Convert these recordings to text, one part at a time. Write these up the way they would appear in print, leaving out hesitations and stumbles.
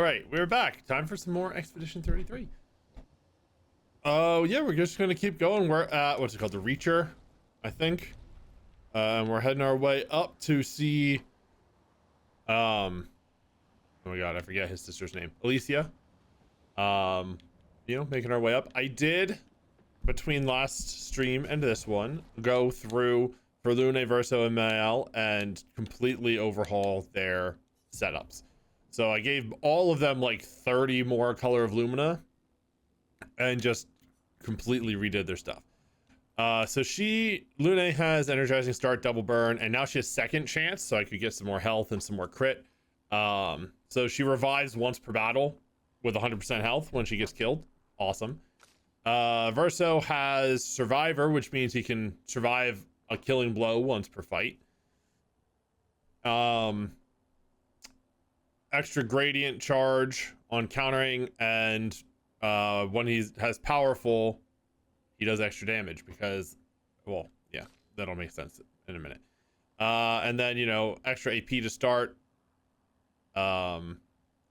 right, we're back. Time for some more Expedition 33. Oh, yeah, we're just gonna keep going. We're at, what's it called? The Reacher, I think. And we're heading our way up to see, oh my god, I forget his sister's name. Alicia. Making our way up. I did, between last stream and this one, go through for Lune, Verso, and Mael and completely overhaul their setups. So I gave all of them like 30 more Color of Lumina and just completely redid their stuff. So Lune has Energizing Start, Double Burn, and now she has Second Chance, so I could get some more health and some more crit. So she revives once per battle with 100% health when she gets killed. Awesome. Verso has Survivor, which means he can survive a killing blow once per fight. Extra gradient charge on countering, and when he has powerful, he does extra damage because, well, yeah, that'll make sense in a minute. And then, extra AP to start.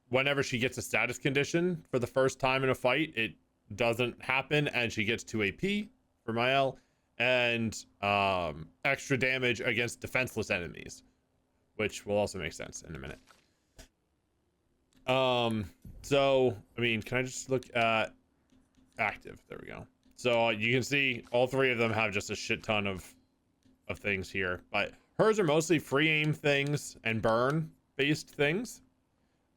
Whenever she gets a status condition for the first time in a fight, it doesn't happen, and she gets 2 AP for Mael, and extra damage against defenseless enemies, which will also make sense in a minute. So, I mean, can I just look at active? There we go. So you can see all three of them have just a shit ton of things here, but hers are mostly free aim things and burn based things.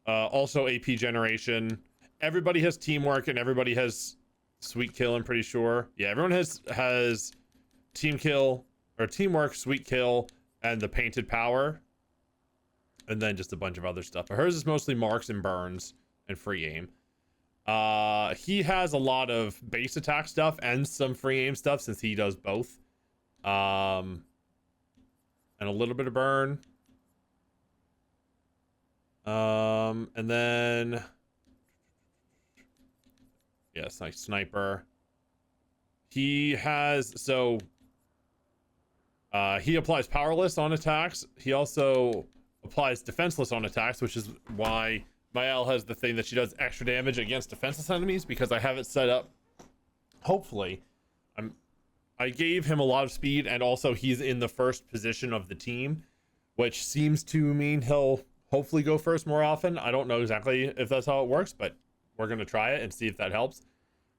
Also AP generation. Everybody has teamwork and everybody has sweet kill, I'm pretty sure. Yeah, everyone has team kill or teamwork, sweet kill, and the painted power. And then just a bunch of other stuff. But hers is mostly marks and burns and free aim. He has a lot of base attack stuff and some free aim stuff since he does both. And a little bit of burn. And then, yes, like sniper. He has, so he applies powerless on attacks. He also applies defenseless on attacks, which is why Mael has the thing that she does extra damage against defenseless enemies, because I have it set up. Hopefully, I gave him a lot of speed, and also he's in the first position of the team, which seems to mean he'll hopefully go first more often. I don't know exactly if that's how it works, but we're going to try it and see if that helps.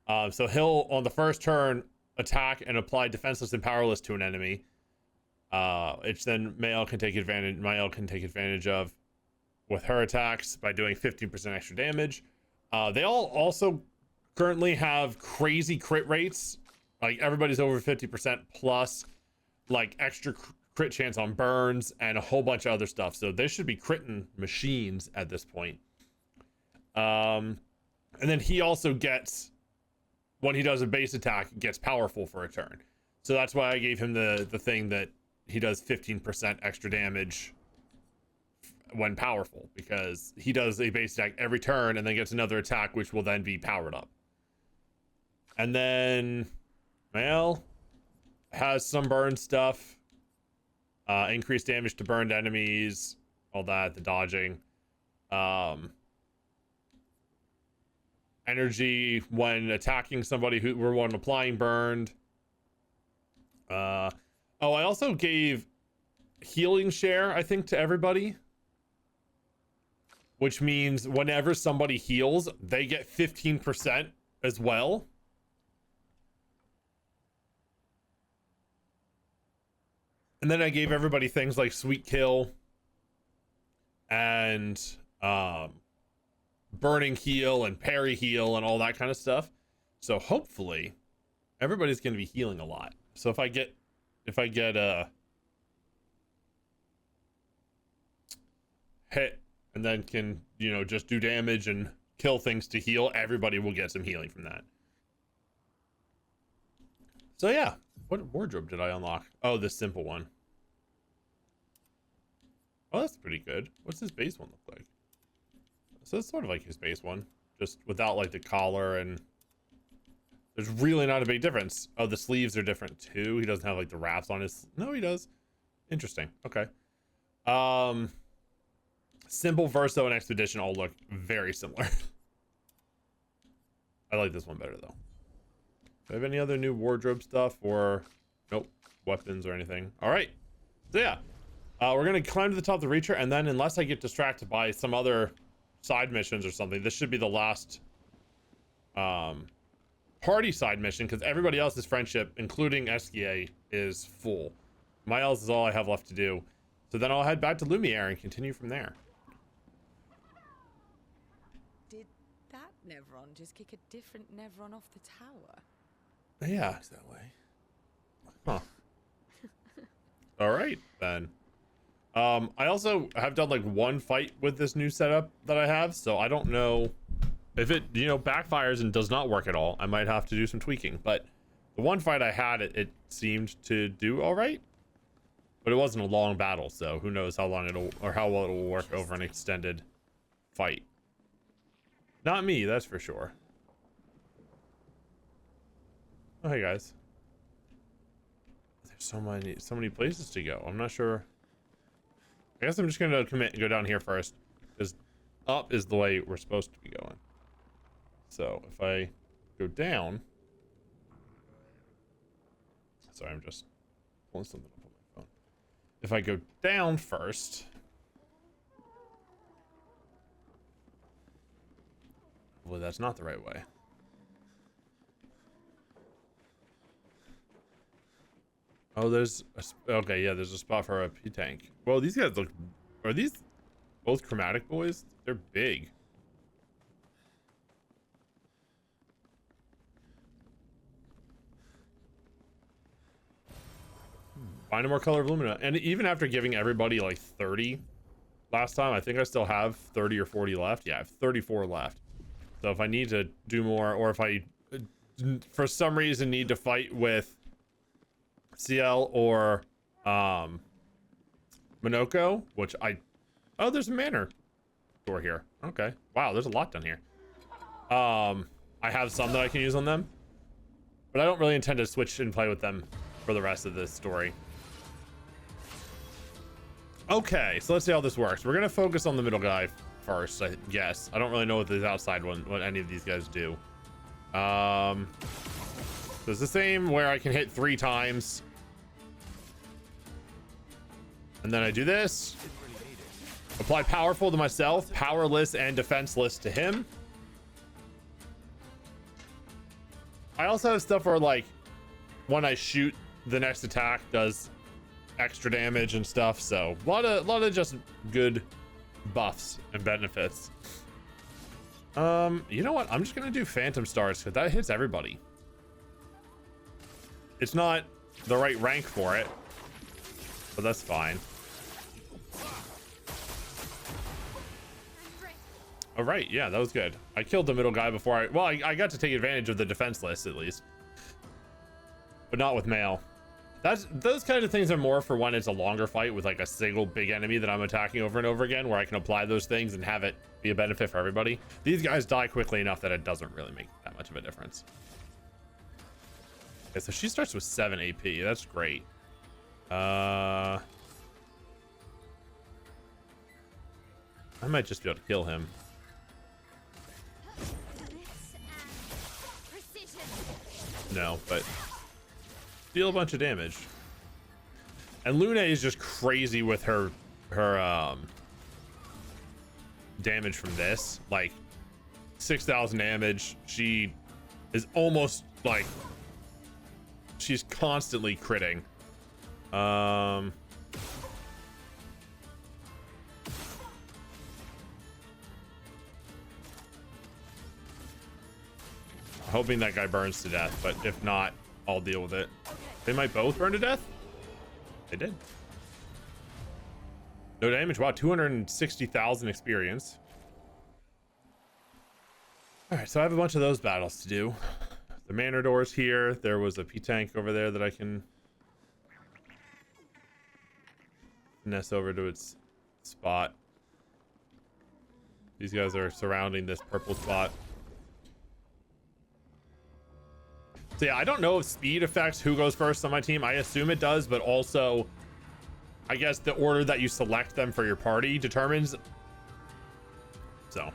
So he'll, on the first turn, attack and apply defenseless and powerless to an enemy. Which then Mael can take advantage of with her attacks by doing 15% extra damage. They all also currently have crazy crit rates. Like everybody's over 50% plus like extra crit chance on burns and a whole bunch of other stuff. So they should be critting machines at this point. And then he also gets, when he does a base attack, gets powerful for a turn. So that's why I gave him the thing that he does 15% extra damage when powerful, because he does a base attack every turn and then gets another attack, which will then be powered up. And then Mael has some burn stuff, increased damage to burned enemies, all that, the dodging, energy when attacking somebody who were one applying burned. Oh, I also gave healing share, I think, to everybody, which means whenever somebody heals, they get 15% as well. And then I gave everybody things like sweet kill and burning heal and parry heal and all that kind of stuff. So hopefully everybody's going to be healing a lot. So if I get a hit and then can, just do damage and kill things to heal, everybody will get some healing from that. So yeah, what wardrobe did I unlock? Oh, this simple one. Oh, that's pretty good. What's his base one look like? So it's sort of like his base one, just without like the collar, and there's really not a big difference. Oh, the sleeves are different too. He doesn't have like the wraps on his. No, he does. Interesting. Okay. Simple, Verso, and Expedition all look very similar. I like this one better though. Do I have any other new wardrobe stuff or nope, weapons or anything? All right, so yeah, we're gonna climb to the top of the Reacher, and then unless I get distracted by some other side missions or something, this should be the last party side mission, because everybody else's friendship, including Esquier, is full. Miles is all I have left to do, so then I'll head back to Lumiere and continue from there. Did that Nevron just kick a different Nevron off the tower? Yeah, it's that way. Huh. All right then. I also have done like one fight with this new setup that I have, so I don't know if it, you know, backfires and does not work at all. I might have to do some tweaking, but the one fight I had, it seemed to do all right, but it wasn't a long battle, so who knows how long it'll, or how well it'll work over an extended fight. Not me, that's for sure. Oh, hey guys. There's so many places to go. I'm not sure. I guess I'm just gonna commit and go down here first, because up is the way we're supposed to be going. So if I go down, sorry, I'm just pulling something up on my phone. If I go down first, well, that's not the right way. Oh, there's a, okay, yeah, there's a spot for a P-tank. Well, these guys look, are these both chromatic boys? They're big. Find a more color of Lumina. And even after giving everybody like 30 last time, I think I still have 30 or 40 left. Yeah, I have 34 left. So if I need to do more, or if I for some reason need to fight with CL or Minoko, which oh, there's a manor door here. Okay, wow, there's a lot down here. I have some that I can use on them, but I don't really intend to switch and play with them for the rest of this story. Okay, so let's see how this works. We're gonna focus on the middle guy first, I guess. I don't really know what this outside one, what any of these guys do. So it's the same where I can hit 3 times. And then I do this. Apply powerful to myself, powerless and defenseless to him. I also have stuff where like when I shoot, the next attack does extra damage and stuff. So a lot of just good buffs and benefits. You know what? I'm just gonna do Phantom Stars because that hits everybody. It's not the right rank for it, but that's fine. All right, yeah, that was good. I killed the middle guy before I got to take advantage of the defenseless at least, but not with mail. Those kind of things are more for when it's a longer fight with like a single big enemy that I'm attacking over and over again, where I can apply those things and have it be a benefit for everybody. These guys die quickly enough that it doesn't really make that much of a difference. Okay, so she starts with 7 AP. That's great. I might just be able to kill him. No, but deal a bunch of damage. And Luna is just crazy with her damage from this. Like 6,000 damage. She is almost like she's constantly critting. Hoping that guy burns to death, but if not, I'll deal with it. They might both burn to death. They did. No damage. Wow, 260,000 experience. All right, so I have a bunch of those battles to do. The manor door's here. There was a P-tank over there that I can finesse over to its spot. These guys are surrounding this purple spot. So yeah, I don't know if speed affects who goes first on my team. I assume it does, but also I guess the order that you select them for your party determines So,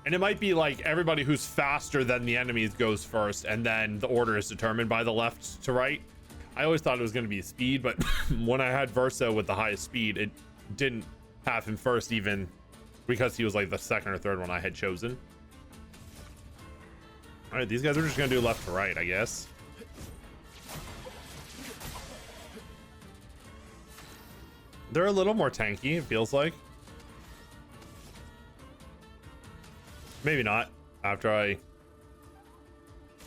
and it might be like everybody who's faster than the enemies goes first, and then the order is determined by the left to right. I always thought it was going to be speed, but when I had Verso with the highest speed, it didn't have him first, even because he was like the second or third one I had chosen. All right, these guys are just going to do left to right, I guess. They're a little more tanky, it feels like. Maybe not, after I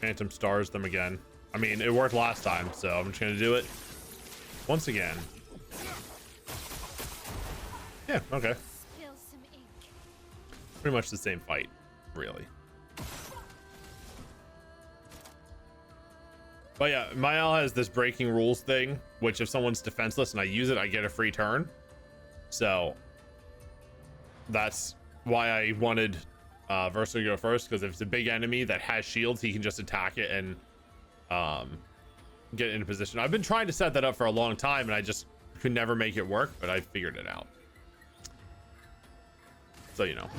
Phantom Stars them again. I mean, it worked last time, so I'm just gonna do it once again. Yeah, okay. Pretty much the same fight, really. But yeah, Mael has this breaking rules thing, which if someone's defenseless and I use it, I get a free turn. So that's why I wanted Verso to go first, because if it's a big enemy that has shields, he can just attack it and get into position. I've been trying to set that up for a long time and I just could never make it work, but I figured it out. So, you know.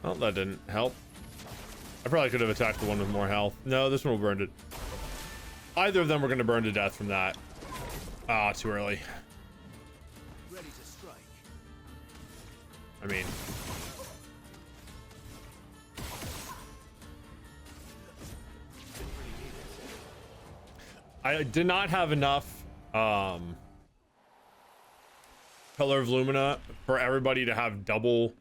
Well, that didn't help. I probably could have attacked the one with more health. No, this one will burn it. Either of them were going to burn to death from that. Ah, too early. Ready to strike. I mean, I did not have enough Color of Lumina for everybody to have double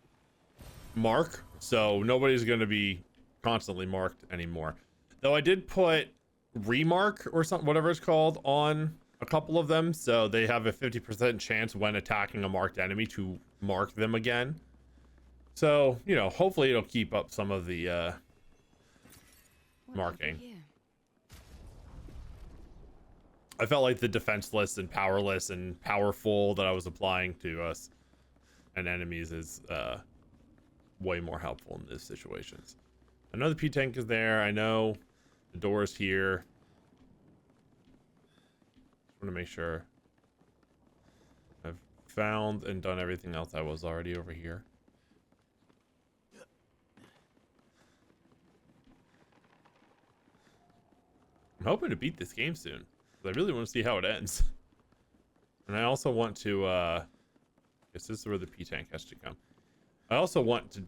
mark, so nobody's going to be constantly marked anymore. Though I did put remark or something, whatever it's called, on a couple of them, so they have a 50% chance when attacking a marked enemy to mark them again. So, you know, hopefully it'll keep up some of the marking. I felt like the defenseless and powerless and powerful that I was applying to us and enemies is way more helpful in these situations. I know the P-Tank is there. I know the door is here. Just want to make sure I've found and done everything else I was already over here. I'm hoping to beat this game soon, because I really want to see how it ends. And I also want to, I guess this is where the P-Tank has to come. I also want to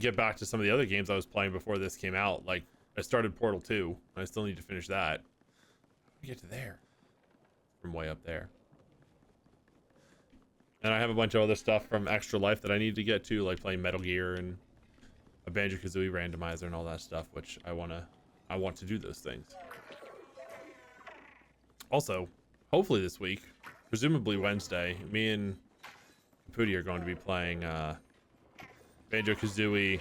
get back to some of the other games I was playing before this came out. Like, I started Portal 2. I still need to finish that. How do we get to there? From way up there. And I have a bunch of other stuff from Extra Life that I need to get to, like playing Metal Gear and a Banjo-Kazooie randomizer and all that stuff, which I want to do those things. Also, hopefully this week, presumably Wednesday, me and Pooty are going to be playing Banjo-Kazooie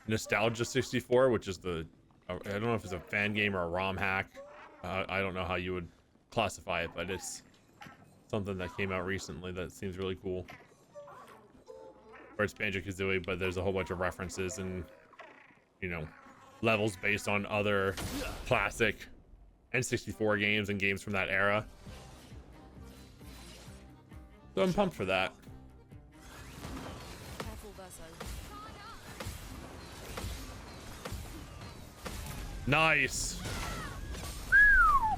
Nostalgia 64, which is the, I don't know if it's a fan game or a ROM hack. I don't know how you would classify it, but it's something that came out recently that seems really cool. Where it's Banjo-Kazooie, but there's a whole bunch of references and, you know, levels based on other classic N64 games and games from that era. So I'm pumped for that. Nice.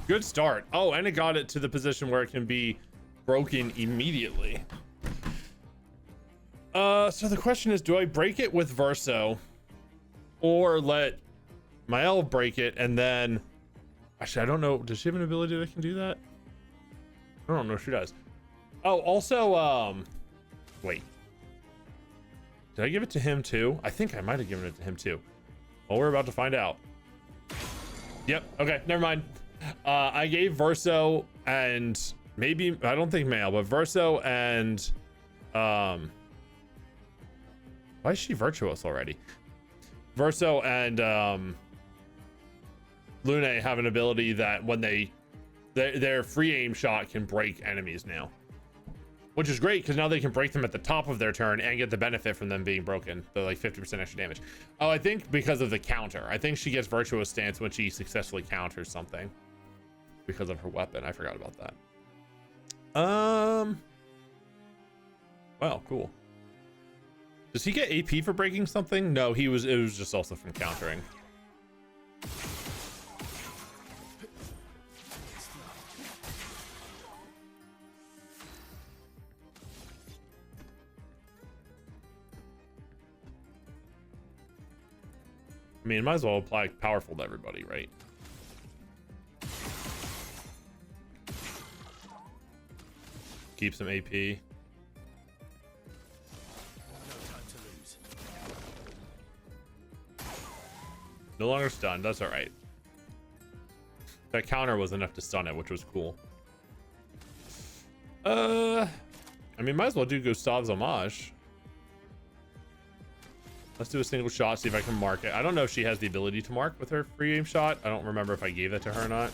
Good start. Oh, and it got it to the position where it can be broken immediately. So the question is, do I break it with Verso or let Mael break it and then... Actually, I don't know. Does she have an ability that can do that? I don't know if she does. Oh, also, wait. Did I give it to him too? I think I might have given it to him too. Well, we're about to find out. Yep. Okay. Never mind. I gave Verso and maybe, I don't think Mael, but Verso and, why is she virtuous already? Verso and, Lune have an ability that when their free aim shot can break enemies now. which is great because now they can break them at the top of their turn and get the benefit from them being broken. The like 50% extra damage. Oh, I think because of the counter. I think she gets Virtuous Stance when she successfully counters something because of her weapon. I forgot about that. Wow, cool. Does he get AP for breaking something? No, it was just also from countering. I mean, might as well apply powerful to everybody, right? Keep some AP. No longer stunned. That's all right. That counter was enough to stun it, which was cool. I mean, might as well do Gustav's homage. Let's do a single shot, see if I can mark it. I don't know if she has the ability to mark with her free aim shot. I don't remember if I gave that to her or not.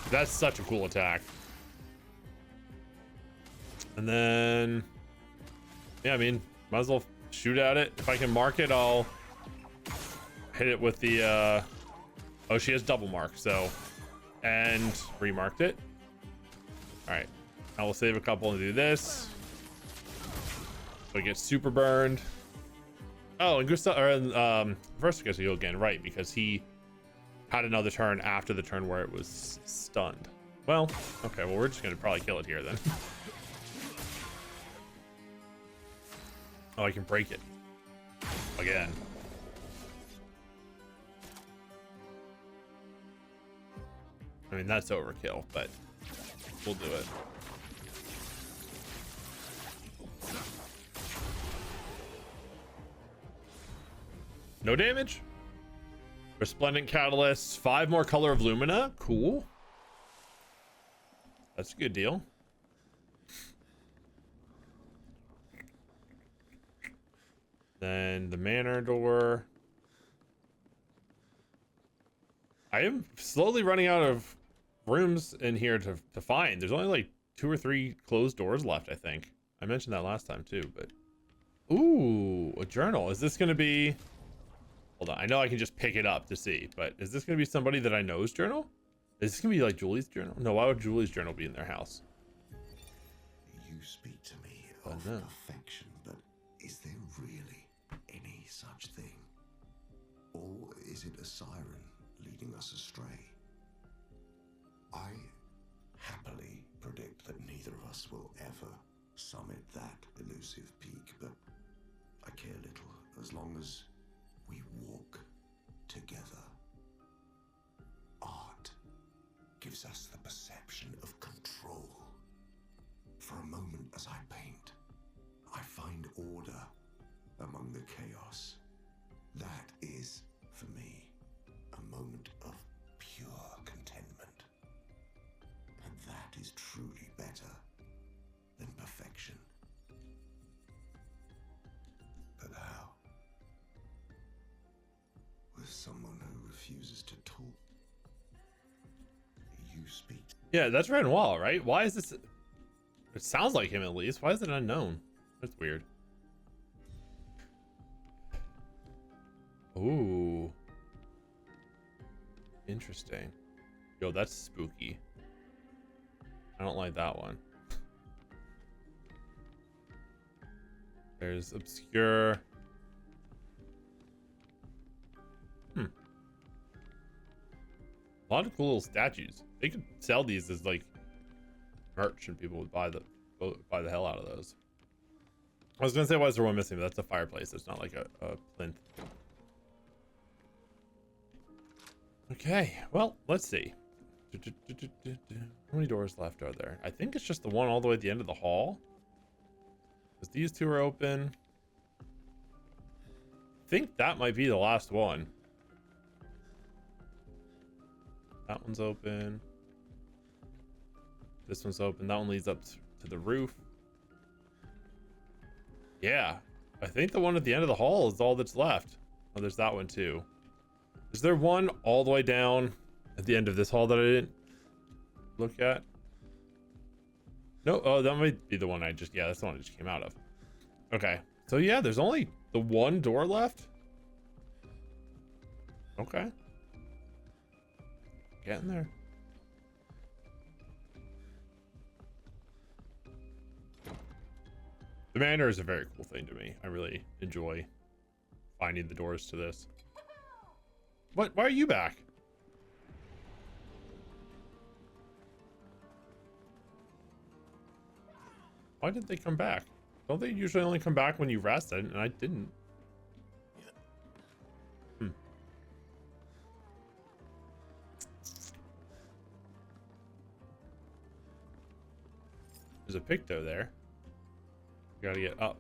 That's such a cool attack. And then, yeah, I mean, might as well shoot at it. If I can mark it, I'll hit it with the, oh, she has double mark, so, and remarked it. All right, I will save a couple and do this. So it gets super burned. Oh, and Gustav, or first gets heal again, right? Because he had another turn after the turn where it was stunned. Well, okay, well, we're just gonna probably kill it here then. Oh, I can break it again. I mean, that's overkill, but we'll do it. No damage. Resplendent Catalyst, 5 more Color of Lumina. Cool. That's a good deal. Then the Manor Door. I am slowly running out of rooms in here to find. There's only like 2 or 3 closed doors left, I think. I mentioned that last time too, but... Ooh, a journal. Is this going to be... Hold on, I know I can just pick it up to see, but is this going to be somebody that I know's journal? Is this going to be like Julie's journal? No, why would Julie's journal be in their house? You speak to me Oh, of no. perfection, but is there really any such thing? Or is it a siren leading us astray? I happily predict that neither of us will ever summit that elusive peak, but I care little as long as we walk together. Art gives us the perception of control. For a moment as I paint, I find order among the chaos. That is, for me, a moment of pure contentment. And that is truly better than perfection. But how? With someone who refuses to talk. You speak. Yeah, that's Renoir, right? Why is this... It sounds like him at least. Why is it unknown? That's weird. Ooh. Interesting. Yo, that's spooky. I don't like that one. There's Obscur. A lot of cool little statues. They could sell these as like merch and people would buy the hell out of those. I was gonna say why is there one missing, but that's a fireplace. It's not like a plinth. Okay, well, let's see. How many doors left are there? I think it's just the one all the way at the end of the hall. Because these 2 are open. I think that might be the last one. That one's open. This one's open. That one leads up to the roof. Yeah, I think the one at the end of the hall is all that's left. Oh, there's that one too. Is there one all the way down at the end of this hall that I didn't look at? No, oh, that might be the one I just, yeah, that's the one I just came out of. Okay, so yeah, there's only the one door left. Okay. Getting there. The manor is a very cool thing to me. I really enjoy finding the doors to this. What? Why are you back? Why did they come back? Don't they usually only come back when you rest? And I didn't. There's a picto there. You gotta get up.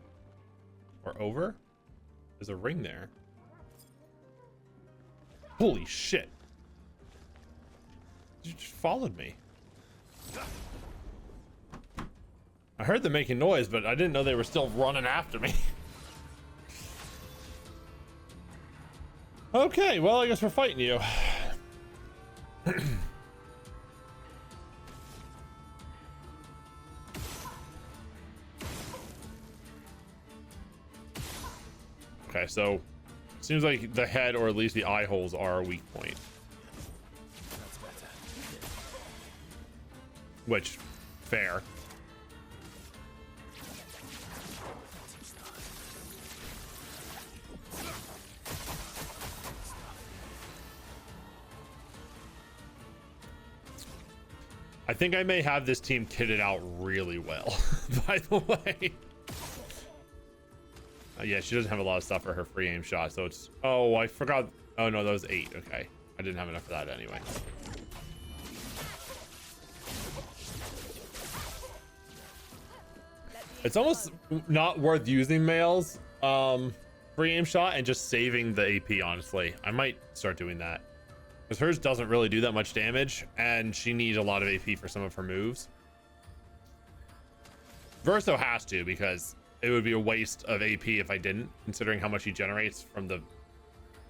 Or over? There's a ring there. Holy shit. You just followed me. I heard them making noise, but I didn't know they were still running after me. Okay, well, I guess we're fighting you. Okay, so it seems like the head, or at least the eye holes, are a weak point. Which, fair. I think I may have this team kitted out really well, by the way. Yeah, she doesn't have a lot of stuff for her free aim shot, so it's... Oh, I forgot. Oh, no, that was 8. Okay. I didn't have enough for that anyway. It's almost not worth using Mail's free aim shot and just saving the AP, honestly. I might start doing that. Because hers doesn't really do that much damage, and she needs a lot of AP for some of her moves. Verso has to, because it would be a waste of AP if I didn't, considering how much he generates from the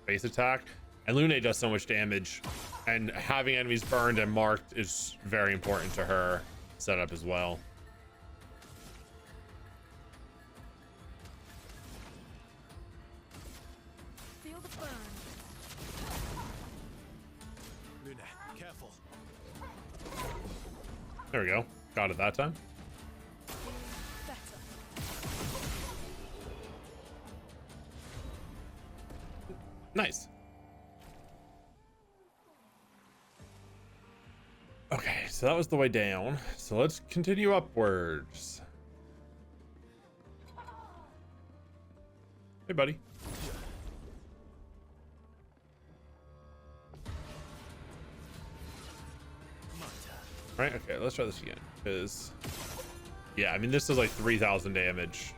base attack. And Lune does so much damage, and having enemies burned and marked is very important to her setup as well. Feel the burn. Lune, careful. There we go. Got it that time. Nice. Okay, so that was the way down. So let's continue upwards. Hey, buddy. All right, okay, let's try this again. Because, yeah, I mean, this is like 3,000 damage.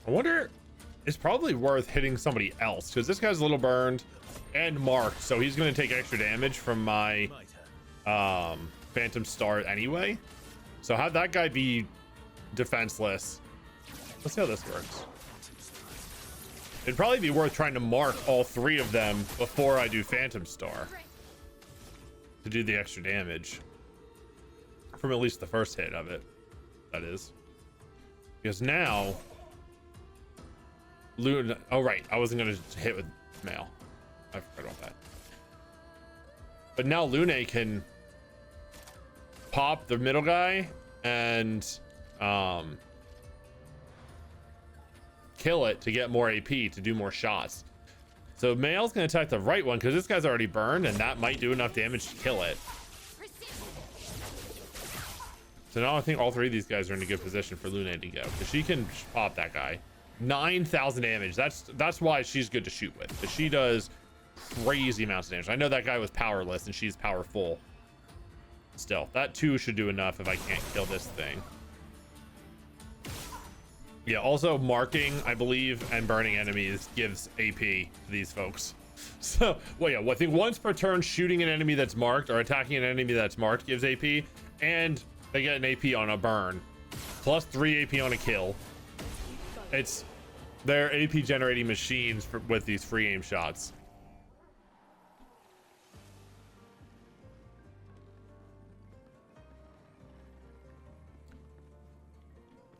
I wonder, it's probably worth hitting somebody else, because this guy's a little burned and marked, so he's going to take extra damage from my Phantom Star anyway. So have that guy be defenseless. Let's see how this works. It'd probably be worth trying to mark all 3 of them before I do Phantom Star to do the extra damage from at least the first hit of it, that is. Because now Lune, oh right, I wasn't gonna hit with Mail. I forgot about that. But now Lune can pop the middle guy and kill it to get more AP to do more shots. So Mail's gonna attack the right one because this guy's already burned, and that might do enough damage to kill it. So now I think all 3 of these guys are in a good position for Lune to go, because she can pop that guy. 9,000 damage. That's why she's good to shoot with, because she does crazy amounts of damage. I know that guy was powerless and she's powerful. Still, that 2 should do enough if I can't kill this thing. Yeah, also marking, I believe, and burning enemies gives AP to these folks. So, well, yeah, well, I think once per turn, shooting an enemy that's marked or attacking an enemy that's marked gives AP, and they get an AP on a burn, plus 3 AP on a kill. They're AP generating machines with these free aim shots.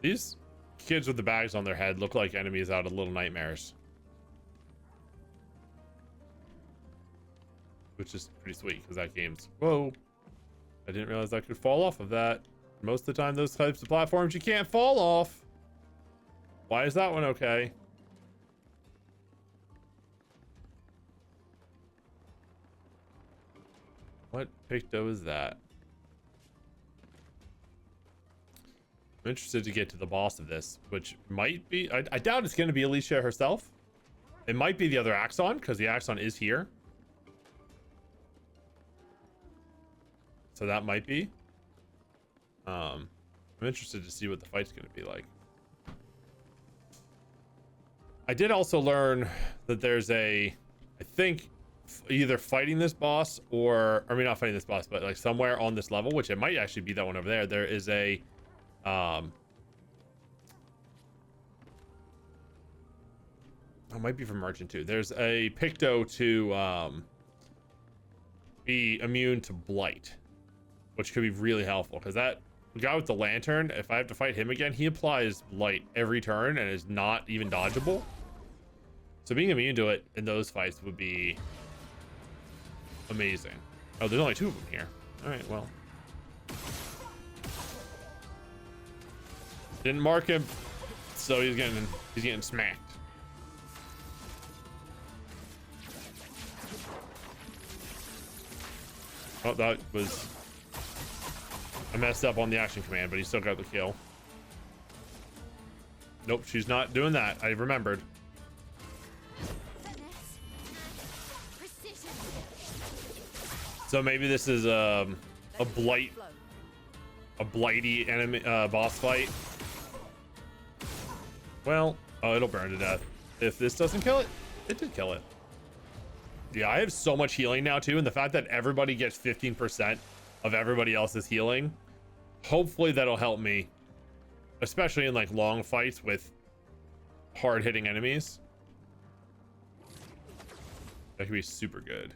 These kids with the bags on their head look like enemies out of Little Nightmares, which is pretty sweet because that game's, whoa, I didn't realize I could fall off of that. Most of the time those types of platforms you can't fall off. Why is that one okay? What picto is that? I'm interested to get to the boss of this, which might be, I doubt it's going to be Alicia herself. It might be the other Axon, because the Axon is here. So that might be. I'm interested to see what the fight's going to be like. I did also learn that there's a, I think, either fighting this boss or, I mean, not fighting this boss, but like somewhere on this level, which it might actually be that one over there. There is a, it might be from Merchant too. There's a Picto to be immune to Blight, which could be really helpful because that guy with the lantern, if I have to fight him again, he applies Blight every turn and is not even dodgeable. So being immune to it in those fights would be amazing. Oh, there's only 2 of them here. All right, well. Didn't mark him, so he's getting smacked. Oh, that was, I messed up on the action command, but he still got the kill. Nope, she's not doing that. I remembered. So maybe this is a blighty enemy boss fight. Well, oh, it'll burn to death. If this doesn't kill it, it did kill it. Yeah, I have so much healing now too, and the fact that everybody gets 15% of everybody else's healing, hopefully that'll help me, especially in like long fights with hard-hitting enemies. That could be super good.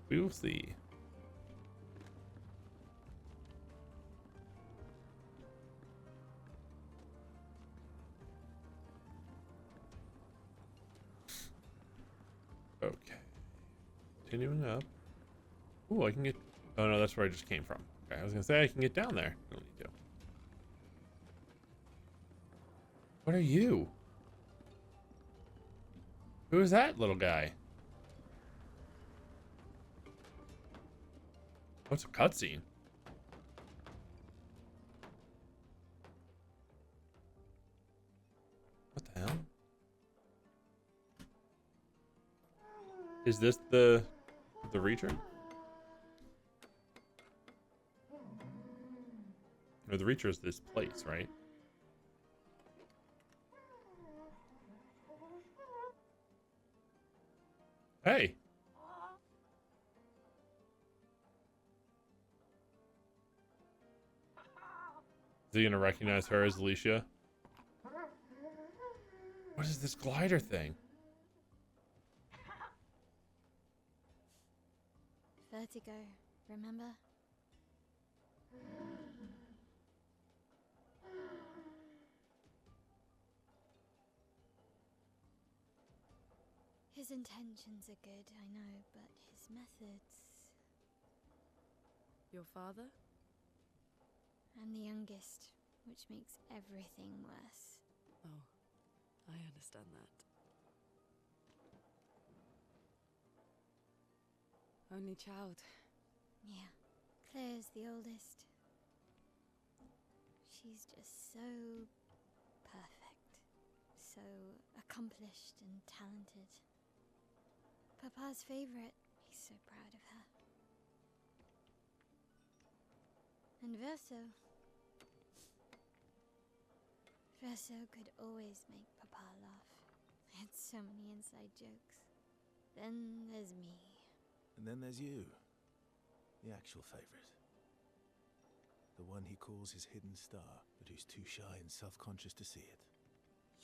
We will see. Okay. Continuing up. Ooh, I can get... Oh, no, that's where I just came from. Okay, I was gonna say I can get down there. I don't need to. What are you? Who is that little guy? What's a cutscene? What the hell? Is this the Reacher? No, the Reacher is this place, right? Hey. Is he gonna recognize her as Alicia? What is this glider thing? Vertigo, remember? His intentions are good, I know, but his methods... Your father? I'm the youngest, which makes everything worse. Oh, I understand that. Only child. Yeah, Claire's the oldest. She's just so perfect, so accomplished and talented. Papa's favorite. He's so proud of her. And Verso could always make Papa laugh. I had so many inside jokes. Then there's me. And then there's you. The actual favorite. The one he calls his hidden star, but who's too shy and self-conscious to see it.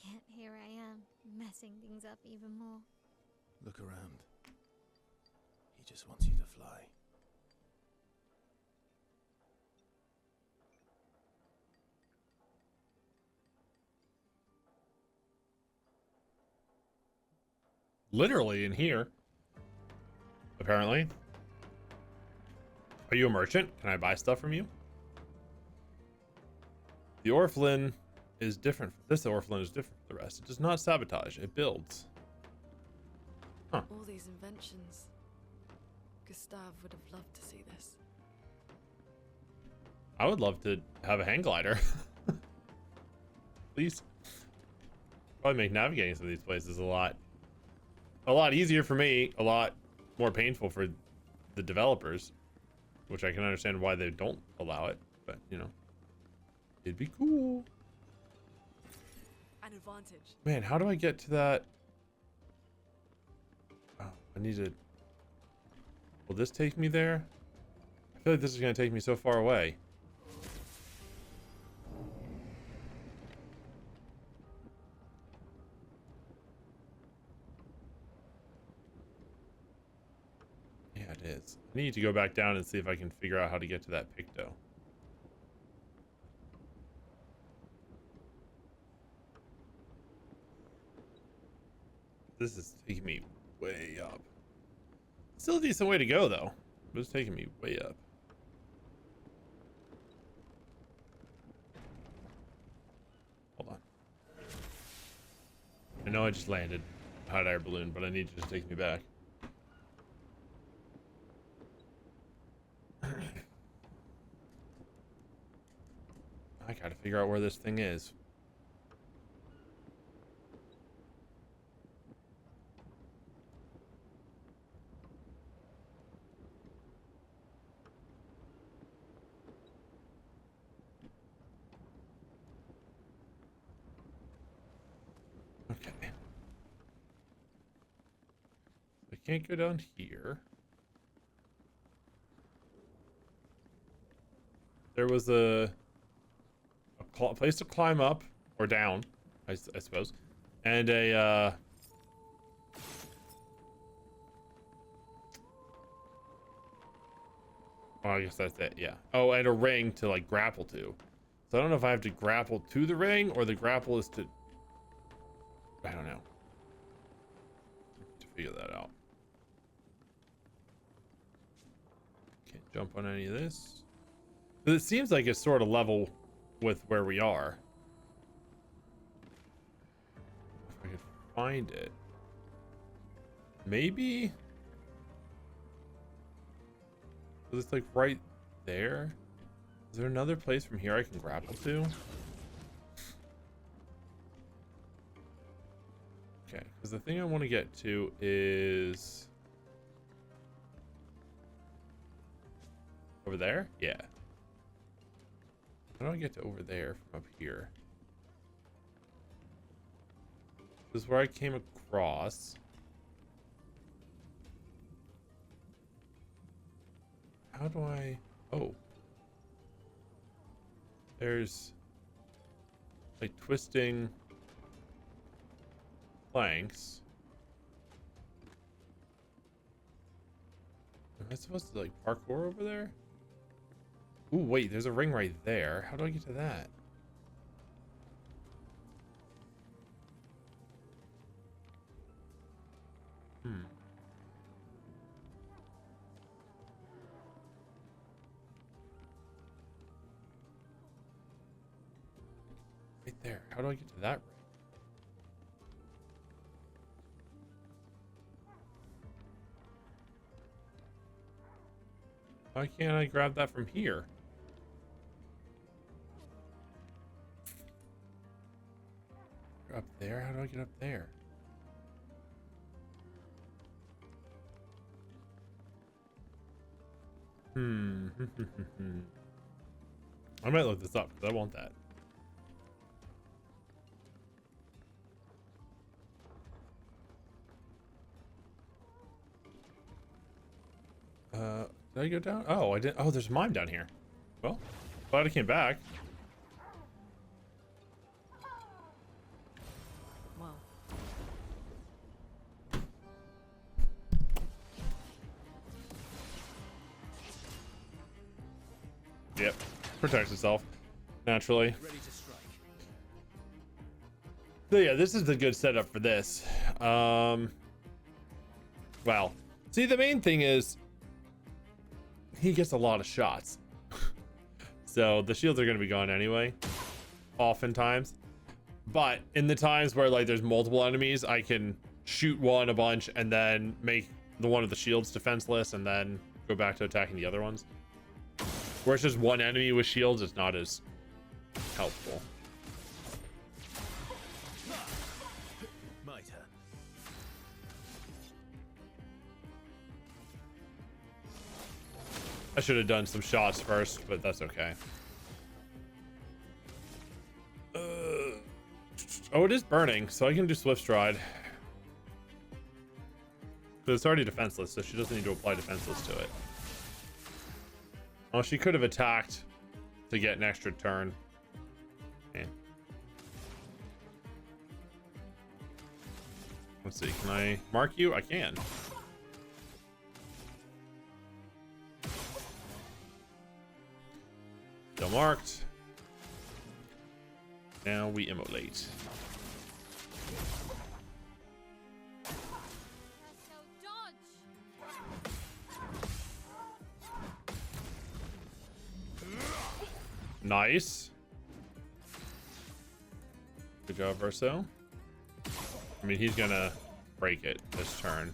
Yet here I am, messing things up even more. Look around. He just wants you to fly. Literally in here. Apparently. Are you a merchant? Can I buy stuff from you? The Orphalin is different. This Orphalin is different from the rest. It does not sabotage. It builds. Huh. All these inventions. Gustav would have loved to see this. I would love to have a hang glider. Please. Probably make navigating some of these places a lot easier for me, a lot more painful for the developers, which I can understand why they don't allow it, but you know, it'd be cool. An advantage. Man, how do I get to that? Oh, I need to. Will this take me there? I feel like this is going to take me so far away. Yeah, it is. I need to go back down and see if I can figure out how to get to that Picto. This is taking me way up. Still a decent way to go, though. But it's taking me way up. Hold on. I know I just landed a hot air balloon, but I need you to take me back. I gotta figure out where this thing is. Okay. I can't go down here. There was a place to climb up or down, I suppose, and a well, I guess that's it. Yeah. Oh, and a ring to like grapple to. So I don't know if I have to grapple to the ring or the grapple is to. I don't know. To figure that out. Can't jump on any of this. But it seems like it's sort of level with where we are. If I could find it. Maybe? So it's like right there? Is there another place from here I can grapple to? Okay, because the thing I want to get to is... over there? Yeah. How do I get to over there from up here? This is where I came across. How do I... oh. There's... like twisting... planks. Am I supposed to like parkour over there? Ooh, wait, there's a ring right there. How do I get to that? Right there. How do I get to that ring? Why can't I grab that from here? Up there? How do I get up there? I might look this up because I want that. Did I go down? Oh, I didn't. Oh, there's a mine down here. Well, glad I came back. Well, Yep. Protects itself naturally. So yeah, this is the good setup for this. Well, see, the main thing is he gets a lot of shots. So the shields are going to be gone anyway, oftentimes. But in the times where like there's multiple enemies, I can shoot one a bunch and then make the one of the shields defenseless and then go back to attacking the other ones. Where it's just one enemy with shields, it's not as helpful. My turn. I should have done some shots first, but that's okay. Oh, it is burning, so I can do Swift Stride. But it's already defenseless, so she doesn't need to apply defenseless to it. Oh, she could have attacked to get an extra turn. Okay. Let's see, can I mark you? I can. Still marked. Now we immolate. Nice. Good job, Verso. I mean, he's gonna break it this turn.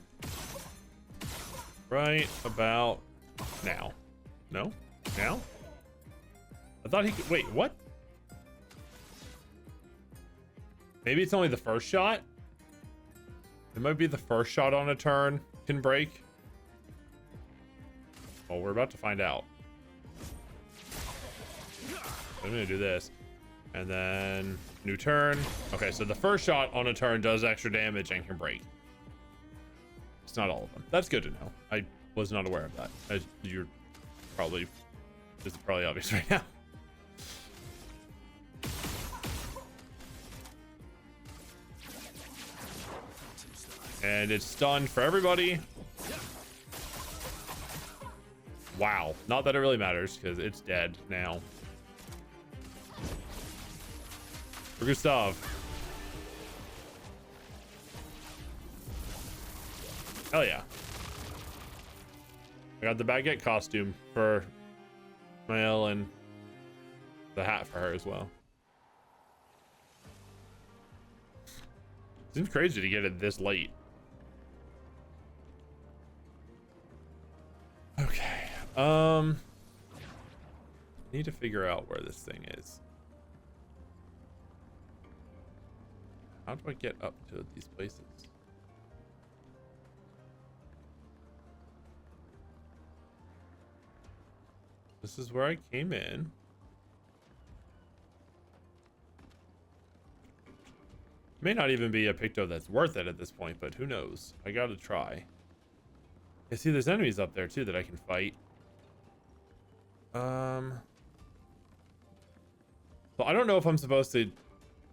Right about now. No? Now? I thought he could. Wait, what? Maybe it's only the first shot? It might be the first shot on a turn can break. Well, we're about to find out. I'm gonna do this. And then new turn. Okay, so the first shot on a turn does extra damage and can break. It's not all of them. That's good to know. I was not aware of that. As you're probably, this is probably obvious right now. And it's stunned for everybody. Wow. Not that it really matters because it's dead now. For Gustav. Hell yeah. I got the baguette costume for Mael and the hat for her as well. Seems crazy to get it this late. Okay. Need to figure out where this thing is. How do I get up to these places? This is where I came in. May not even be a Picto that's worth it at this point, but who knows? I gotta try. I see there's enemies up there too that I can fight. So I don't know if I'm supposed to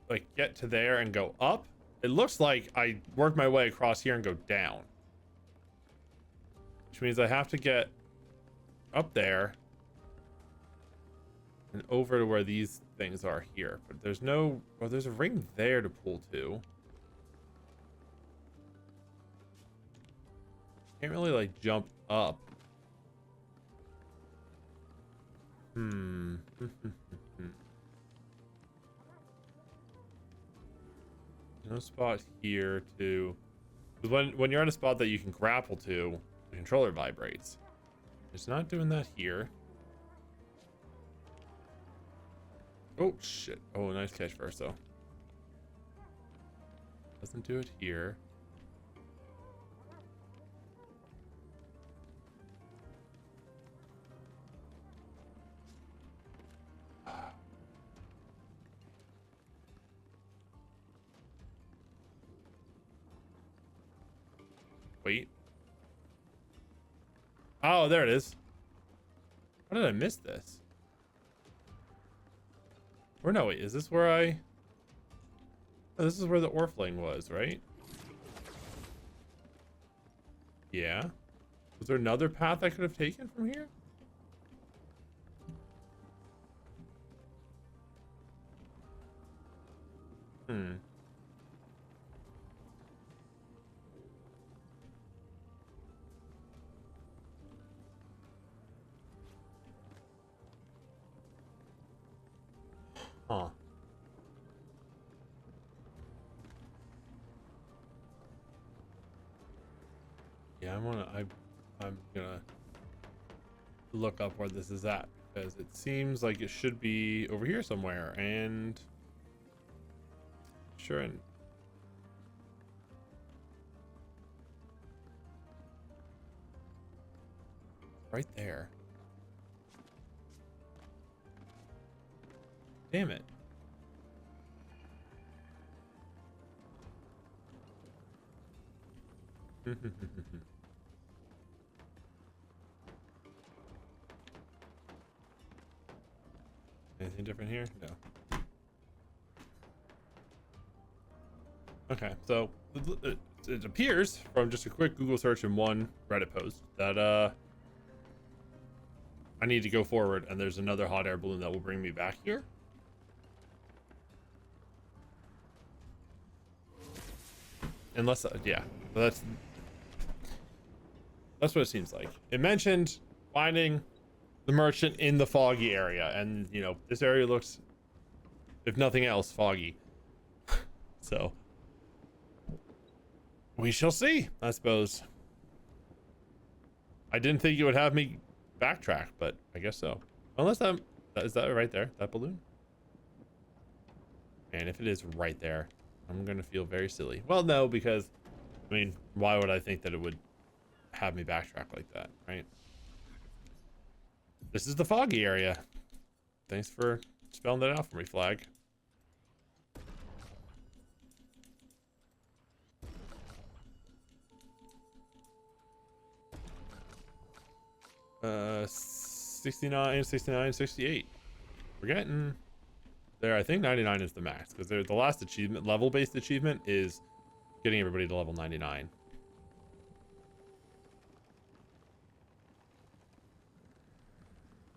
like get to there and go up. It looks like I work my way across here and go down, which means I have to get up there and over to where these things are here. But there's no, well, there's a ring there to pull to. Can't really like jump up. No spot here to, because when you're at a spot that you can grapple to, the controller vibrates. It's not doing that here. Oh shit. Oh, nice catch, Verso. Doesn't do it here. Wait. Oh, there it is. How did I miss this? Or no, wait, is this where I... Oh, this is where the Orfling was, right? Yeah. Was there another path I could have taken from here? Hmm. Huh. Yeah, I'm gonna look up where this is at because it seems like it should be over here somewhere, and sure, and right there. Damn it. Anything different here? No. Okay, so it appears from just a quick Google search and one Reddit post that I need to go forward, and there's another hot air balloon that will bring me back here. Unless, yeah, that's what it seems like. It mentioned finding the merchant in the foggy area, and you know, this area looks, if nothing else, foggy. So we shall see, I suppose. I didn't think it would have me backtrack, but I guess so. Unless is that right there, that balloon? And if it is right there, I'm gonna feel very silly. Well, no, because I mean, why would I think that it would have me backtrack like that, right? This is the foggy area. Thanks for spelling that out for me, Flag. Uh, 69, 69, 68. We're getting there. I think 99 is the max because the last achievement, level-based achievement, is getting everybody to level 99.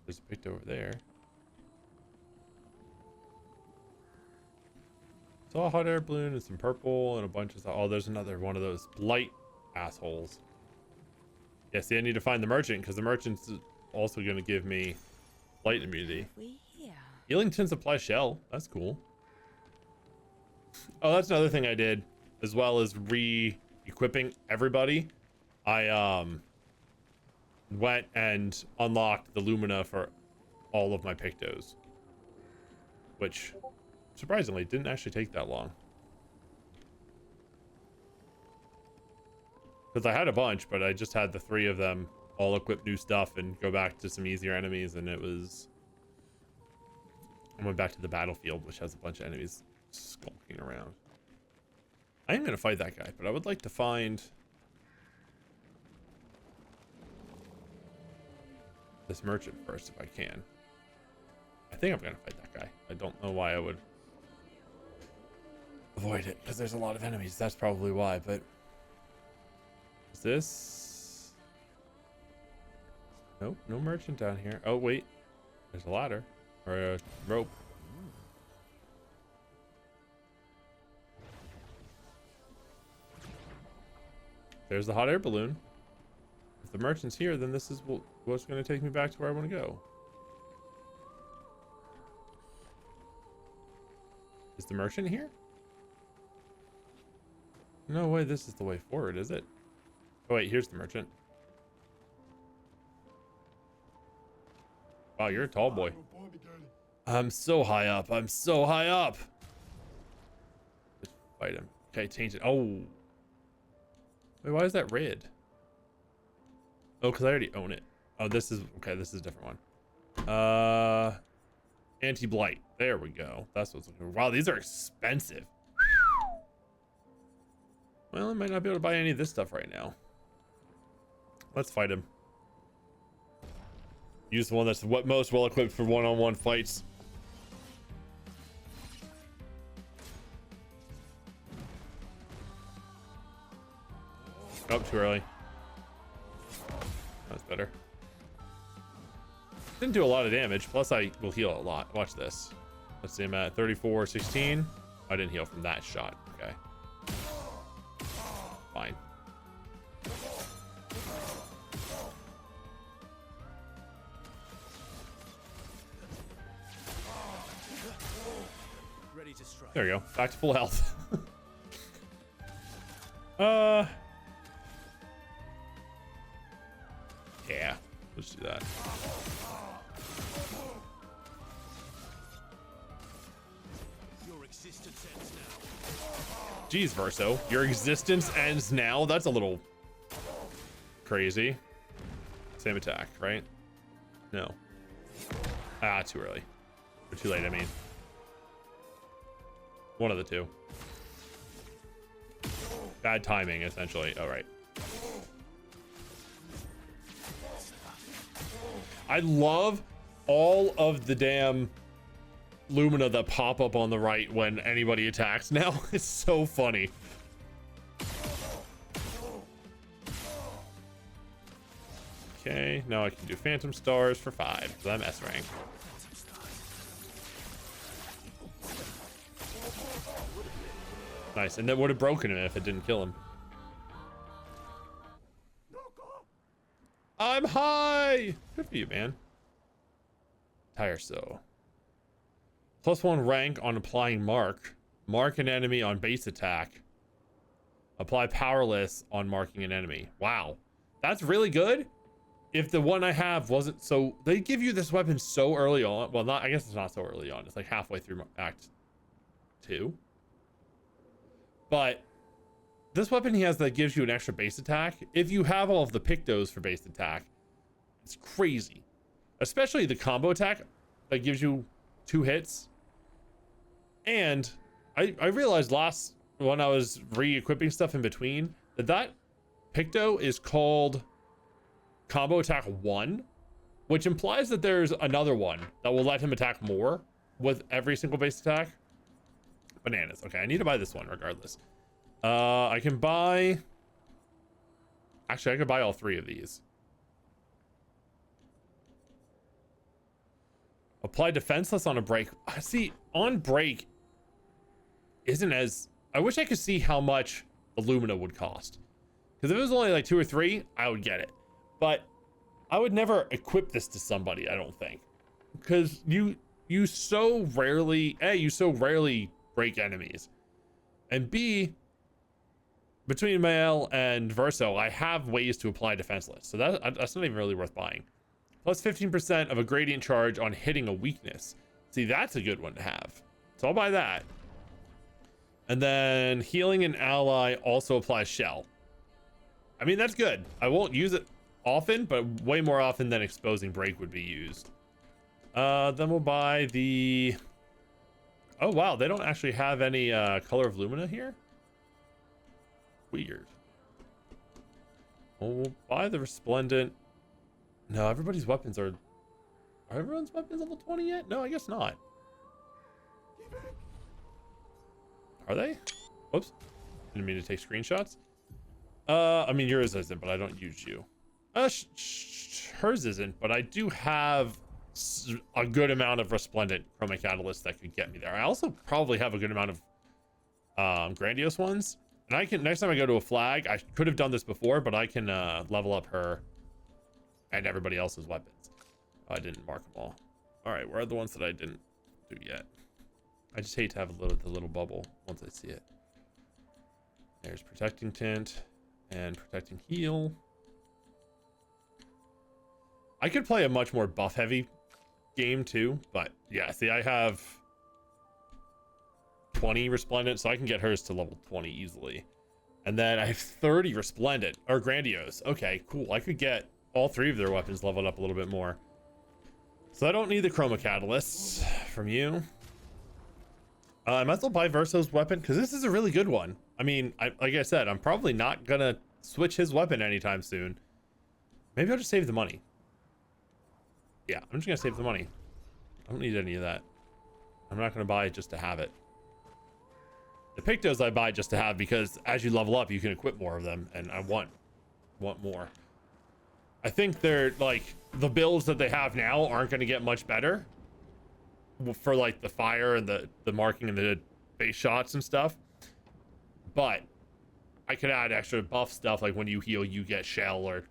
There's a picked over there. Saw a hot air balloon and some purple and a bunch of... Oh, there's another one of those blight assholes. Yeah, see, I need to find the merchant because the merchant's also going to give me blight immunity. Healington supply shell. That's cool. Oh, that's another thing I did, as well as re-equipping everybody. I went and unlocked the Lumina for all of my Pictos, which surprisingly didn't actually take that long. Because I had a bunch, but I just had the 3 of them all equip new stuff and go back to some easier enemies, and it was... I went back to the battlefield, which has a bunch of enemies skulking around. I am going to fight that guy, but I would like to find this merchant first if I can. I think I'm going to fight that guy. I don't know why I would avoid it, because there's a lot of enemies. That's probably why, but... Is this... Nope, no merchant down here. Oh, wait. There's a ladder. Or a rope. There's the hot air balloon. If the merchant's here, then this is what's going to take me back to where I want to go. Is the merchant here? No way, this is the way forward, is it? Oh wait, here's the merchant. Wow, you're a tall boy. I'm so high up. I'm so high up. Just fight him. Okay, change it. Oh. Wait, why is that red? Oh, because I already own it. Oh, this is... Okay, this is a different one. Anti-blight. There we go. That's what's looking for. Wow, these are expensive. Well, I might not be able to buy any of this stuff right now. Let's fight him. Use the one that's what most well equipped for one-on-one fights. Oh, too early. That's better. Didn't do a lot of damage. Plus, I will heal a lot. Watch this. Let's see, I'm at 34, 16. I didn't heal from that shot. Okay. Fine. Ready to strike. There we go. Back to full health. Yeah. Let's do that. Your existence ends now. Jeez, Verso. Your existence ends now? That's a little crazy. Same attack, right? No. Ah, too early. Or too late, I mean. One of the two. Bad timing, essentially. All right. I love all of the damn Lumina that pop up on the right when anybody attacks now. It's so funny. Okay, now I can do Phantom Stars for 5 because I'm S rank. Nice, and that would have broken him if it didn't kill him. I'm high! Good for you, man. Tire so. +1 rank on applying mark. Mark an enemy on base attack. Apply powerless on marking an enemy. Wow. That's really good. If the one I have wasn't so... They give you this weapon so early on. Well, not. I guess it's not so early on. It's like halfway through Act 2. But this weapon he has that gives you an extra base attack. If you have all of the pictos for base attack, it's crazy. Especially the combo attack that gives you 2 hits. And I realized when I was re-equipping stuff in between that picto is called combo attack 1, which implies that there's another one that will let him attack more with every single base attack. Bananas. Okay, I need to buy this one regardless. I can buy... Actually, I could buy all 3 of these. Apply defenseless on a break. See, on break isn't as... I wish I could see how much Illumina would cost. Because if it was only like 2 or 3, I would get it. But I would never equip this to somebody, I don't think. Because you so rarely... A, you so rarely break enemies. And B, between Mael and Verso, I have ways to apply defenseless. So that's not even really worth buying. Plus 15% of a gradient charge on hitting a weakness. See, that's a good one to have. So I'll buy that. And then healing an ally also applies shell. I mean, that's good. I won't use it often, but way more often than exposing break would be used. Then we'll buy the... Oh, wow. They don't actually have any color of Lumina here. Weird. We'll buy the Resplendent. No, everybody's weapons are... Are everyone's weapons level 20 yet? No, I guess not. Are they? Whoops. Didn't mean to take screenshots. I mean, yours isn't, but I don't use you. Hers isn't, but I do have a good amount of Resplendent Chroma Catalyst that could get me there. I also probably have a good amount of Grandiose ones. And I can, next time I go to a flag, I could have done this before, but I can level up her and everybody else's weapons. Oh, I didn't mark them all. All right, where are the ones that I didn't do yet? I just hate to have the little bubble once I see it. There's Protecting Tint and Protecting Heal. I could play a much more buff heavy game too, but yeah, see, I have 20 Resplendent, so I can get hers to level 20 easily. And then I have 30 Resplendent or Grandiose. Okay, cool. I could get all 3 of their weapons leveled up a little bit more. So I don't need the Chroma Catalysts from you. I might as well buy Verso's weapon because this is a really good one. I mean, like I said, I'm probably not gonna switch his weapon anytime soon. Maybe I'll just save the money. Yeah, I'm just gonna save the money. I don't need any of that. I'm not gonna buy it just to have it. The Pictos I buy just to have because as you level up, you can equip more of them, and I want more. I think they're like the builds that they have now aren't going to get much better for like the fire and the marking and the base shots and stuff. But I could add extra buff stuff like when you heal, you get shell or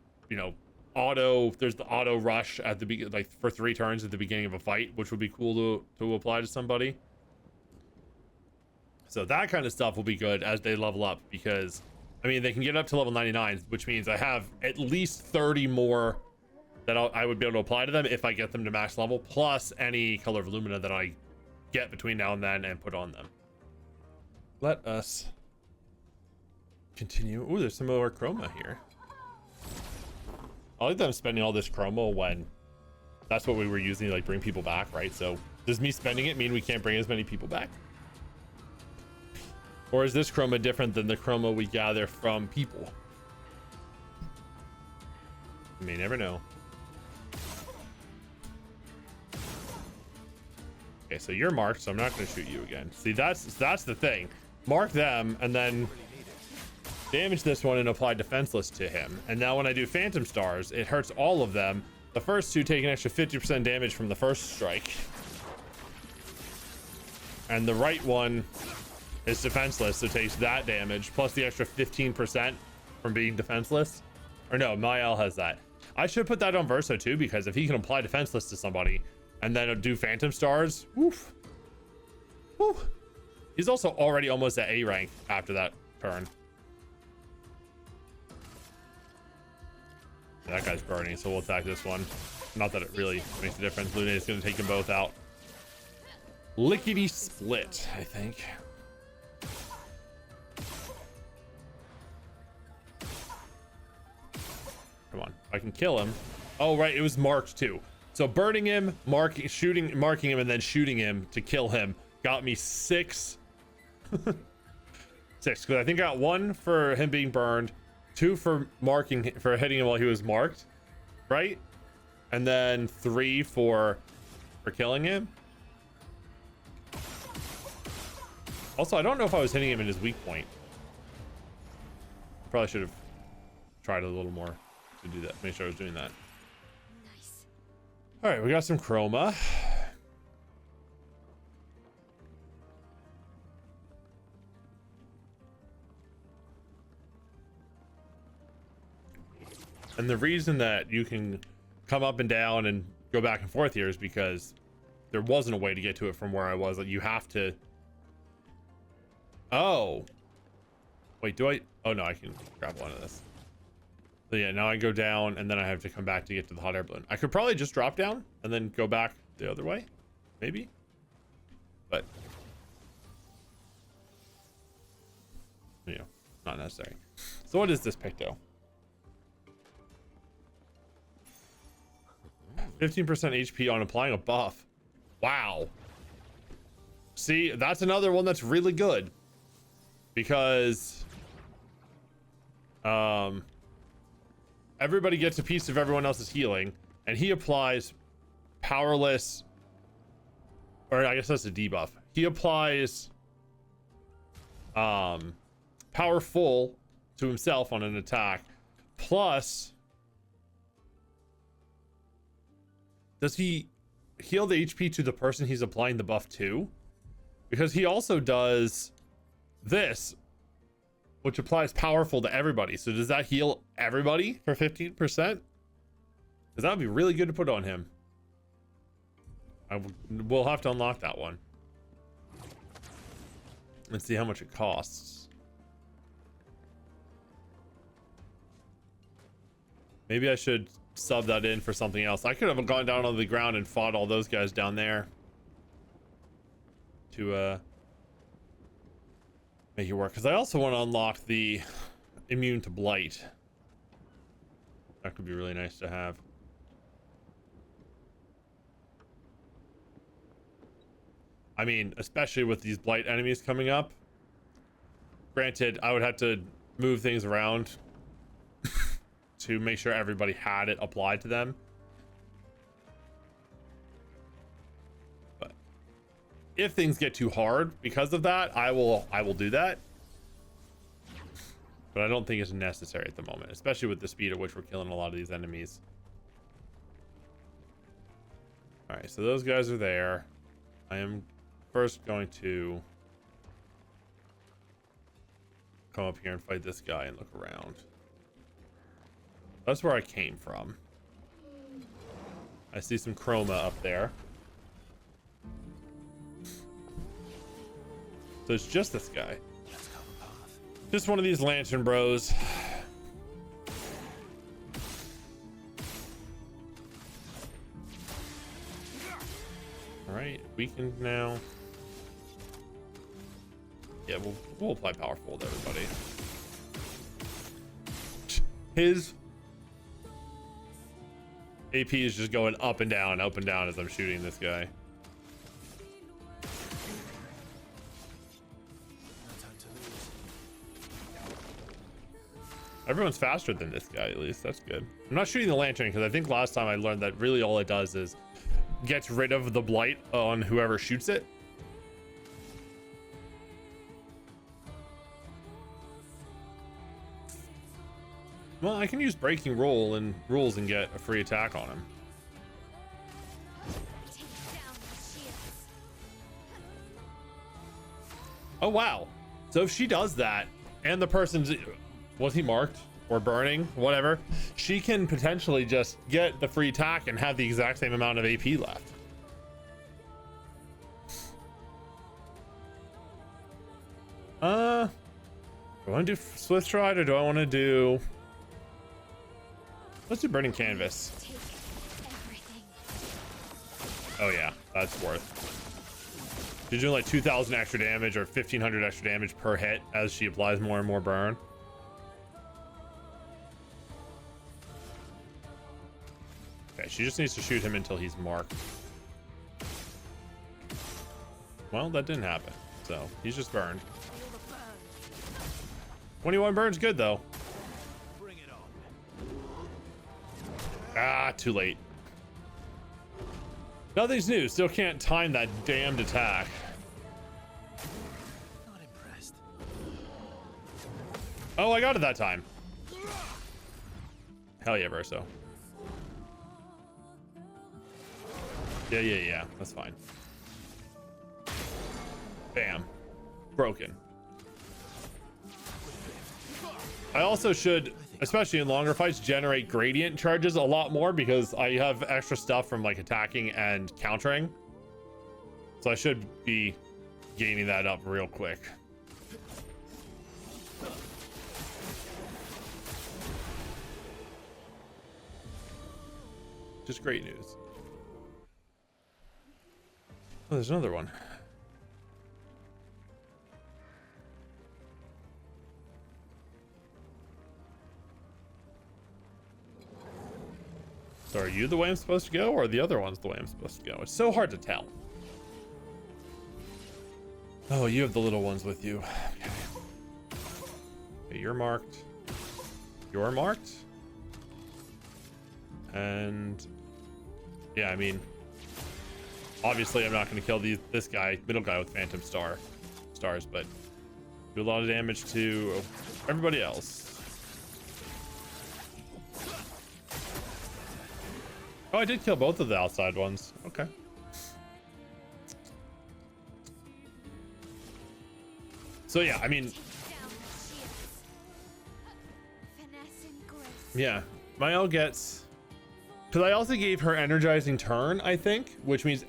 auto. There's the auto rush at the beginning, like for 3 turns at the beginning of a fight, which would be cool to apply to somebody. So that kind of stuff will be good as they level up because, I mean, they can get up to level 99, which means I have at least 30 more that I would be able to apply to them if I get them to max level, plus any color of Lumina that I get between now and then and put on them. Let us continue. Ooh, there's some more chroma here. I like that I'm spending all this chroma when that's what we were using to like bring people back, right? So does me spending it mean we can't bring as many people back? Or is this chroma different than the chroma we gather from people? You may never know. Okay, so you're marked, so I'm not going to shoot you again. See, that's the thing. Mark them and then damage this one and apply defenseless to him. And now when I do Phantom Stars, it hurts all of them. The first 2 take an extra 50% damage from the first strike. And the right one is defenseless, so it takes that damage plus the extra 15% from being defenseless. Or no, Mael has that. I should put that on Verso too, because if he can apply defenseless to somebody and then do Phantom Stars, woof. Woo. He's also already almost at A rank after that turn. That guy's burning, so we'll attack this one. Not that it really makes a difference. Luna is going to take them both out. Lickety split, I think. Come on, I can kill him. Oh, right, it was marked too. So burning him, marking him, and then shooting him to kill him got me 6. 6, because I think I got 1 for him being burned, 2 for hitting him while he was marked, right? And then 3 for killing him. Also, I don't know if I was hitting him in his weak point. Probably should have tried a little more to do that. Make sure I was doing that. Nice. All right, we got some chroma. And the reason that you can come up and down and go back and forth here is because there wasn't a way to get to it from where I was. Like, you have to. Oh. Wait, do I? Oh, no, I can grab one of this. So yeah, now I go down and then I have to come back to get to the hot air balloon. I could probably just drop down and then go back the other way. Maybe. But, not necessary. So what is this Picto? 15% HP on applying a buff. Wow. See, that's another one that's really good. Because everybody gets a piece of everyone else's healing, and he applies powerless, or I guess that's a debuff. He applies powerful to himself on an attack, plus does he heal the HP to the person he's applying the buff to? Because he also does this, which applies powerful to everybody. So does that heal everybody for 15%? Because that would be really good to put on him. We'll have to unlock that one. Let's see how much it costs. Maybe I should sub that in for something else. I could have gone down on the ground and fought all those guys down there to make it work, because I also want to unlock the immune to blight. That could be really nice to have. I mean, especially with these blight enemies coming up. Granted, I would have to move things around to make sure everybody had it applied to them. if things get too hard because of that, I will do that. But I don't think it's necessary at the moment, especially with the speed at which we're killing a lot of these enemies. All right, so those guys are there. I am first going to come up here and fight this guy and look around. That's where I came from. I see some chroma up there. So it's just this guy. Just one of these lantern bros. All right, weakened now. Yeah, we'll apply powerful to everybody. His AP is just going up and down as I'm shooting this guy. Everyone's faster than this guy, at least. That's good. I'm not shooting the lantern because I think last time I learned that really all it does is gets rid of the blight on whoever shoots it. Well, I can use breaking rules and get a free attack on him. Oh wow. So if she does that and the person's, was he marked or burning, whatever, she can potentially just get the free attack and have the exact same amount of AP left. Do I want to do Swift Stride or do I want to do... Let's do Burning Canvas. Oh yeah, that's worth. She's doing like 2,000 extra damage or 1,500 extra damage per hit as she applies more and more burn. Okay, she just needs to shoot him until he's marked. Well, that didn't happen, so he's just burned. 21 burns good though. Ah, too late. Nothing's new. Still can't time that damned attack. Not impressed. Oh, I got it that time. Hell yeah, Verso. Yeah. That's fine. Bam. Broken. I also should, especially in longer fights, generate gradient charges a lot more because I have extra stuff from like attacking and countering. So I should be gaining that up real quick. Just great news. Oh, there's another one. So are you the way I'm supposed to go, or are the other ones the way I'm supposed to go? It's so hard to tell. Oh, you have the little ones with you. Okay, you're marked. You're marked. And yeah, I mean, obviously I'm not going to kill this guy, middle guy with Phantom stars, but do a lot of damage to everybody else. Oh, I did kill both of the outside ones. Okay. So yeah, I mean, yeah, Mael gets, because I also gave her energizing turn, I think, which means,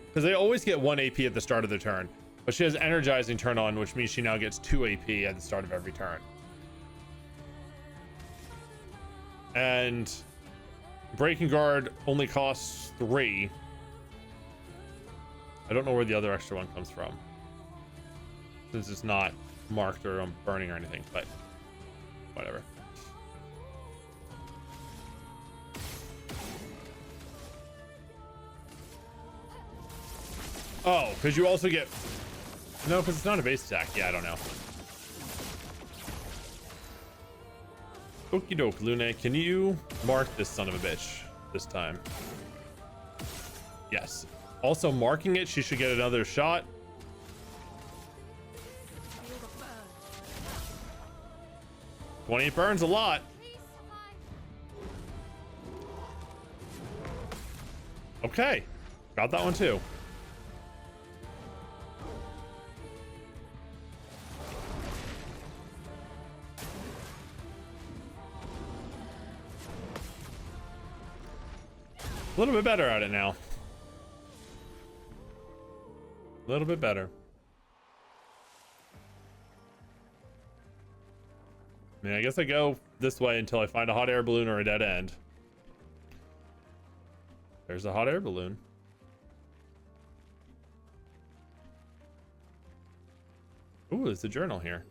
because they always get 1 AP at the start of the turn, but she has energizing turn on, which means she now gets 2 AP at the start of every turn. And Breaking Guard only costs 3. I don't know where the other extra one comes from, since it's not marked or burning or anything, but whatever. Oh, because you also get... No, because it's not a base attack. Yeah, I don't know. Okie doke, Lune. Can you mark this son of a bitch this time? Yes. Also marking it, she should get another shot. 20 burns a lot. Okay, got that one too. A little bit better at it now. A little bit better. I mean, I guess I go this way until I find a hot air balloon or a dead end. There's a hot air balloon. Ooh, there's a journal here.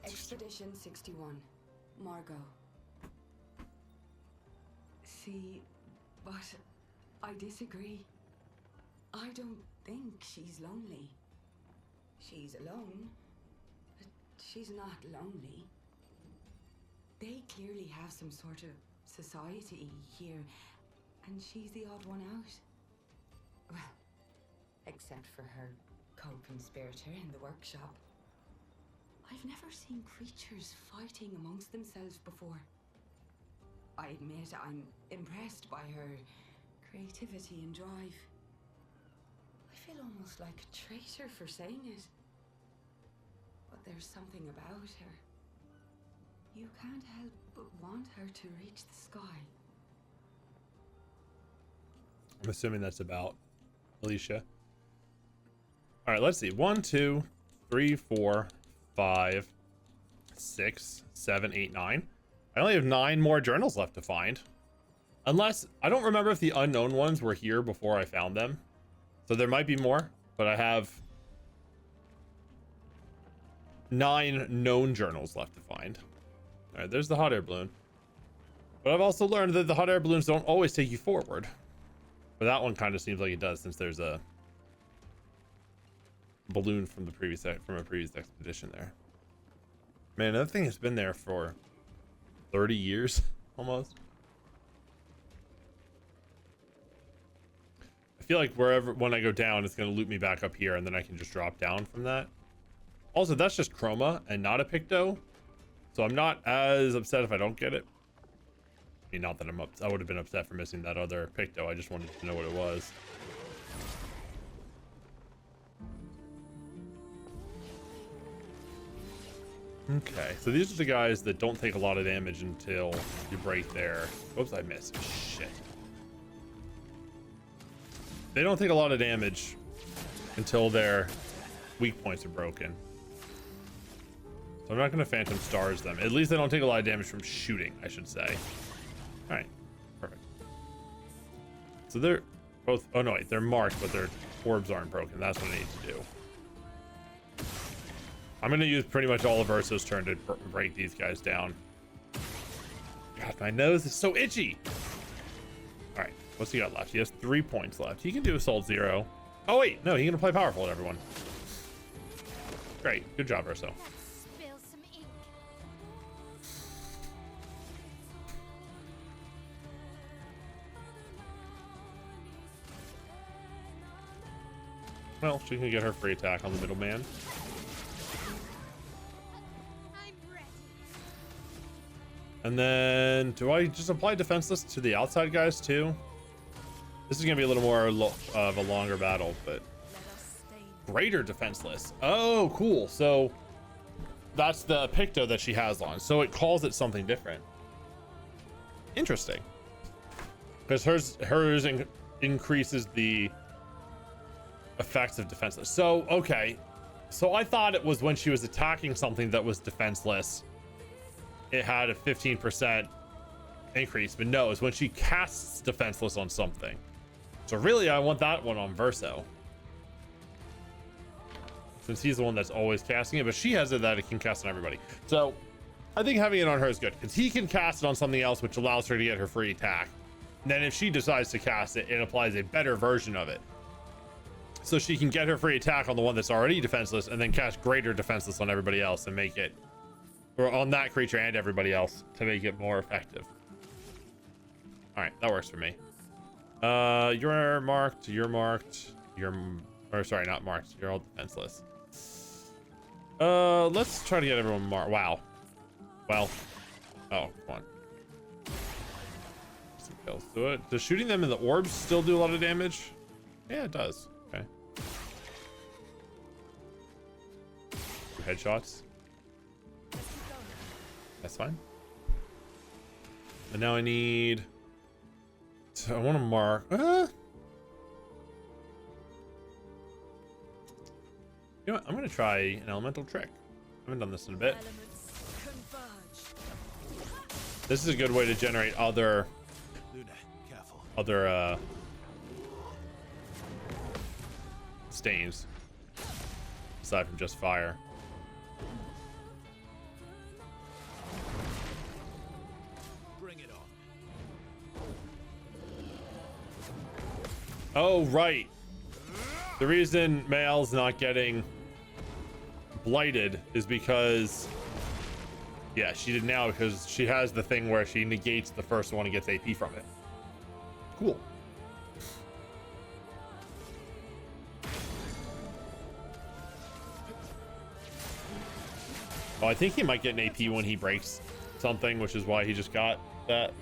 Expedition 61, Margot. See, but I disagree. I don't think she's lonely. She's alone, but she's not lonely. They clearly have some sort of society here, and she's the odd one out. Well, except for her co-conspirator in the workshop. I've never seen creatures fighting amongst themselves before. I admit I'm impressed by her creativity and drive. I feel almost like a traitor for saying it. But there's something about her. You can't help but want her to reach the sky. I'm assuming that's about Alicia. All right, let's see. 1, 2, 3, 4, 5, 6, 7, 8, 9. I only have 9 more journals left to find. Unless, I don't remember if the unknown ones were here before I found them. So there might be more, but I have 9 known journals left to find. All right, there's the hot air balloon. But I've also learned that the hot air balloons don't always take you forward. But that one kind of seems like it does, since there's a balloon from a previous expedition there. Man, that thing has been there for 30 years almost. I feel like when I go down, it's going to loop me back up here, and then I can just drop down from that. Also, that's just chroma and not a picto, so I'm not as upset if I don't get it. I mean, not that I would have been upset for missing that other picto. I just wanted to know what it was. Okay, so these are the guys that don't take a lot of damage until you break their... Whoops, I missed. Shit. They don't take a lot of damage until their weak points are broken. So I'm not going to Phantom Stars them. At least they don't take a lot of damage from shooting, I should say. Alright, perfect. So they're both... Oh no, wait, they're marked, but their orbs aren't broken. That's what I need to do. I'm going to use pretty much all of Urso's turn to break these guys down. God, my nose is so itchy. All right, what's he got left? He has 3 points left. He can do Assault 0. Oh, wait. No, he's going to play Powerful at everyone. Great. Good job, Urso. Spill some ink. Well, she can get her free attack on the middleman. And then, do I just apply Defenseless to the outside guys too? This is gonna be a little more of a longer battle, but greater Defenseless. Oh, cool. So that's the picto that she has on. So it calls it something different. Interesting. Because hers increases the effects of Defenseless. So, okay. So I thought it was when she was attacking something that was defenseless, it had a 15% increase, but no, it's when she casts Defenseless on something. So really, I want that one on Verso, since he's the one that's always casting it, but she has it that it can cast on everybody. So I think having it on her is good, because he can cast it on something else, which allows her to get her free attack. And then if she decides to cast it, it applies a better version of it. So she can get her free attack on the one that's already defenseless, and then cast greater defenseless on everybody else and make it, or on that creature and everybody else, to make it more effective. All right, that works for me. You're marked. You're marked. Or sorry, not marked. You're all defenseless. Let's try to get everyone marked. Wow. Well. Oh, come on. Some kills to it. Does shooting them in the orbs still do a lot of damage? Yeah, it does. Okay. 2 headshots. That's fine. And now I need. I want to mark. You know what? I'm gonna try an elemental trick. I haven't done this in a bit. This is a good way to generate other stains aside from just fire. Bring it on. Oh, right. The reason Mael's not getting blighted is because, yeah, she did now because she has the thing where she negates the first one and gets AP from it. Cool. Oh, I think he might get an AP when he breaks something, which is why he just got that.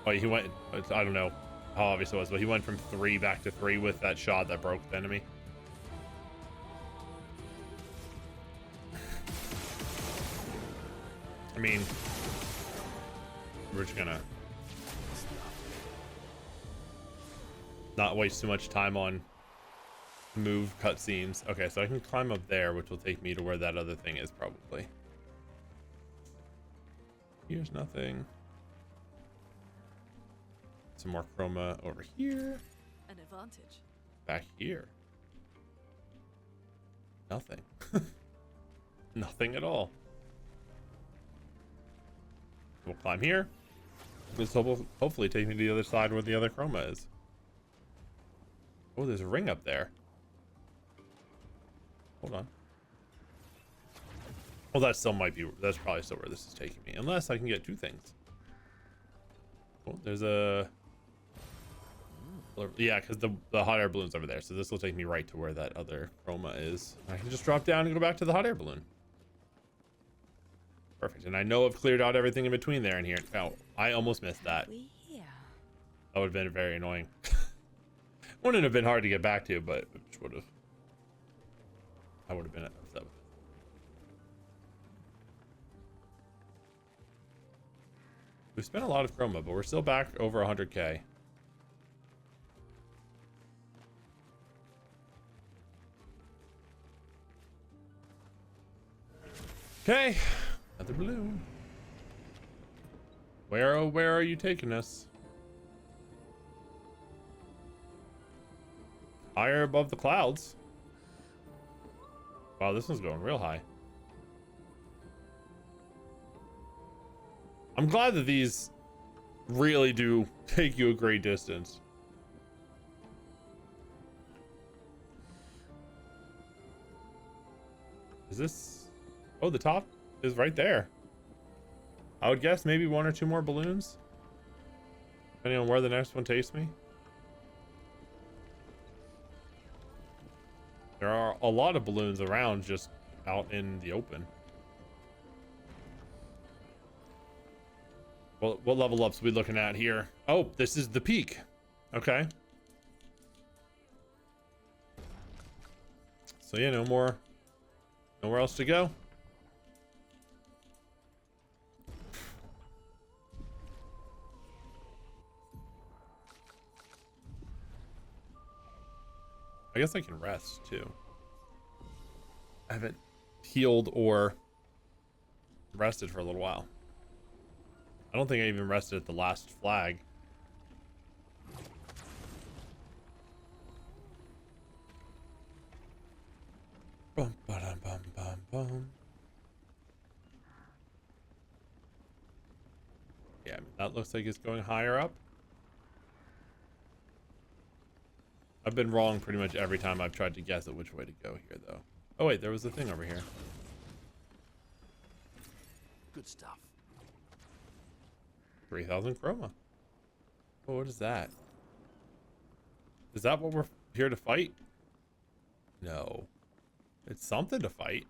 Oh, he went, I don't know how obvious it was, but he went from 3 back to 3 with that shot that broke the enemy. I mean, we're just gonna not waste too much time on move cutscenes. Okay, so I can climb up there, which will take me to where that other thing is probably. Here's nothing. Some more chroma over here. An advantage. Back here. Nothing. Nothing at all. We'll climb here. This will hopefully take me to the other side where the other chroma is. Oh, there's a ring up there. Hold on. Well, that still might be, that's probably still where this is taking me. Unless I can get 2 things. Oh, there's a... Yeah, because the hot air balloon's over there. So this will take me right to where that other chroma is. I can just drop down and go back to the hot air balloon. Perfect. And I know I've cleared out everything in between there and here. Oh, I almost missed that. That would have been very annoying. Wouldn't have been hard to get back to, but it would have. I would have been upset with it. We spent a lot of chroma, but we're still back over 100k. Okay, another balloon. Where are you taking us? Higher above the clouds. Wow, this one's going real high. I'm glad that these really do take you a great distance. Is this... Oh, the top is right there. I would guess maybe 1 or 2 more balloons, depending on where the next one takes me. There are a lot of balloons around just out in the open. Well, what level ups are we looking at here? Oh, this is the peak. Okay. So yeah, nowhere else to go. I guess I can rest too. I haven't healed or rested for a little while. I don't think I even rested at the last flag. Bum, ba-dum, bum, bum, bum. Yeah, that looks like it's going higher up. I've been wrong pretty much every time I've tried to guess at which way to go here, though. Oh, wait, there was a thing over here. Good stuff. 3,000 chroma. Oh, what is that? Is that what we're here to fight? No. It's something to fight.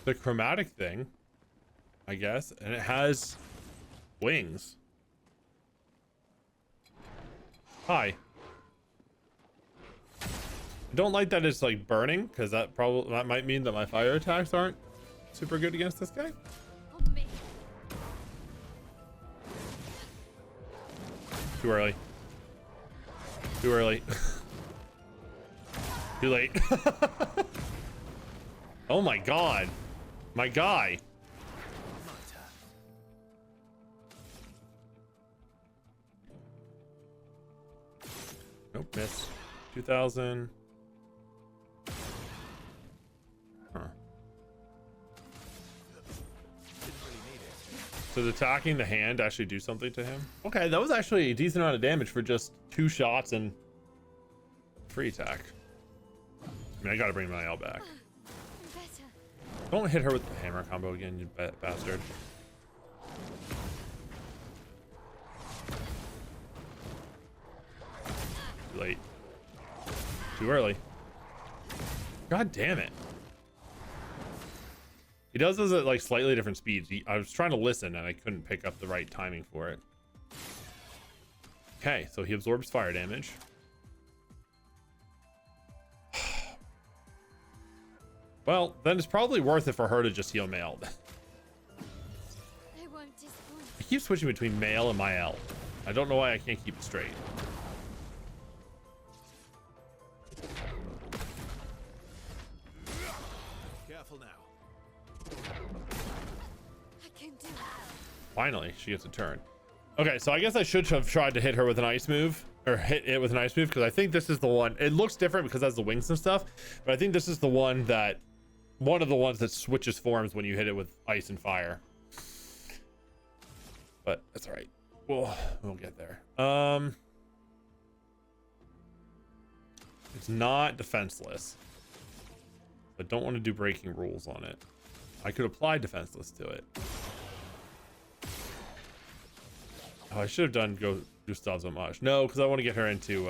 The chromatic thing, I guess, and it has wings. Hi. I don't like that it's like burning, because that might mean that my fire attacks aren't super good against this guy. On me. Too early. Too early. Too late. Oh my god. My guy. Nope, miss. 2000. Huh. Does attacking the hand actually do something to him? Okay, that was actually a decent amount of damage for just 2 shots and free attack. I mean, I gotta bring my L back. Don't hit her with the hammer combo again, you bastard. Too late. Too early. God damn it. He does this at like slightly different speeds. I was trying to listen and I couldn't pick up the right timing for it. Okay, so he absorbs fire damage. Well, then it's probably worth it for her to just heal Mael. I won't disappoint. I keep switching between Mael and Mael. I don't know why I can't keep it straight. Careful now. I can do it. Finally, she gets a turn. Okay, so I guess I should have tried to hit her with an ice move. Or hit it with an ice move, because I think this is the one. It looks different because it has the wings and stuff. But I think this is the one that... One of the ones that switches forms when you hit it with ice and fire. But that's alright. We'll get there. It's not defenseless. But don't want to do breaking rules on it. I could apply defenseless to it. Oh, I should have done go Gustav's homage. No, because I want to get her into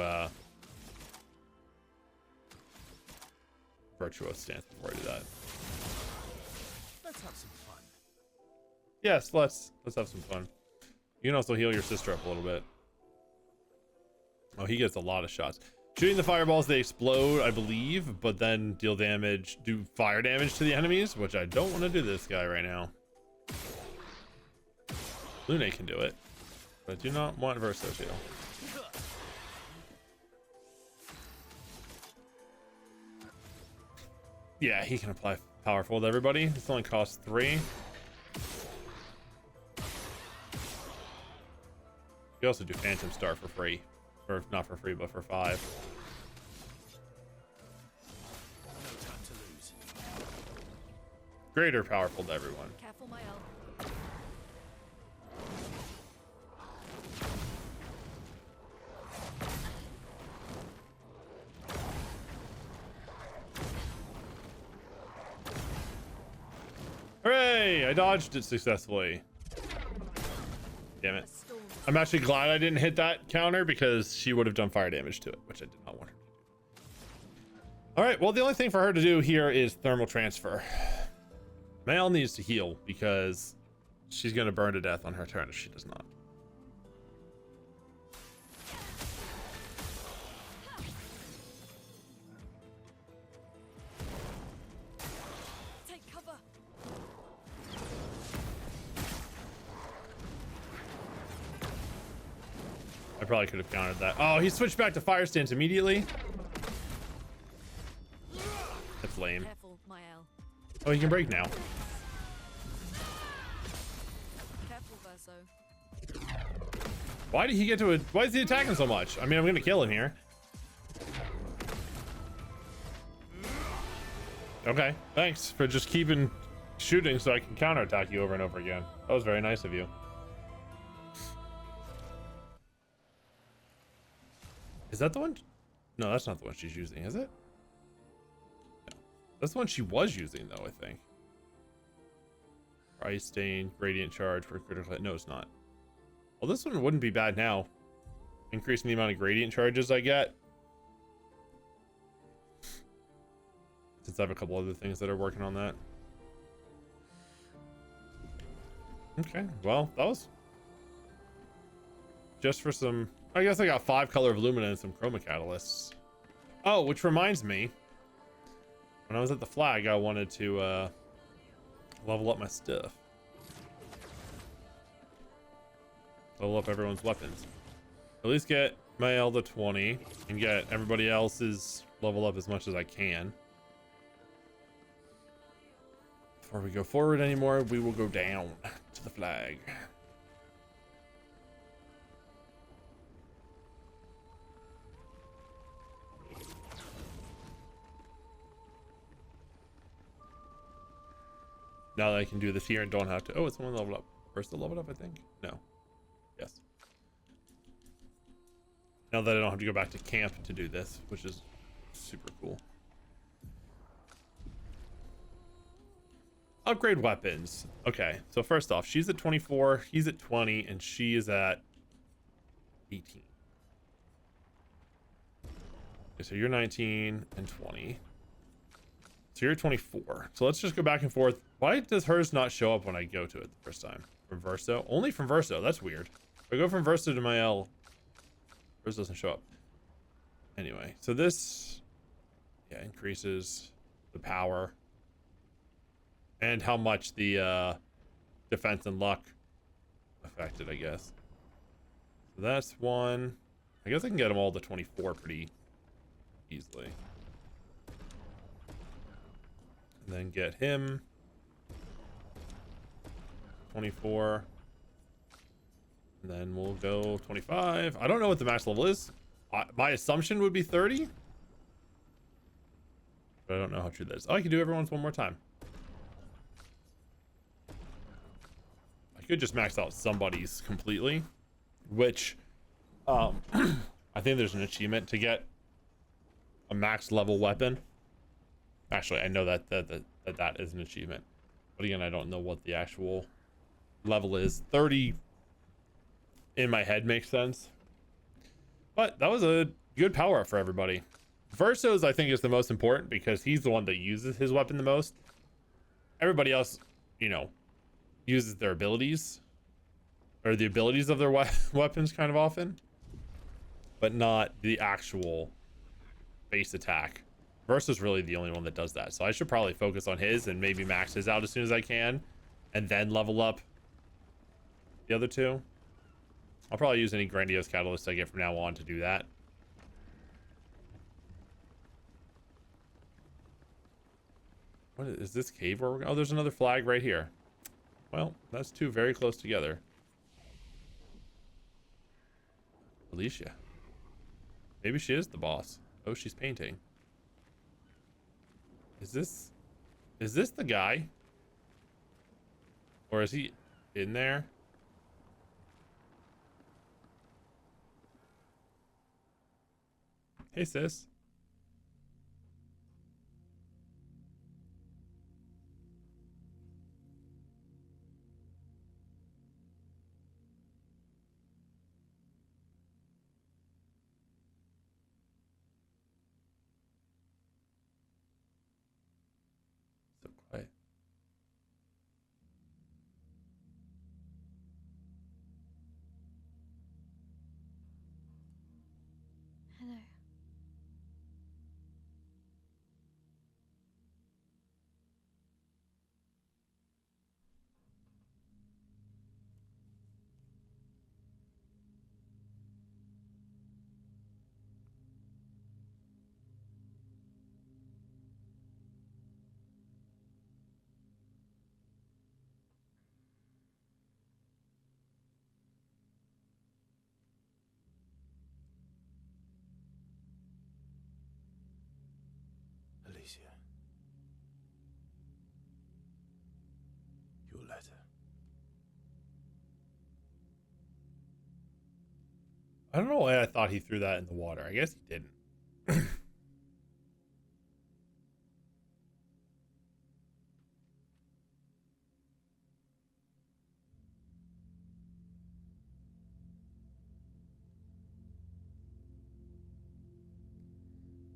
virtuous stance before I do that. Let's have some fun. Yes, let's have some fun. You can also heal your sister up a little bit. Oh, he gets a lot of shots. Shooting the fireballs, they explode, I believe, but then deal damage, do fire damage to the enemies, which I don't want to do this guy right now. Lune can do it, but I do not want Verso to. Yeah, he can apply powerful to everybody. This only costs 3. You also do Phantom Star for free. Or not for free, but for 5. No time to lose. Greater powerful to everyone. Careful, my elf. Hooray! I dodged it successfully. Damn it. I'm actually glad I didn't hit that counter because she would have done fire damage to it, which I did not want her to do. All right, well, the only thing for her to do here is thermal transfer. Mael needs to heal because she's going to burn to death on her turn if she does not. Take cover. I probably could have countered that. Oh, he switched back to fire stance immediately. That's lame. Careful, my elf. Oh, he can break now. Careful, Verso. Why did he get to it? Why is he attacking so much? I mean, I'm gonna kill him here. Okay, thanks for just keeping shooting so I can counterattack you over and over again. That was very nice of you. Is that the one? No, that's not the one she's using, is it? No. That's the one she was using, though, I think. Ice Stain, Gradient Charge for critical hit. No, it's not. Well, this one wouldn't be bad now. Increasing the amount of Gradient Charges I get. Since I have a couple other things that are working on that. Okay, well, that was just for some... I guess I got 5 Color of Lumina and some Chroma Catalysts. Oh, which reminds me, when I was at the flag, I wanted to level up my stuff. Level up everyone's weapons. At least get my L to 20 and get everybody else's level up as much as I can. Before we go forward anymore, we will go down to the flag. Now that I can do this here and don't have to... Oh, it's someone leveled up. First to level up, I think? No. Yes. Now that I don't have to go back to camp to do this, which is super cool. Upgrade weapons. Okay, so first off, she's at 24, he's at 20, and she is at 18. Okay, so you're 19 and 20. So you're 24. So let's just go back and forth. Why does hers not show up when I go to it the first time? From Verso? Only from Verso. That's weird. If I go from Verso to my L, hers doesn't show up. Anyway, so this, yeah, increases the power and how much the defense and luck affected, I guess. So that's one. I guess I can get them all to 24 pretty easily. And then get him 24. And then we'll go 25. I don't know what the max level is. My assumption would be 30. But I don't know how true that is. Oh, I can do everyone's one more time. I could just max out somebody's completely. Which, I think there's an achievement to get a max level weapon. Actually, I know that is an achievement. But again, I don't know what the actual level is. 30 in my head makes sense. But that was a good power up for everybody. Verso's, I think, is the most important because he's the one that uses his weapon the most. Everybody else, you know, uses their abilities. Or the abilities of their weapons kind of often. But not the actual base attack. Verso's really the only one that does that. So I should probably focus on his and maybe max his out as soon as I can. And then level up the other two. I'll probably use any grandiose catalyst I get from now on to do that. What is this cave where we're going? Oh, there's another flag right here. Well, that's two very close together. Alicia. Maybe she is the boss. Oh, she's painting. Is this the guy? Or is he in there? Hey, sis. So quiet. Hello. Alicia. Your letter. I don't know why I thought he threw that in the water. I guess he didn't.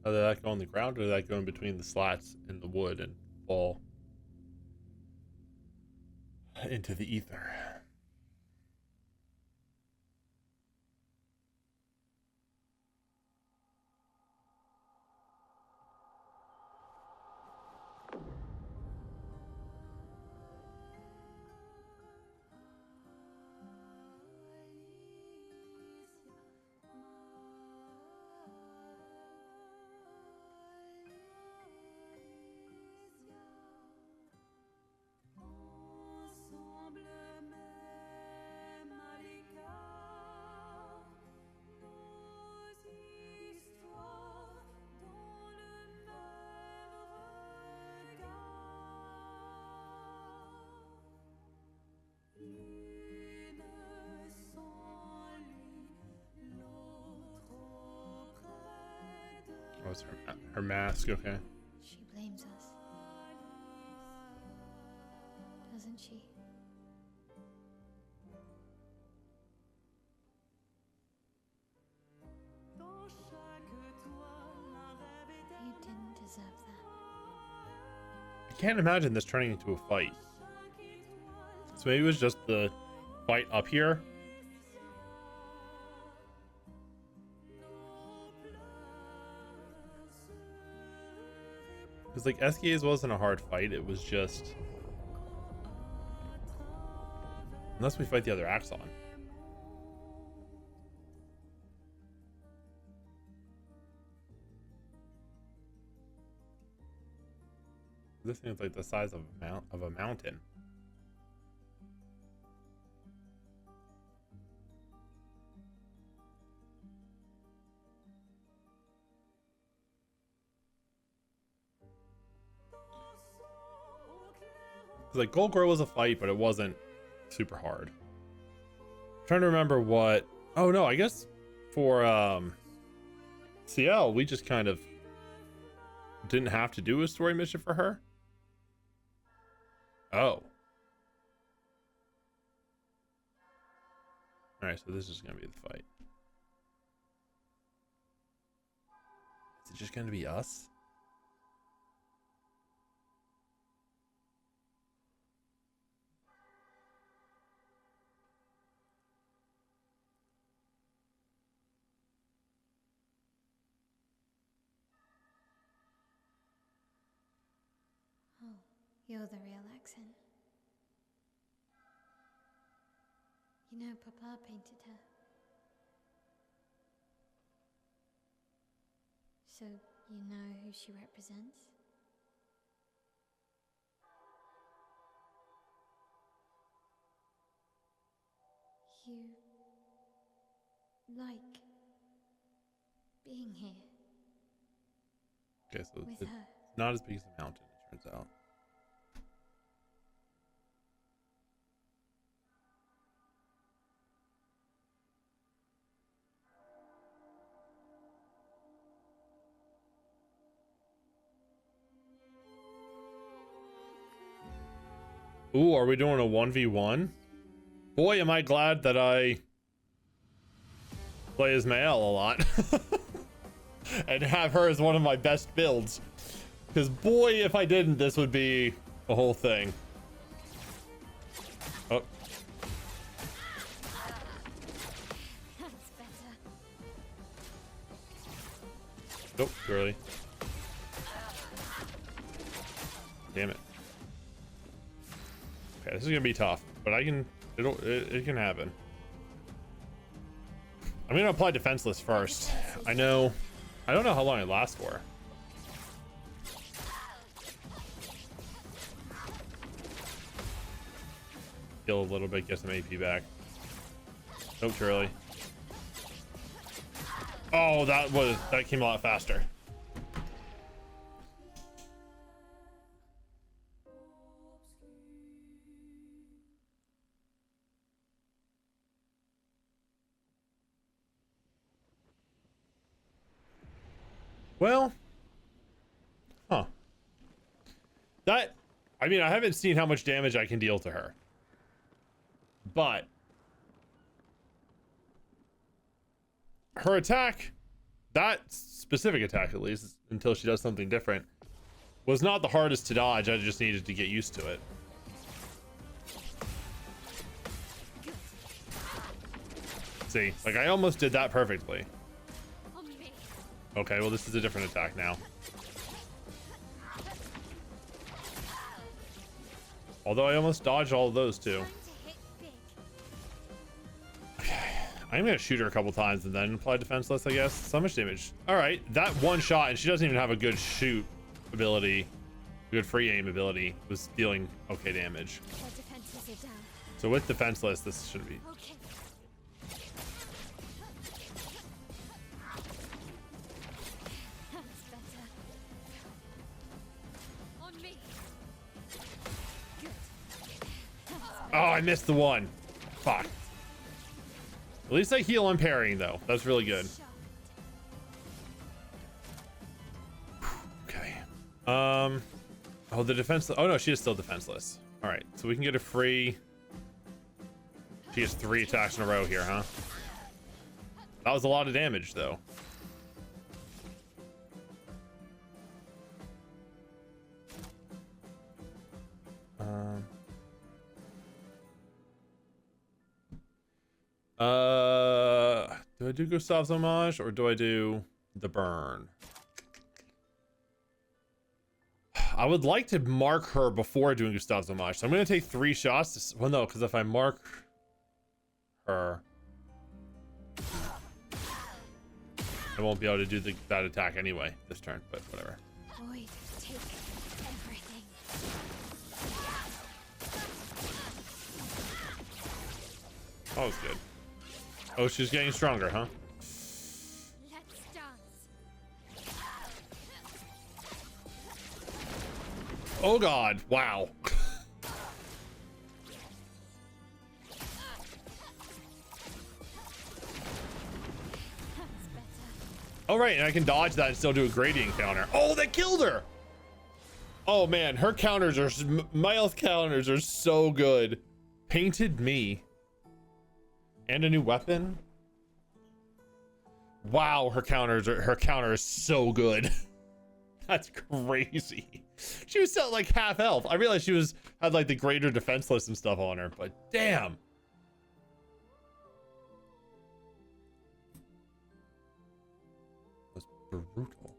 Did that go on the ground, or did that go in between the slats in the wood and fall into the ether? Oh, it's her mask, okay. She blames us. Doesn't she? You didn't deserve that. I can't imagine this turning into a fight. So maybe it was just the fight up here. Because like SKA's wasn't a hard fight, it was just, unless we fight the other Axon. This thing is like the size of a mountain. Like Gold Girl was a fight, but it wasn't super hard. I'm trying to remember what. Oh no, I guess for CL we just kind of didn't have to do a story mission for her. Oh. Alright, so this is gonna be the fight. Is it just gonna be us? Oh, you're the real accent. You know, Papa painted her. So, you know who she represents? You like being here Okay, so with it's her. not as big as a mountain, it turns out. Ooh, are we doing a 1v1? Boy, am I glad that I play as Mael a lot. And have her as one of my best builds. Because boy, if I didn't, this would be a whole thing. Oh. That's better. Nope, too early. Damn it. Okay, this is gonna be tough, but I can, it can happen. I'm gonna apply defenseless first. I don't know how long it lasts for. Heal a little bit, get some AP back. Nope, too early. Oh, that came a lot faster. Well, huh. I mean, I haven't seen how much damage I can deal to her. But her attack that specific attack, at least, until she does something different, was not the hardest to dodge. I just needed to get used to it. See, like I almost did that perfectly. Okay, well, this is a different attack now. Although I almost dodged all of those too. Okay, I'm gonna shoot her a couple times and then apply defenseless, I guess. So much damage. All right, that one shot, and she doesn't even have a good shoot ability, a good free aim ability, was dealing okay damage. So with defenseless, this should be. Okay. That's better. On me. Good. Oh, I missed the one. Fuck. At least I heal on parrying though. That's really good. Okay. Oh, the defense. Oh no, she is still defenseless. All right, so we can get a free. She has 3 attacks in a row here, huh? That was a lot of damage though. Do I do Gustav's homage or do I do the burn? I would like to mark her before doing Gustav's homage, so I'm going to take 3 shots. Well, no, because if I mark her, I won't be able to do that attack anyway this turn, but whatever. Void, take everything. That was good. Oh, she's getting stronger, huh? Let's dance. Oh god, wow. Oh right, and I can dodge that and still do a gradient counter. Oh, that killed her. Oh man, her counters are, my health counters are so good. Painted me. And a new weapon. Wow, her counter is so good. That's crazy. She was still like half health. I realized she had like the greater defenseless and stuff on her, but damn. That's brutal.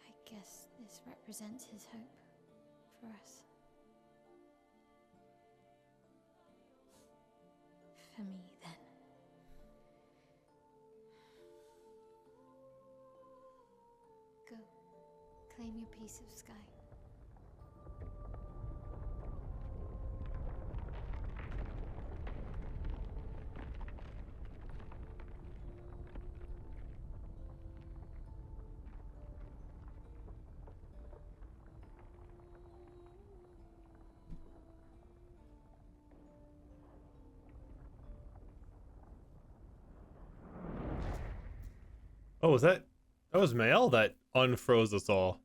I guess this represents his hope for us. For me, then. Go. Claim your piece of sky. Oh, was that was Mael that unfroze us all.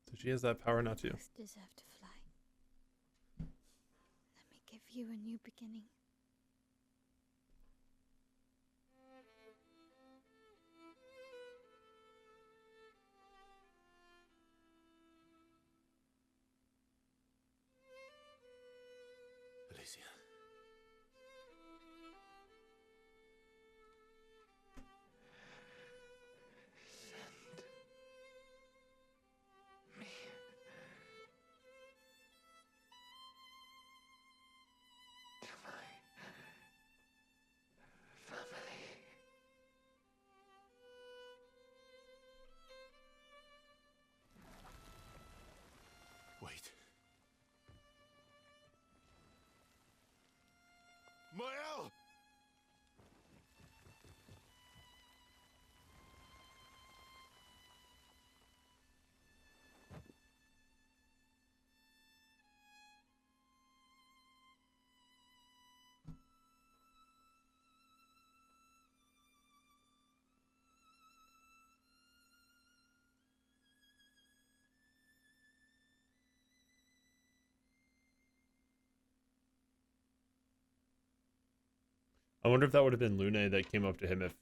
So she has that power now too. Both deserve to fly. Let me give you a new beginning. Alicia. I wonder if that would have been Lune that came up to him if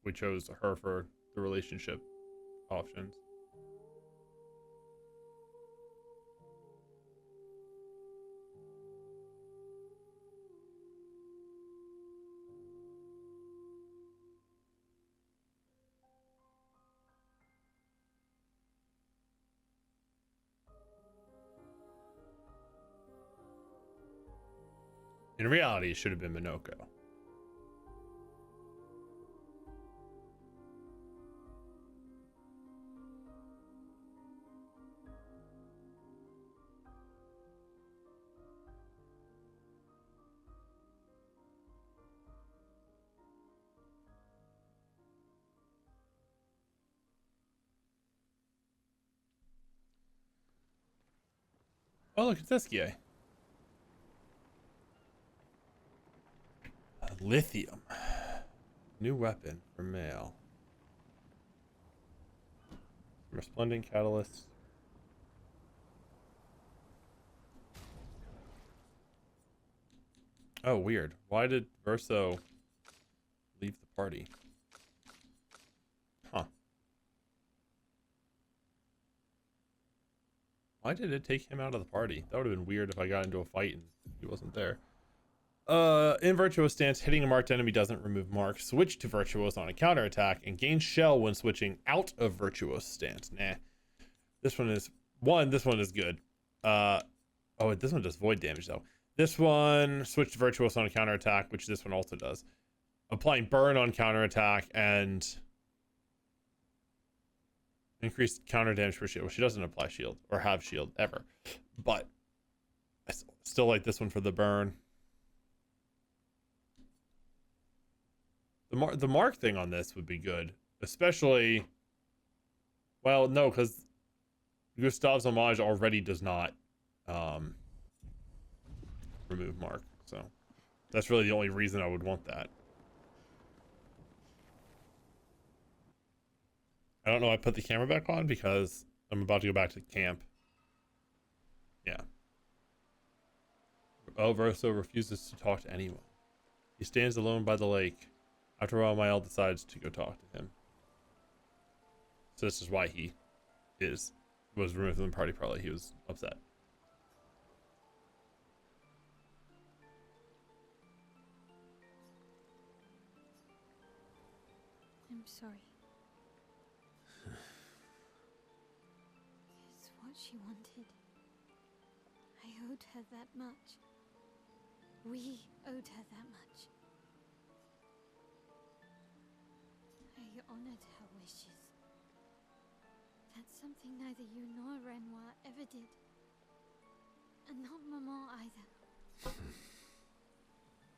we chose her for the relationship options. In reality, it should have been Minoko. Oh, look, it's Eskie. Lithium. New weapon for male. Resplendent catalyst. Oh, weird. Why did Verso leave the party? Huh. Why did it take him out of the party? That would have been weird if I got into a fight and he wasn't there. In Virtuous Stance, hitting a marked enemy doesn't remove mark. Switch to Virtuous on a counterattack and gain shell when switching out of Virtuous Stance. Nah. This one is good. Oh, this one does void damage though. This one, switch to Virtuous on a counterattack, which this one also does. Applying burn on counterattack and increased counter damage per shield. Well, she doesn't apply shield or have shield ever. But I still like this one for the burn. The mark thing on this would be good, especially. Well, no, because Gustav's homage already does not remove mark, so that's really the only reason I would want that. I don't know. I put the camera back on because I'm about to go back to camp. Yeah. Oh, Verso refuses to talk to anyone. He stands alone by the lake. After a while, Mael decides to go talk to him. So this is why he was removed from the party. Probably he was upset. I'm sorry. It's what she wanted. I owed her that much. We owed her that much. I honored her wishes. That's something neither you nor Renoir ever did. And not Maman either.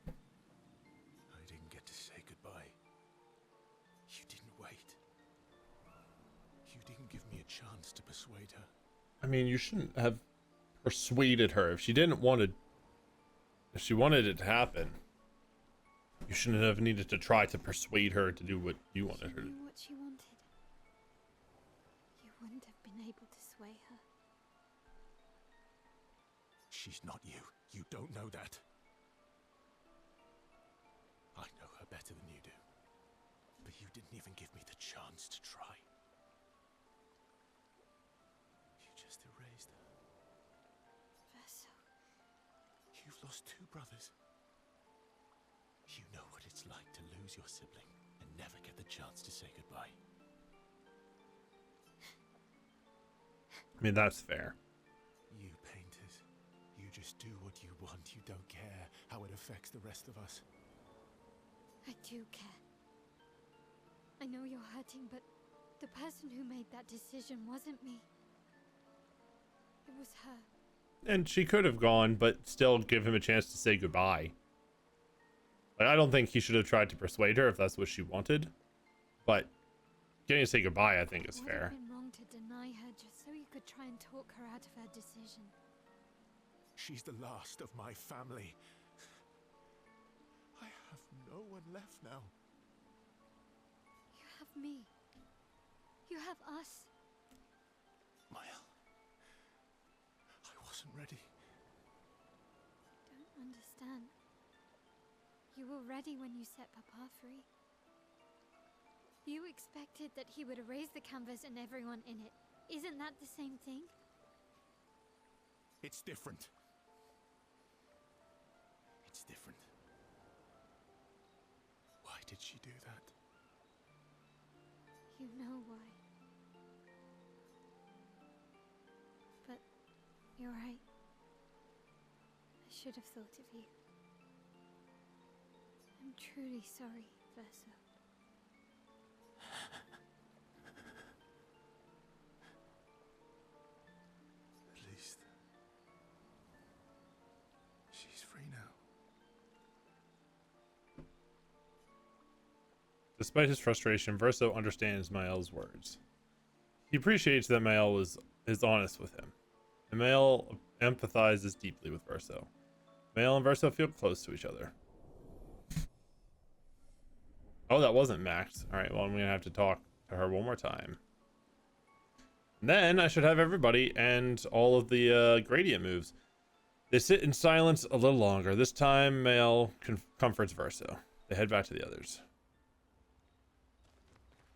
I didn't get to say goodbye. You didn't wait. You didn't give me a chance to persuade her. I mean, you shouldn't have persuaded her if she didn't want to. If she wanted it to happen, you shouldn't have needed to try to persuade her to do what you wanted her to do. What she wanted. You wouldn't have been able to sway her. She's not you. You don't know that. I know her better than you do. But you didn't even give me the chance to try. You just erased her. Verso. You've lost two brothers. You know what it's like to lose your sibling and never get the chance to say goodbye. I mean, that's fair. You painters, you just do what you want. You don't care how it affects the rest of us. I do care. I know you're hurting, but the person who made that decision wasn't me. It was her. And she could have gone, but still give him a chance to say goodbye. Like, I don't think he should have tried to persuade her if that's what she wanted. But getting to say goodbye, I think, is It would fair. have been wrong to deny her just so you could try and talk her out of her decision. She's the last of my family. I have no one left now. You have me. You have us. Mael, I wasn't ready. Don't understand. You were ready when you set Papa free. You expected that he would erase the canvas and everyone in it. Isn't that the same thing? It's different. It's different. Why did she do that? You know why. But you're right. I should have thought of you. I'm truly sorry, Verso. At least she's free now. Despite his frustration, Verso understands Mael's words. He appreciates that Mael is honest with him, and Mael empathizes deeply with Verso. Mael and Verso feel close to each other. Oh, that wasn't Max. Alright, well, I'm going to have to talk to her one more time. And then I should have everybody and all of the gradient moves. They sit in silence a little longer. This time, Mael comforts Verso. They head back to the others.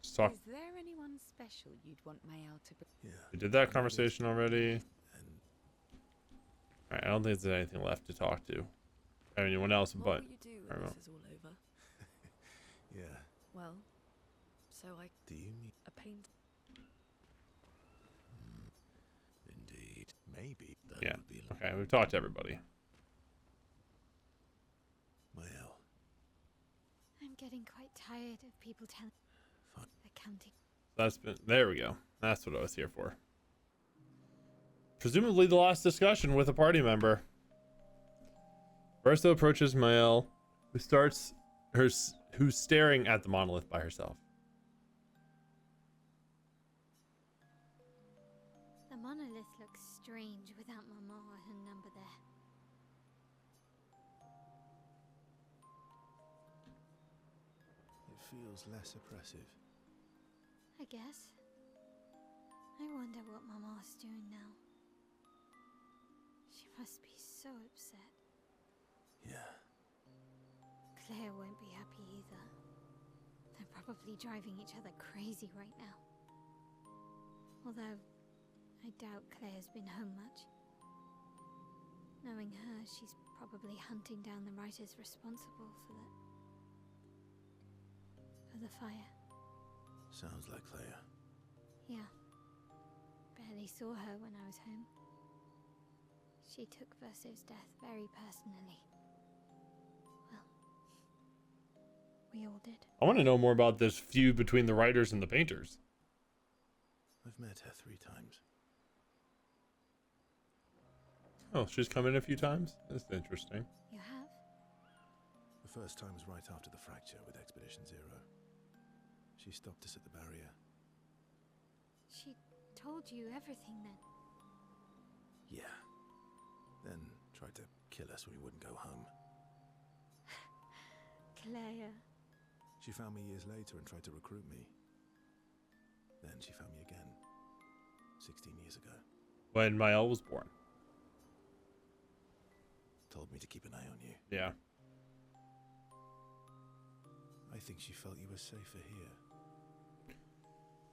Let's talk. Is there anyone special you'd want Mael to be? Yeah. We did that conversation already. And Alright, I don't think there's anything left to talk to. Or anyone else, What but will you do I when don't this is all over? yeah. Well, so I Do you mean? a paint. Indeed. Maybe that yeah. would be like Okay, we've talked to everybody. Mael. I'm getting quite tired of people telling Fine. accounting. That's been there we go. That's what I was here for. Presumably the last discussion with a party member. Verso approaches Mael, who's staring at the monolith by herself. The monolith looks strange without Mama or her number there. It feels less oppressive. I guess. I wonder what Mama's doing now. She must be so upset. Yeah. Claire won't be happy either. They're probably driving each other crazy right now. Although, I doubt Claire's been home much. Knowing her, she's probably hunting down the writers responsible for the fire. Sounds like Claire. Yeah. Barely saw her when I was home. She took Verso's death very personally. Well, we all did. I want to know more about this feud between the writers and the painters. I've met her 3 times. Oh, she's come in a few times? That's interesting. You have? The first time was right after the fracture with Expedition Zero. She stopped us at the barrier. She told you everything then? Yeah. Then tried to kill us when we wouldn't go home. Claire. She found me years later and tried to recruit me. Then she found me again. 16 years ago. When Mael was born. Told me to keep an eye on you. Yeah. I think she felt you were safer here.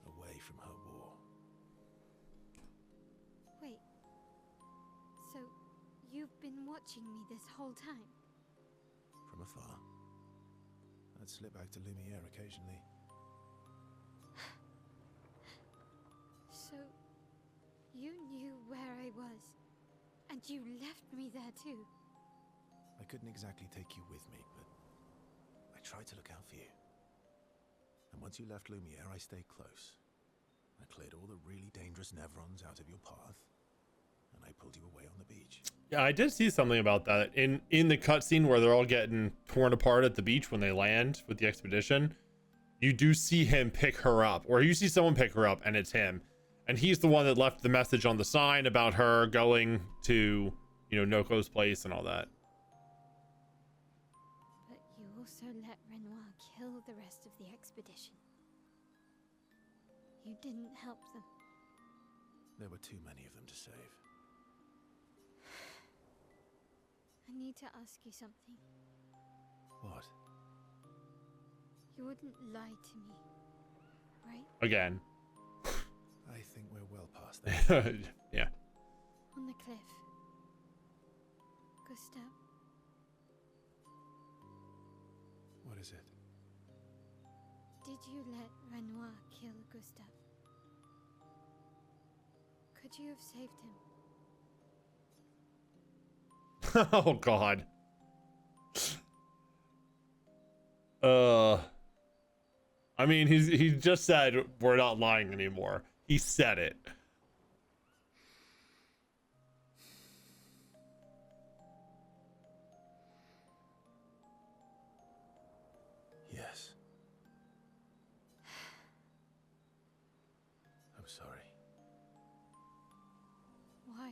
Away from her war. Wait. So, you've been watching me this whole time? From afar. I'd slip back to Lumiere occasionally. So, you knew where I was, and you left me there too? I couldn't exactly take you with me, but I tried to look out for you. And once you left Lumiere, I stayed close. I cleared all the really dangerous Nevrons out of your path, and I pulled you away on the beach. Yeah, I did see something about that in the cutscene where they're all getting torn apart at the beach when they land with the expedition. You do see him pick her up, or you see someone pick her up, and it's him, and he's the one that left the message on the sign about her going to, you know, Noko's place and all that. But you also let Renoir kill the rest of the expedition. You didn't help them. There were too many of them to save. I need to ask you something. What? You wouldn't lie to me, right? Again. I think we're well past that. Yeah. On the cliff. Gustav, What is it? did you let Renoir kill Gustav? Could you have saved him? Oh God. I mean, he just said we're not lying anymore. He said it. Yes. I'm sorry. Why?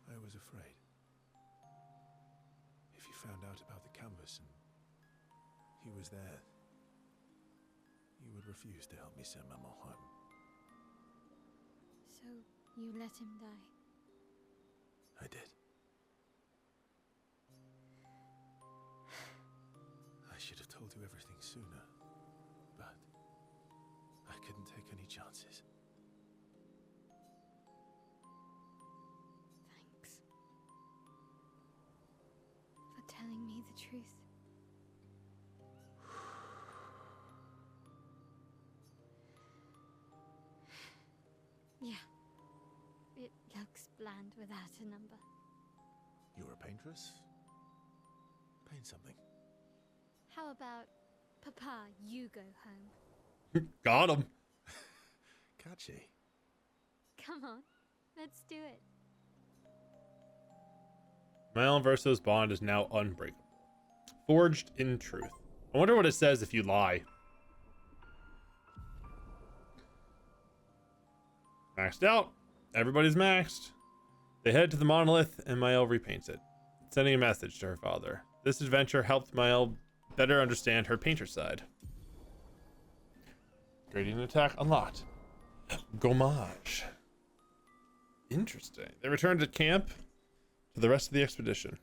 I was afraid. If you found out about the canvas and he was there, you would refuse to help me send Maman home. So you let him die? I did. I should have told you everything sooner, but I couldn't take any chances. Thanks. For telling me the truth. Yeah. It looks bland without a number. You're a paintress? Paint something. How about, Papa, you go home? Got him. Catchy. Come on, let's do it. Mael and Verso's bond is now unbreakable. Forged in truth. I wonder what it says if you lie. Maxed out. Everybody's maxed. They head to the monolith and Mael repaints it, sending a message to her father. This adventure helped Mael better understand her painter side. Gradient attack unlocked. Gommage. Interesting. They return to camp for the rest of the expedition.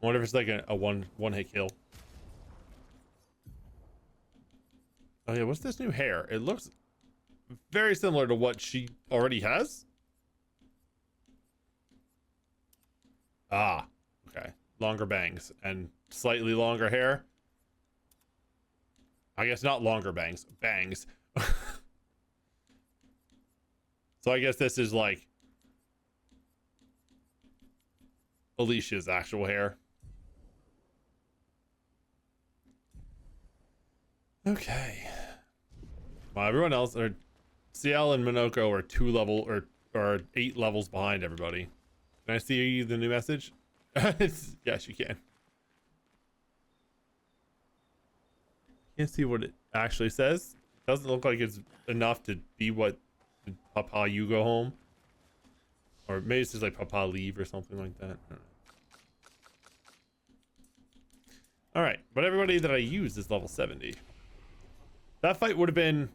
I wonder if it's like a one hit kill. Oh yeah, what's this new hair? It looks very similar to what she already has. Ah, okay. Longer bangs and slightly longer hair. I guess not longer bangs, bangs. So I guess this is like Alicia's actual hair. Okay. Well, everyone else, or CL and Minoko are are 8 levels behind everybody. Can I see the new message? Yes, you can. Can't see what it actually says. Doesn't look like it's enough to be what Papa you go home. Or maybe it's just like Papa leave or something like that. I don't know. Alright, but everybody that I used is level 70. That fight would have been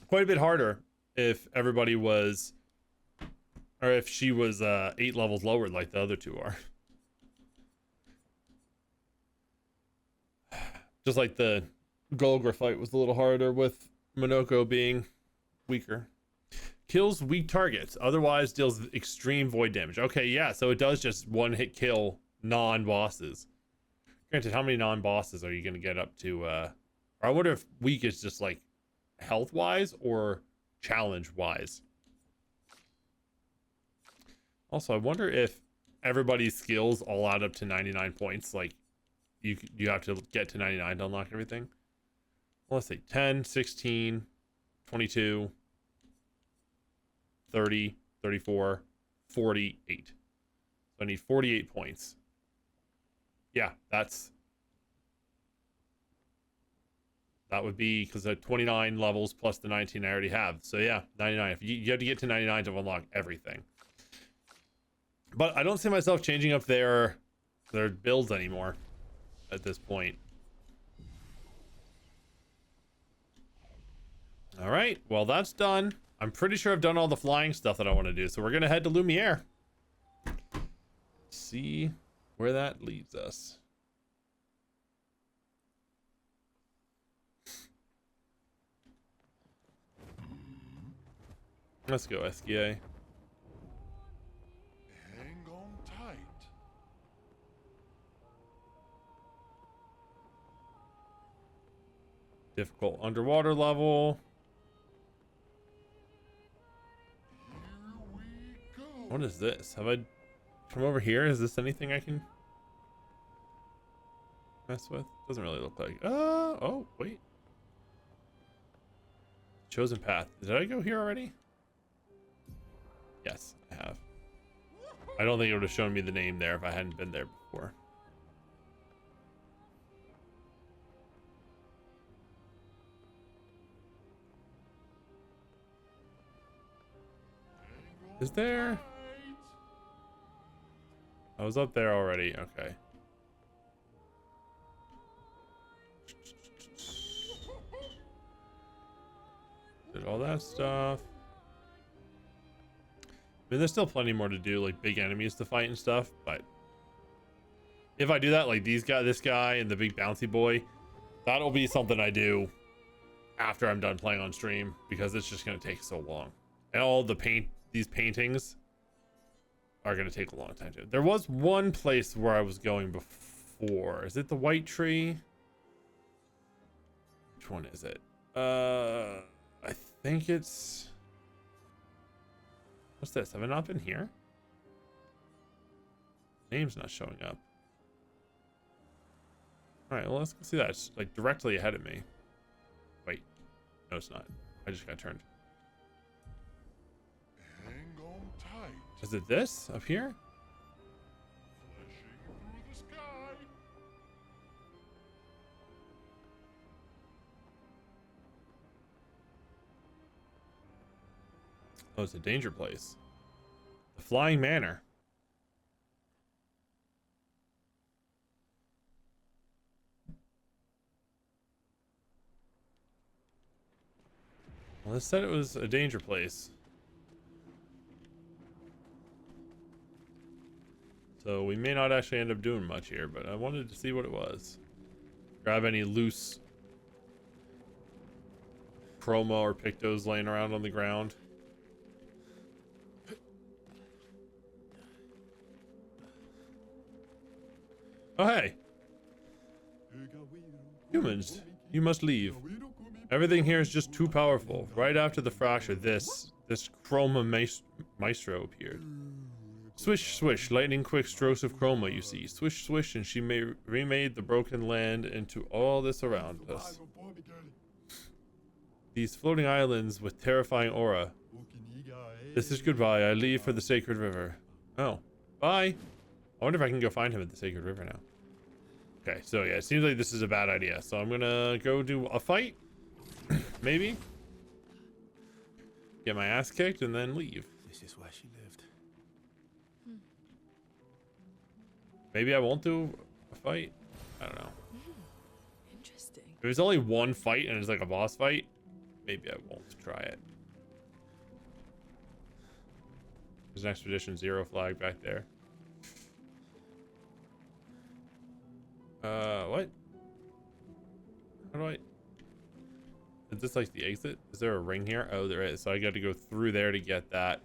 quite a bit harder if everybody was, or if she was 8 levels lower like the other two are. Just like the Golgra fight was a little harder with Minoko being weaker. Kills weak targets, otherwise deals extreme void damage. Okay, yeah, so it does just one hit kill non-bosses. Granted, how many non-bosses are you going to get up to? Or I wonder if weak is just like health-wise or challenge-wise. Also, I wonder if everybody's skills all add up to 99 points. Like, you have to get to 99 to unlock everything. Well, let's see. 10, 16, 22, 30, 34, 48. So I need 48 points. Yeah, that would be because of 29 levels plus the 19 I already have. So yeah, 99. If you have to get to 99 to unlock everything. But I don't see myself changing up their builds anymore at this point. All right, well, that's done. I'm pretty sure I've done all the flying stuff that I want to do. So we're going to head to Lumiere. See where that leads us. Let's go, SKA. Hang on tight. Difficult underwater level. Here we go. What is this? Have I come over here? Is this anything I can mess with? Doesn't really look like. Oh, wait. Chosen path. Did I go here already? Yes, I have. I don't think it would have shown me the name there if I hadn't been there before. Is there? I was up there already. Okay. Did all that stuff. I mean, there's still plenty more to do, like big enemies to fight and stuff, but if I do that, like this guy and the big bouncy boy, that'll be something I do after I'm done playing on stream, because it's just going to take so long. And all these paintings are going to take a long time to. There was one place where I was going before. Is it the white tree? Which one is it? I think it's... What's this? Have I not been here? Name's not showing up. Alright, well, let's go see that. It's like directly ahead of me. Wait. No, it's not. I just got turned. Hang on tight. Is it this up here? Flashing through the sky. Oh, it's a danger place. The Flying Manor. Well, it said it was a danger place. So we may not actually end up doing much here, but I wanted to see what it was. Grab any loose chroma or pictos laying around on the ground. Oh, hey. Humans, you must leave. Everything here is just too powerful. Right after the fracture, this chroma maestro appeared. Swish, swish, lightning quick strokes of chroma, you see. Swish, swish, and she remade the broken land into all this around us. These floating islands with terrifying aura. This is goodbye. I leave for the sacred river. Oh, bye. I wonder if I can go find him at the sacred river now. Okay, so yeah, it seems like this is a bad idea. So I'm gonna go do a fight. Maybe. Get my ass kicked and then leave. This is where she lived. Maybe I won't do a fight. I don't know. Interesting. If it's only one fight and it's like a boss fight, maybe I won't try it. There's an Expedition 0 flag back there. What? How do I... Is this like the exit? Is there a ring here? Oh, there is. So I got to go through there to get that.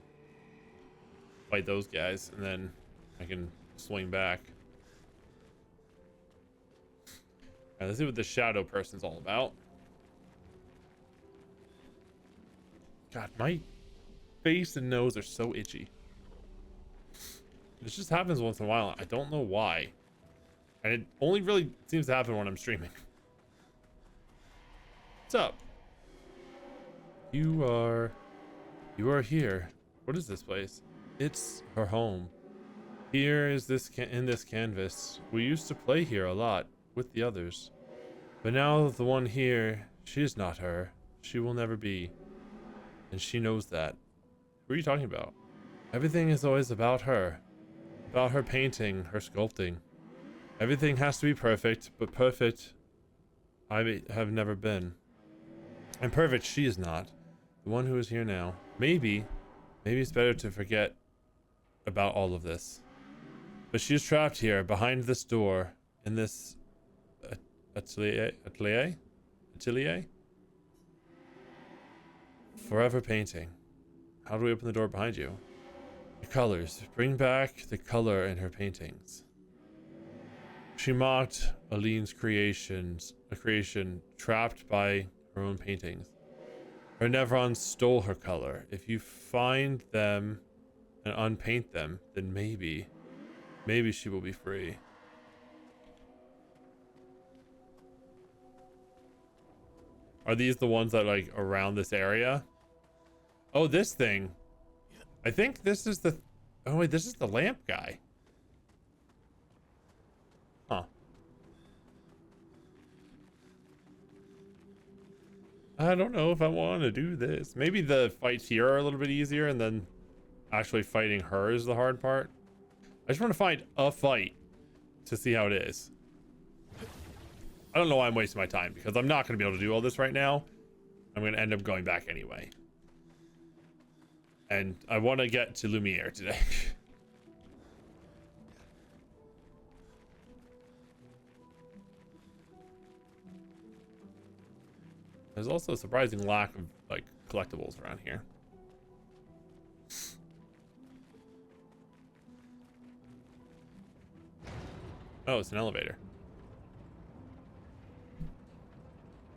Fight those guys, and then I can swing back. Alright, let's see what the shadow person's all about. God, my face and nose are so itchy. This just happens once in a while. I don't know why. And it only really seems to happen when I'm streaming. What's up? You are here. What is this place? It's her home. Here is in this canvas. We used to play here a lot with the others. But now the one here, she is not her. She will never be. And she knows that. Who are you talking about? Everything is always about her. About her painting, her sculpting. Everything has to be perfect, but perfect I have never been. And perfect she is not. The one who is here now. Maybe it's better to forget about all of this. But she is trapped here, behind this door, in this atelier? Forever painting. How do we open the door behind you? The colors. Bring back the color in her paintings. She mocked Aline's a creation trapped by her own paintings. Her Nevrons stole her color. If you find them and unpaint them, then maybe she will be free. Are these the ones that like around this area? Oh, this thing. I think this is the... Oh wait, this is the lamp guy. Huh. I don't know if I want to do this. Maybe the fights here are a little bit easier and then actually fighting her is the hard part. I just want to find a fight to see how it is. I don't know why I'm wasting my time because I'm not going to be able to do all this right now. I'm going to end up going back anyway. And I want to get to Lumiere today. There's also a surprising lack of like collectibles around here. Oh, it's an elevator.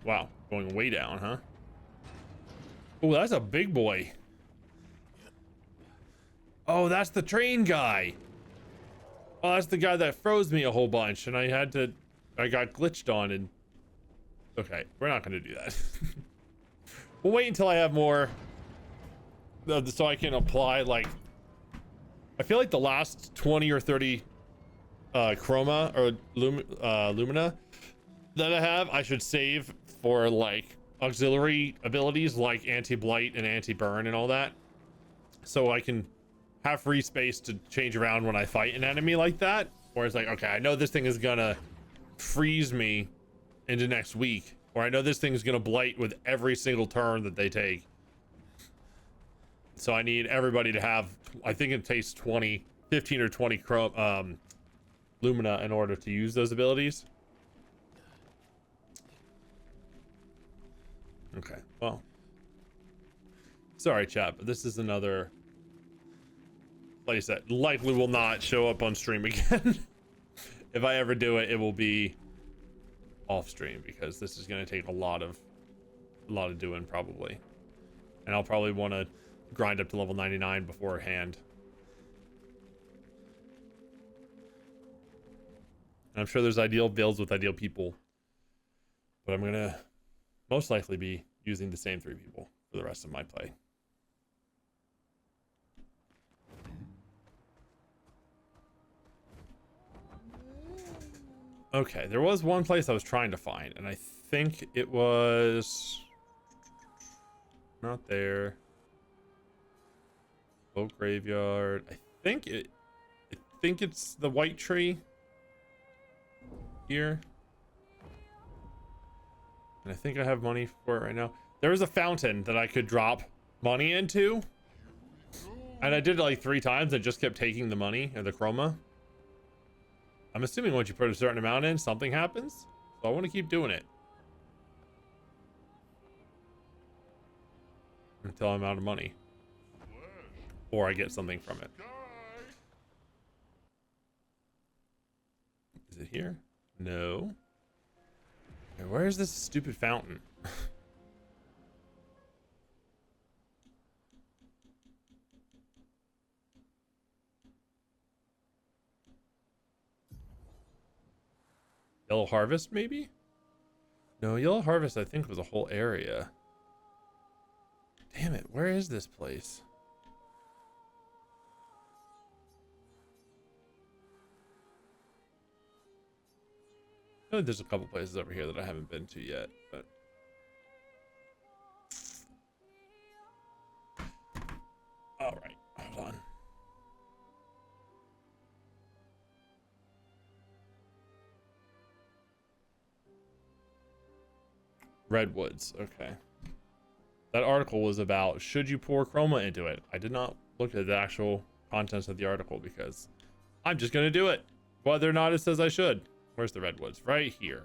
Wow, going way down, huh? Oh, that's a big boy. Oh, that's the train guy. Oh, that's the guy that froze me a whole bunch and I got glitched on and... Okay, we're not going to do that. We'll wait until I have more so I can apply like... I feel like the last 20 or 30 chroma or lumina that I have, I should save for like auxiliary abilities like anti-blight and anti-burn and all that. So I can have free space to change around when I fight an enemy like that. Where it's like, okay, I know this thing is gonna freeze me into next week. Or I know this thing is gonna blight with every single turn that they take. So I need everybody to have, I think it takes 15 or 20 lumina in order to use those abilities. Okay, well. Sorry, chat, but this is another place that likely will not show up on stream again. If I ever do it, it will be off stream because this is going to take a lot of doing probably. And I'll probably want to grind up to level 99 beforehand. And I'm sure there's ideal builds with ideal people, but I'm going to most likely be using the same 3 people for the rest of my play. Okay, there was one place I was trying to find, and I think it was not there. Oak Graveyard. I think it's the white tree here. And I think I have money for it right now. There was a fountain that I could drop money into. And I did it like 3 times and just kept taking the money or the chroma. I'm assuming once you put a certain amount in, something happens. So I want to keep doing it. Until I'm out of money. Or I get something from it. Is it here? No. Where is this stupid fountain? Yellow Harvest, maybe? No, Yellow Harvest, I think, was a whole area. Damn it, where is this place? I know there's a couple places over here that I haven't been to yet, but... Alright, hold on. Redwoods, okay. That article was about, should you pour chroma into it? I did not look at the actual contents of the article because I'm just going to do it. Whether or not it says I should. Where's the Redwoods? Right here.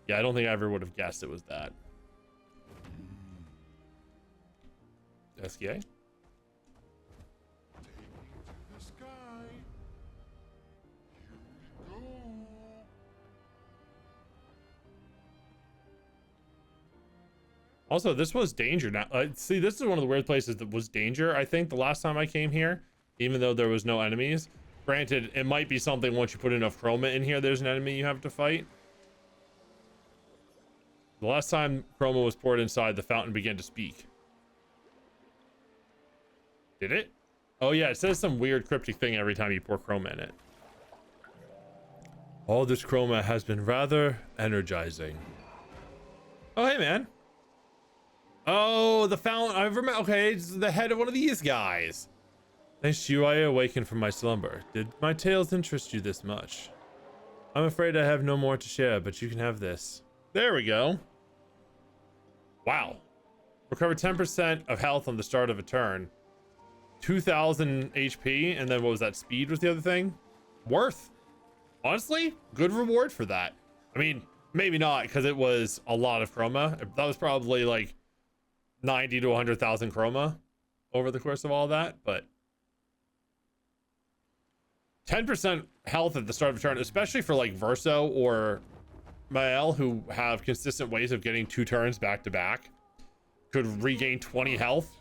Yeah, I don't think I ever would have guessed it was that. SKA? Also, this was danger. Now, see, this is one of the weird places that was danger, I think, the last time I came here, even though there was no enemies. Granted, it might be something once you put enough chroma in here, there's an enemy you have to fight. The last time chroma was poured inside, the fountain began to speak. Did it? Oh yeah, it says some weird cryptic thing every time you pour chroma in it. All this chroma has been rather energizing. Oh, hey, man. Oh, the fountain. I remember. Okay, it's the head of one of these guys. Thanks to you, I awakened from my slumber. Did my tales interest you this much? I'm afraid I have no more to share, but you can have this. There we go. Wow. Recover 10% of health on the start of a turn. 2,000 HP, and then what was that? Speed was the other thing? Worth. Honestly, good reward for that. I mean, maybe not, because it was a lot of chroma. That was probably like 90 to 100,000 chroma over the course of all that, but 10% health at the start of a turn, especially for like Verso or Mael, who have consistent ways of getting 2 turns back to back, could regain 20 health.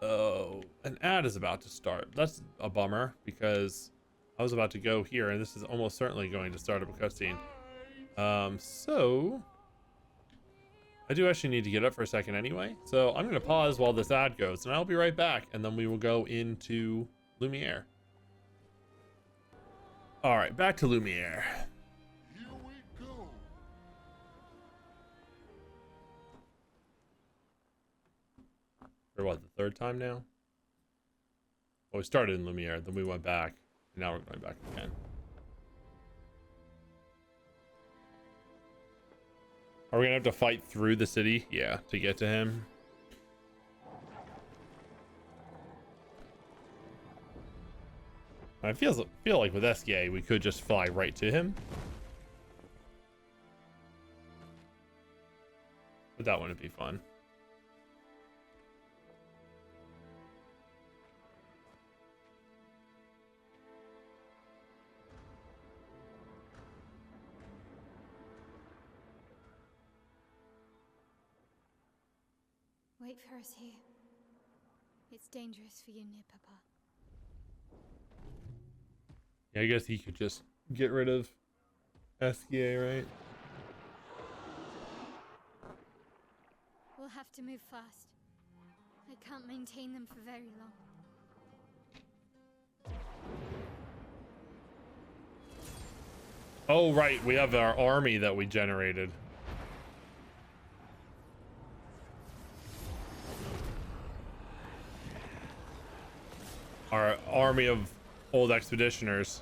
Oh, an ad is about to start. That's a bummer, because I was about to go here, and this is almost certainly going to start up a cutscene. So I do actually need to get up for a second anyway, so I'm going to pause while this ad goes, and I'll be right back, and then we will go into Lumiere. All right, back to Lumiere. Here we go. For what, the 3rd time now? Well, we started in Lumiere, then we went back, and now we're going back again. Are we gonna have to fight through the city? Yeah, to get to him. I feel like with SKA we could just fly right to him. But that wouldn't be fun. Wait for us here. It's dangerous for you near Papa. Yeah, I guess he could just get rid of SKA, right? We'll have to move fast. I can't maintain them for very long. Oh, right. We have our army that we generated. Our army of old expeditioners.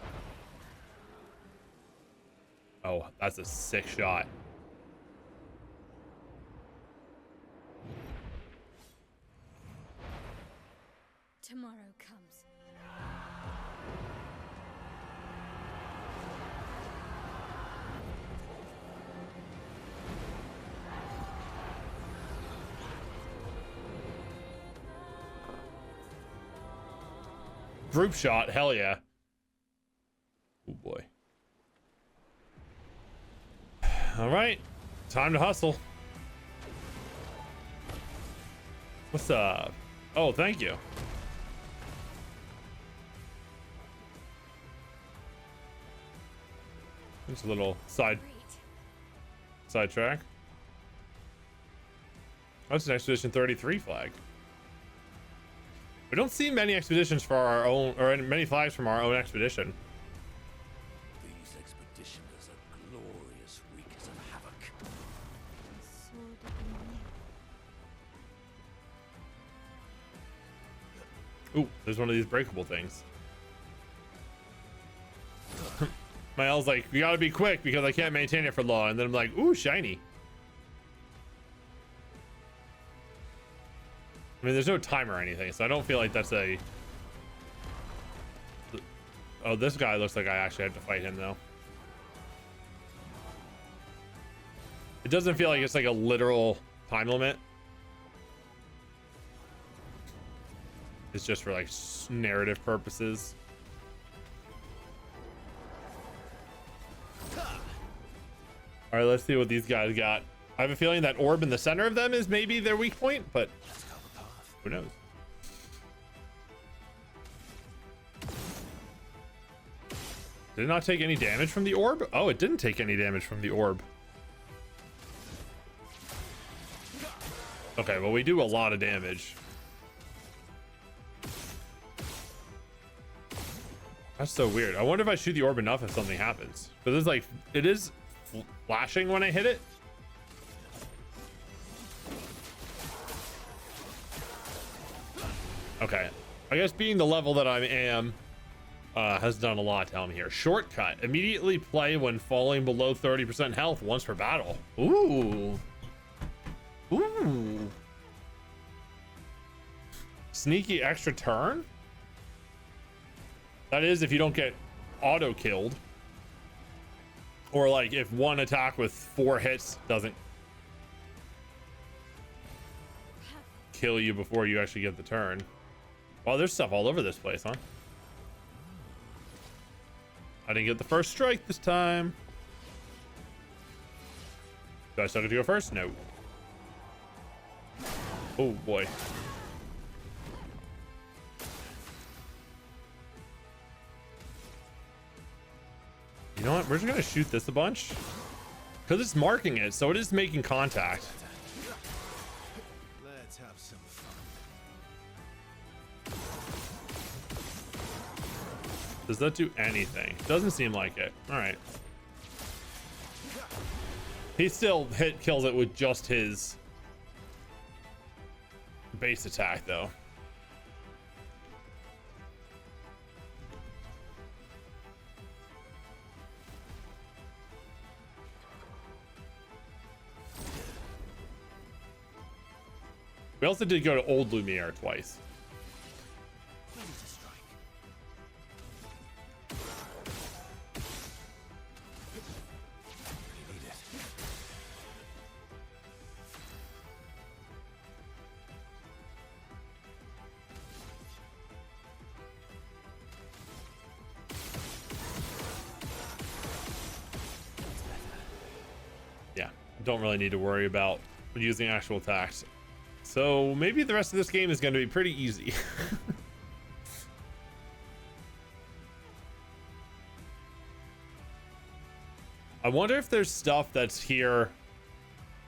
Oh, that's a sick shot. Tomorrow comes. Group shot, hell yeah. Oh boy. All right, time to hustle. What's up? Oh, thank you. Just a little side track. That's an Expedition 33 flag. We don't see many expeditions for our own, or many flags from our own expedition. These expeditioners are glorious wreakers of havoc. Sword of the Ooh, there's one of these breakable things. Mael's like, you gotta be quick because I can't maintain it for long. And then I'm like, ooh, shiny. I mean, there's no timer or anything, so I don't feel like that's a... Oh, this guy looks like I actually have to fight him, though. It doesn't feel like it's like a literal time limit. It's just for, like, narrative purposes. All right, let's see what these guys got. I have a feeling that orb in the center of them is maybe their weak point, but who knows? Did it not take any damage from the orb? Oh, it didn't take any damage from the orb. Okay, well, we do a lot of damage. That's so weird. I wonder if I shoot the orb enough if something happens. But it's like, it is flashing when I hit it. Okay. I guess being the level that I am has done a lot to help me here. Shortcut. Immediately play when falling below 30% health once per battle. Ooh. Ooh. Sneaky extra turn? That is if you don't get auto killed. Or like if one attack with 4 hits doesn't kill you before you actually get the turn. Wow, there's stuff all over this place, huh? I didn't get the first strike this time. Do I still get to go first? No. Oh boy. You know what? We're just gonna shoot this a bunch because it's marking it, so it is making contact. Let's have some fun. Does that do anything? Doesn't seem like it. All right. He still kills it with just his base attack, though. We also did go to Old Lumiere twice. Ready to strike. Really need it. Yeah, don't really need to worry about using actual attacks. So maybe the rest of this game is going to be pretty easy. I wonder if there's stuff that's here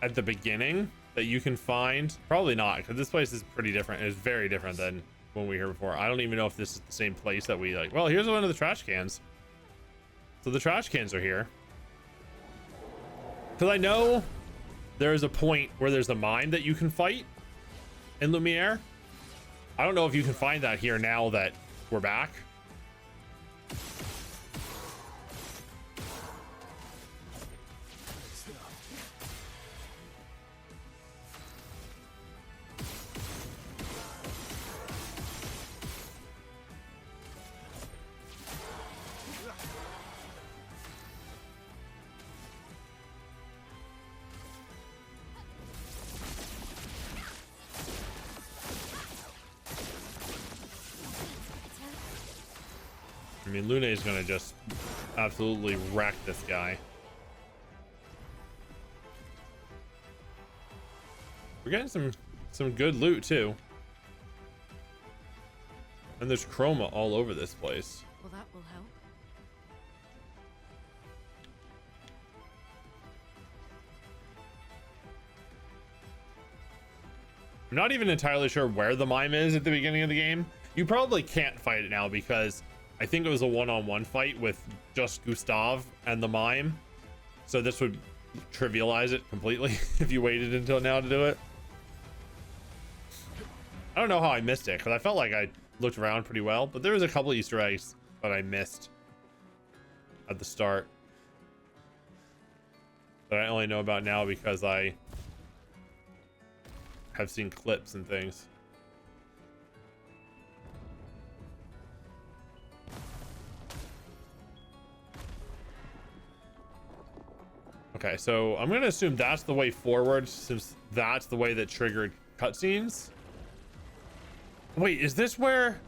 at the beginning that you can find. Probably not, because this place is pretty different. It's very different than when we were here before. I don't even know if this is the same place that we like. Well, here's one of the trash cans. So the trash cans are here. Because I know there's a point where there's a mine that you can fight in Lumiere. I don't know if you can find that here now that we're back. I mean, Luna is gonna just absolutely wreck this guy. We're getting some good loot too. And there's chroma all over this place. Well, that will help. I'm not even entirely sure where the mime is at the beginning of the game. You probably can't fight it now because I think it was a one-on-one fight with just Gustav and the mime. So this would trivialize it completely if you waited until now to do it. I don't know how I missed it because I felt like I looked around pretty well, but there was a couple Easter eggs that I missed at the start that I only know about now because I have seen clips and things. Okay, so I'm gonna assume that's the way forward since that's the way that triggered cutscenes. Wait, is this where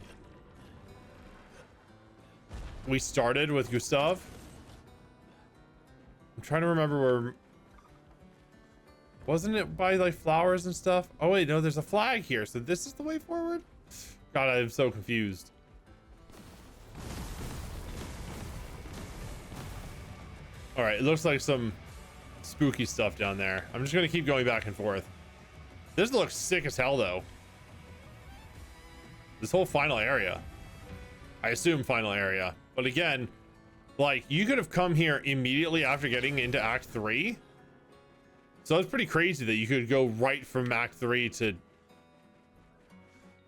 we started with Gustav? I'm trying to remember where Wasn't it by like flowers and stuff? Oh wait, no, there's a flag here. So this is the way forward? God, I'm so confused. All right, it looks like some spooky stuff down there. I'm just gonna keep going back and forth. This looks sick as hell though. This whole final area. I assume final area. But again, like you could have come here immediately after getting into Act 3. So it's pretty crazy that you could go right from Act 3 to,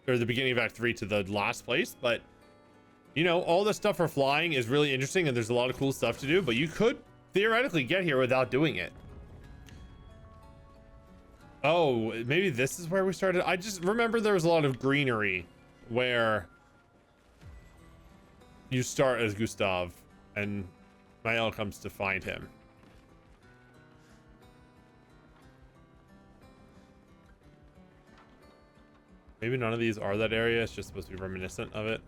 or the beginning of Act 3 to the last place. But you know, all the stuff for flying is really interesting and there's a lot of cool stuff to do, but you could theoretically get here without doing it. Oh, maybe this is where we started. I just remember there was a lot of greenery where you start as Gustav and Mael comes to find him. Maybe none of these are that area. It's just supposed to be reminiscent of it.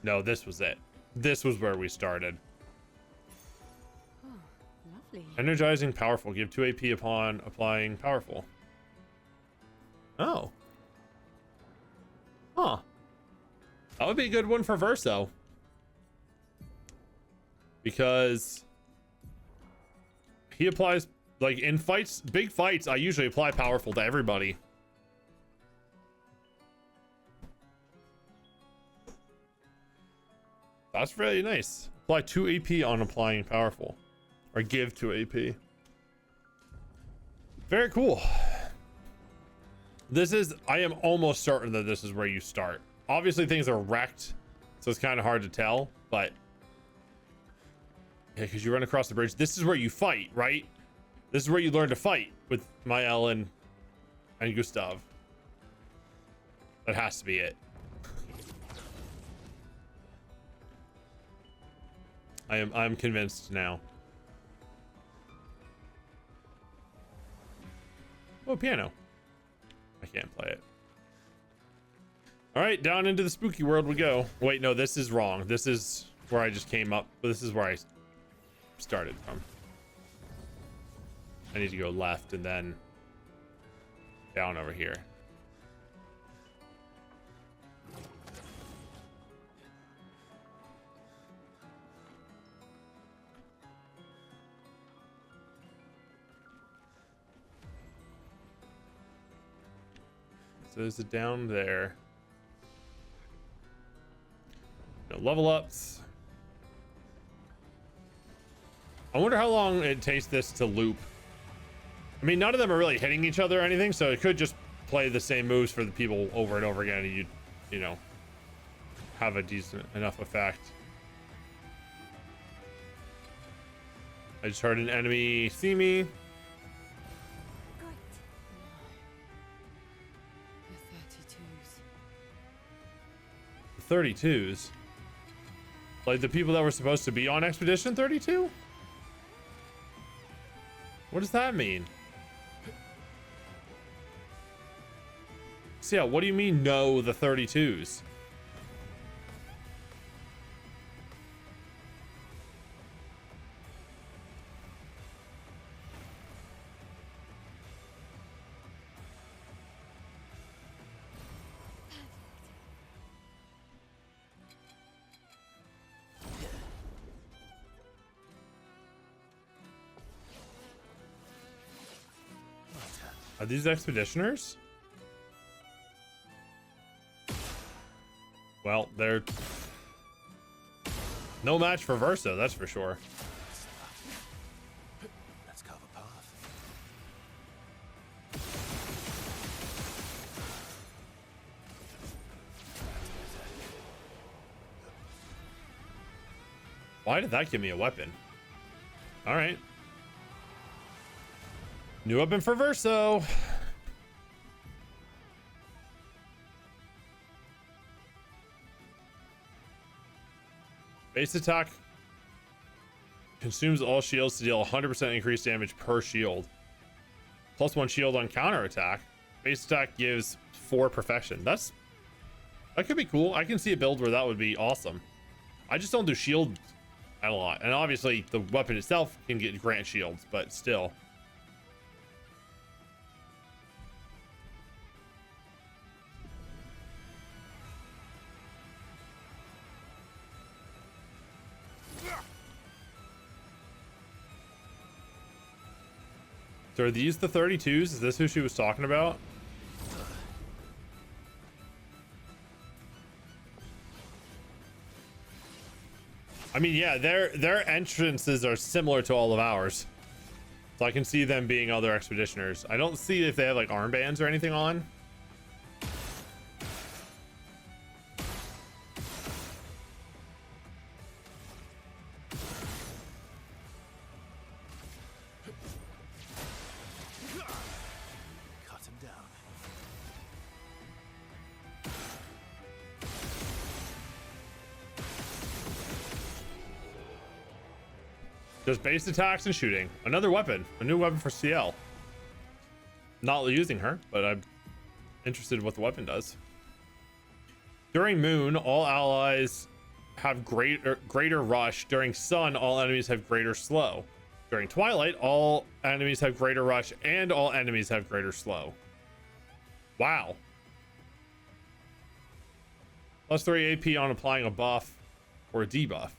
No, this was it. This was where we started. Oh, lovely. Energizing powerful. Give 2 AP upon applying powerful. Oh. Huh. That would be a good one for Verso. Because he applies, like in fights, big fights, I usually apply powerful to everybody. That's really nice. Apply 2 AP on applying powerful. Or give 2 AP. Very cool. This is, I am almost certain that this is where you start. Obviously things are wrecked, so it's kind of hard to tell, but yeah, because you run across the bridge. This is where you fight, right? This is where you learn to fight with Mael and Gustav. That has to be it. I'm convinced now. Oh, piano. I can't play it. All right, down into the spooky world we go. Wait, no, this is wrong. This is where I just came up. But this is where I started from. I need to go left and then down over here. So there's a down there. No level ups. I wonder how long it takes this to loop. I mean, none of them are really hitting each other or anything, so it could just play the same moves for the people over and over again, and you know, have a decent enough effect. I just heard an enemy see me. The 32s. Like the people that were supposed to be on Expedition 32? What does that mean? So yeah, what do you mean no the 32s? Are these expeditioners? Well, they're no match for Verso, that's for sure. Let's carve a path. Why did that give me a weapon? All right. New weapon for Verso. Base attack consumes all shields to deal 100% increased damage per shield. +1 shield on counter attack. Base attack gives 4 perfection. That could be cool. I can see a build where that would be awesome. I just don't do shield a lot. And obviously the weapon itself can grant shields, but still. So are these the 32s? Is this who she was talking about? I mean, yeah, their entrances are similar to all of ours. So I can see them being other expeditioners. I don't see if they have like armbands or anything on. Cut him down. Just base attacks and shooting. Another weapon. A new weapon for CL. Not using her, but I'm interested in what the weapon does. During Moon, all allies have greater rush. During Sun, all enemies have greater slow. During Twilight, all enemies have greater rush and all enemies have greater slow. Wow. +3 AP on applying a buff or a debuff.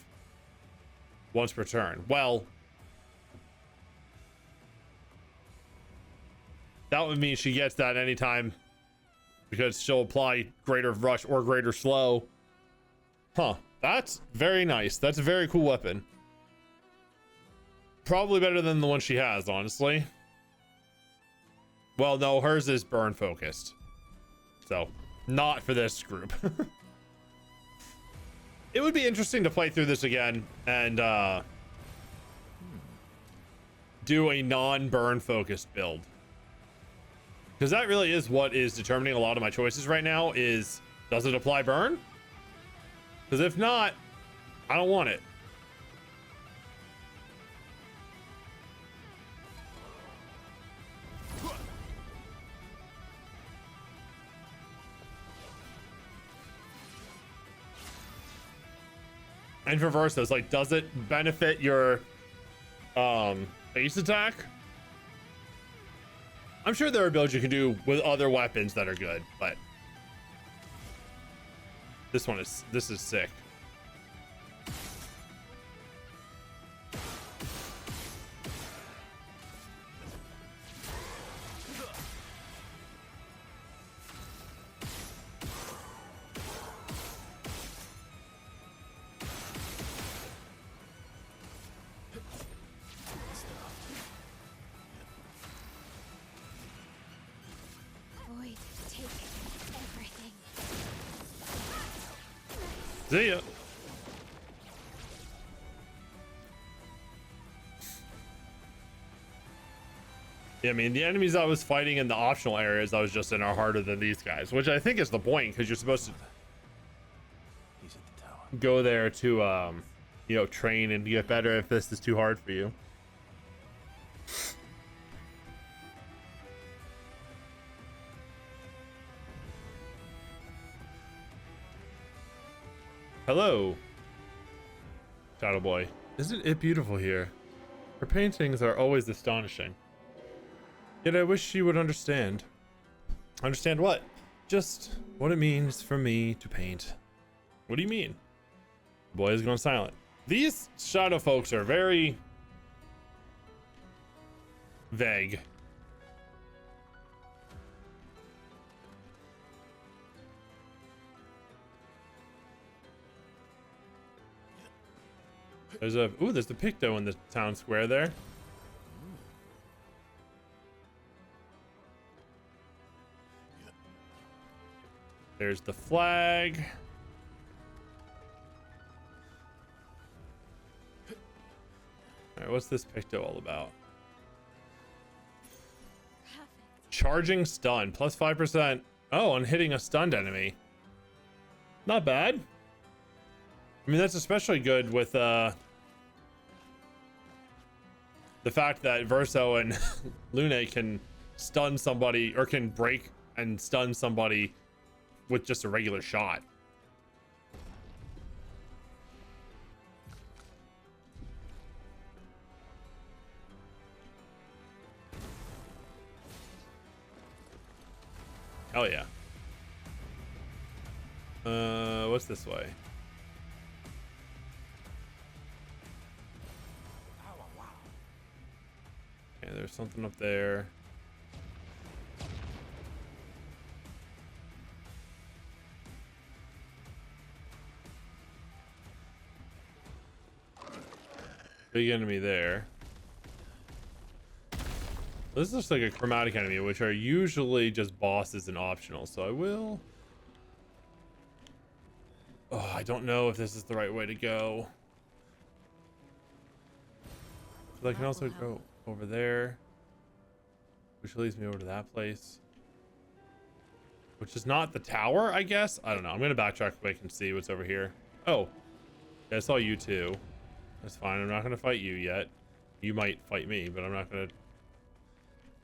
Once per turn. Well, that would mean she gets that anytime because she'll apply greater rush or greater slow. Huh. That's very nice. That's a very cool weapon. Probably better than the one she has, honestly. Well, no, hers is burn focused. So, not for this group. It would be interesting to play through this again and do a non-burn focused build. Because that really is what is determining a lot of my choices right now is, does it apply burn? Because if not, I don't want it. And for Versus, like, does it benefit your base attack? I'm sure there are builds you can do with other weapons that are good, but this is sick. Void, take everything. See ya. Yeah, I mean, the enemies I was fighting in the optional areas I was just in are harder than these guys, which I think is the point, because you're supposed to He's at the tower. go there to, you know, train and get better if this is too hard for you. Hello, Shadow Boy. Isn't it beautiful here? Her paintings are always astonishing. Yet I wish she would understand. Understand what? Just what it means for me to paint. What do you mean? The boy has gone silent. These shadow folks are very vague. There's the Picto in the town square there. There's the flag. All right, what's this Picto all about? Perfect. Charging stun, plus 5%. Oh, on hitting a stunned enemy. Not bad. I mean, that's especially good with the fact that Verso and Lune can stun somebody, or can break and stun somebody with just a regular shot. Hell yeah. What's this way? Okay, there's something up there. Big enemy there. This looks like a chromatic enemy, which are usually just bosses and optional. So I will. Oh, I don't know if this is the right way to go. So I can also go over there, which leads me over to that place, which is not the tower, I guess. I don't know. I'm gonna backtrack quick and see what's over here. Oh, yeah, I saw you too. That's fine. I'm not gonna fight you yet. You might fight me, but I'm not gonna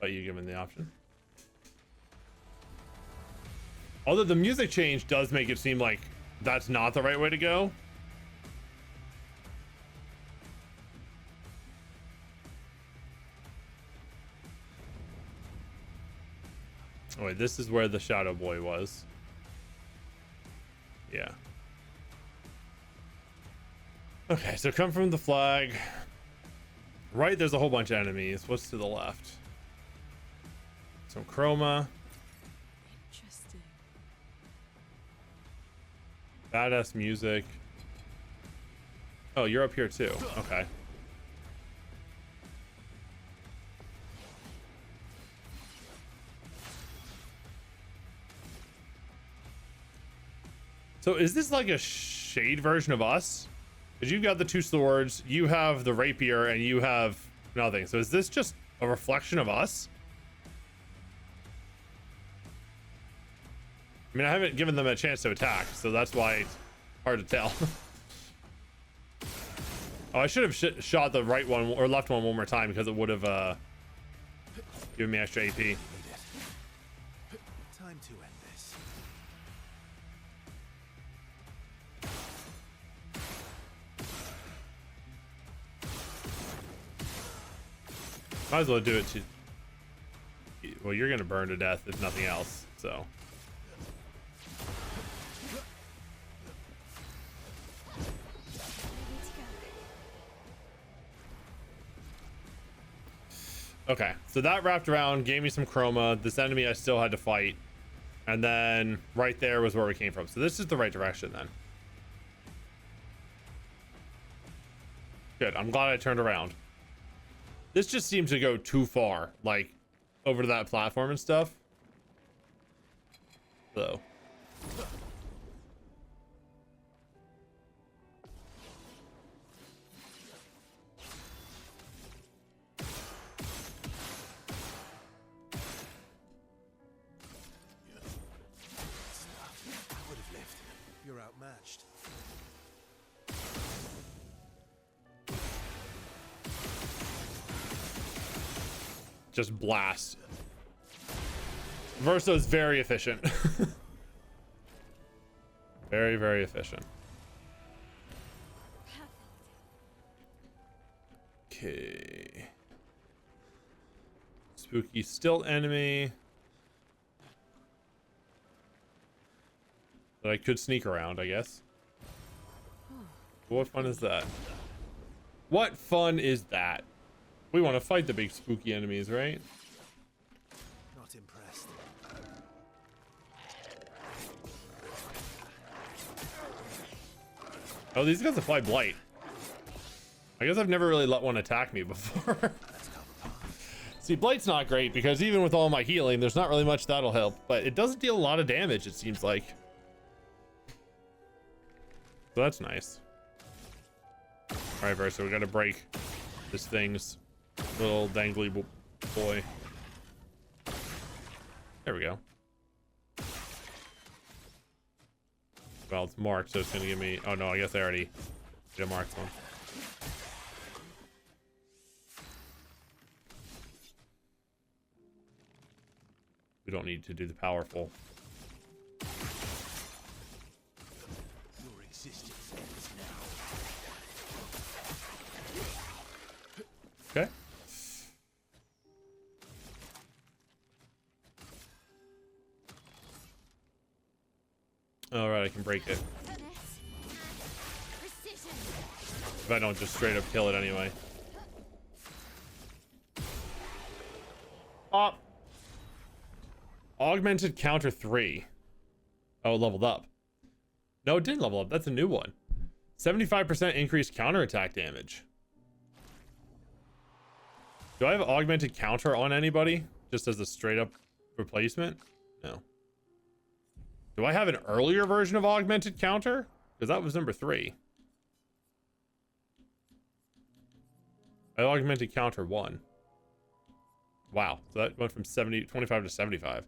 fight you given the option. Although the music change does make it seem like that's not the right way to go. Oh wait, this is where the Shadow Boy was. Yeah. Okay, so come from the flag. Right, there's a whole bunch of enemies. What's to the left? Some chroma. Interesting. Badass music. Oh, you're up here too. Okay. So is this like a shade version of us? Because you've got the two swords, you have the rapier, and you have nothing. So is this just a reflection of us? I mean, I haven't given them a chance to attack, so that's why it's hard to tell. Oh, I should have shot the right one or left one more time because it would have given me extra AP. Time to end this. Might as well do it to. Well, you're gonna burn to death if nothing else. So. Okay, so that wrapped around, gave me some chroma. This enemy I still had to fight, and then right there was where we came from. So this is the right direction then. Good. I'm glad I turned around. This just seems to go too far, like over to that platform and stuff. So. I would have lived. You're outmatched. Just blast. Verso is very efficient. Very, very efficient. Okay. Spooky still enemy. That I could sneak around, I guess. What fun is that? What fun is that? We want to fight the big spooky enemies, right? Not impressed. Oh, these guys apply blight. I guess I've never really let one attack me before. See, blight's not great because even with all my healing, there's not really much that'll help, but it does deal a lot of damage, it seems like. So that's nice. All right, Versa, we gotta break this thing's little dangly boy. There we go. Well, it's marked, so it's gonna give me. Oh no, I guess I already did a marked one. We don't need to do the powerful. Your existence ends now. Okay. can break it. Finesse and precision. If I don't just straight up kill it anyway. Augmented counter 3. Oh, it leveled up. No, it didn't level up. That's a new one. 75% increased counterattack damage. Do I have augmented counter on anybody? Just as a straight up replacement? No. Do I have an earlier version of augmented counter? Because that was number 3. I augmented counter 1. Wow. So that went from 25 to 75.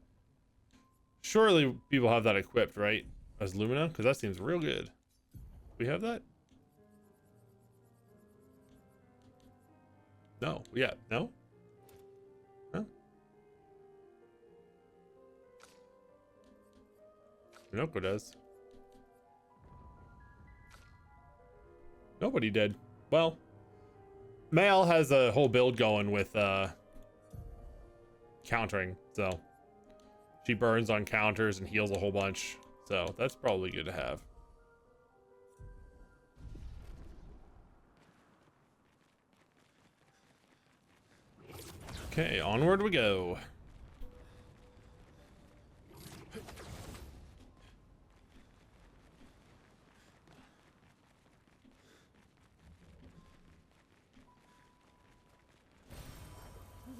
Surely people have that equipped, right? As Lumina? Because that seems real good. We have that? No. Yeah. No? Huh? Minoko does. Nobody did. Well, Mael has a whole build going with countering, so she burns on counters and heals a whole bunch, so that's probably good to have. Okay, onward we go.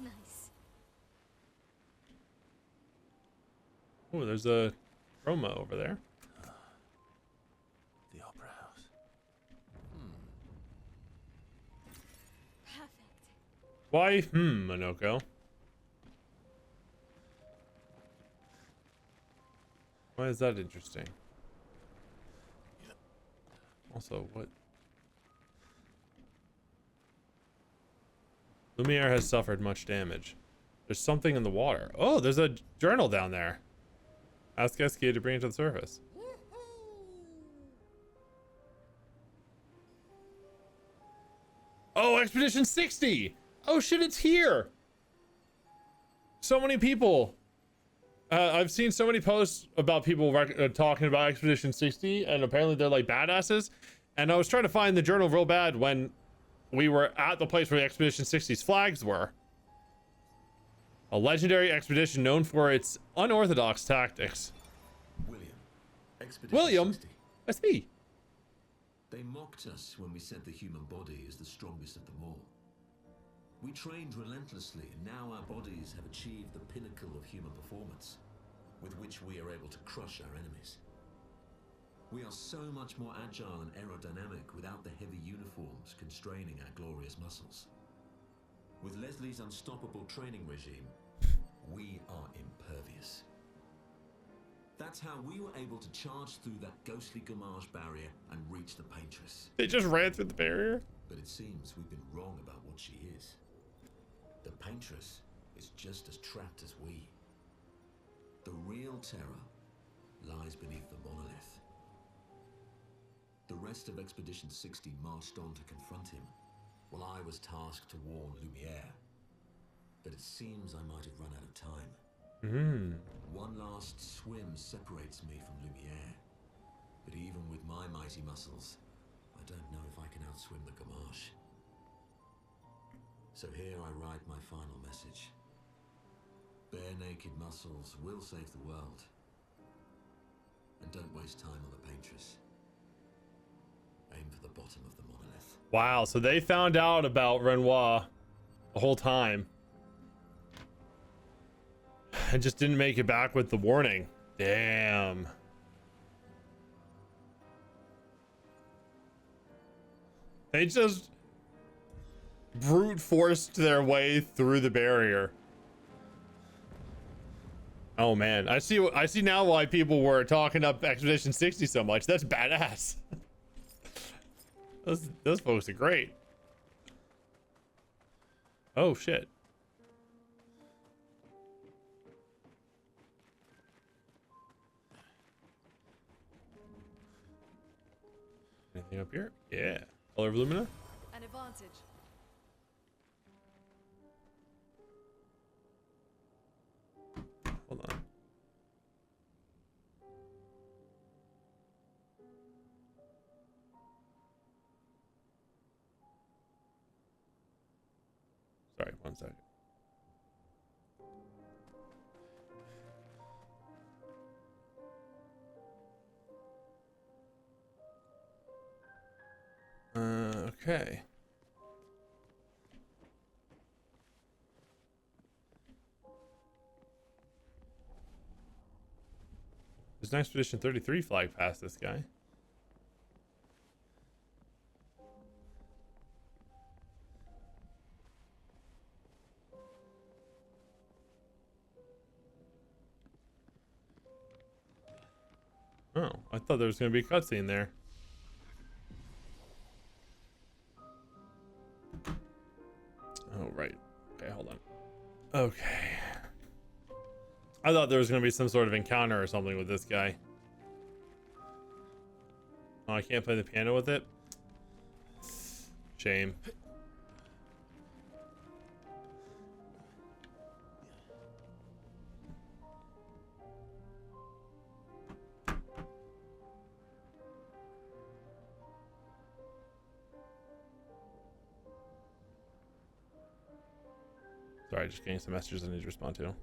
Nice. Oh, there's a Roma over there. The Opera House. Perfect. Why, Minoko? Why is that interesting? Also, what? Lumiere has suffered much damage. There's something in the water. Oh, there's a journal down there. Ask SK to bring it to the surface. Oh, Expedition 60! Oh shit, it's here! So many people. I've seen so many posts about people talking about Expedition 60, and apparently they're like badasses. And I was trying to find the journal real bad when we were at the place where the Expedition 60's flags were. A legendary expedition known for its unorthodox tactics. William. Expedition William? 60. That's me. They mocked us when we said the human body is the strongest of them all. We trained relentlessly, and now our bodies have achieved the pinnacle of human performance, with which we are able to crush our enemies. We are so much more agile and aerodynamic without the heavy uniforms constraining our glorious muscles. With Leslie's unstoppable training regime, we are impervious. That's how we were able to charge through that ghostly Gamage barrier and reach the Paintress. They just ran through the barrier. But it seems we've been wrong about what she is. The Paintress is just as trapped as we. The real terror lies beneath the monolith. The rest of Expedition 60 marched on to confront him, while I was tasked to warn Lumiere. But it seems I might have run out of time. One last swim separates me from Lumiere. But even with my mighty muscles, I don't know if I can outswim the Gamache. So here I write my final message. Bare naked muscles will save the world. And don't waste time on the Paintress. Aim for the bottom of the monolith. Wow, so they found out about Renoir the whole time. And just didn't make it back with the warning. Damn. They just brute forced their way through the barrier. Oh man, I see now why people were talking up Expedition 60 so much. That's badass. Those folks are great. Oh shit. Anything up here? Yeah. Color of Lumina? An advantage. Hold on. 1 second. Okay. There's an Expedition 33 flag past this guy. Oh, I thought there was going to be a cutscene there. Oh, right. Okay, hold on. Okay. I thought there was going to be some sort of encounter or something with this guy. Oh, I can't play the piano with it? Shame. Sorry, just getting some messages I need to respond to.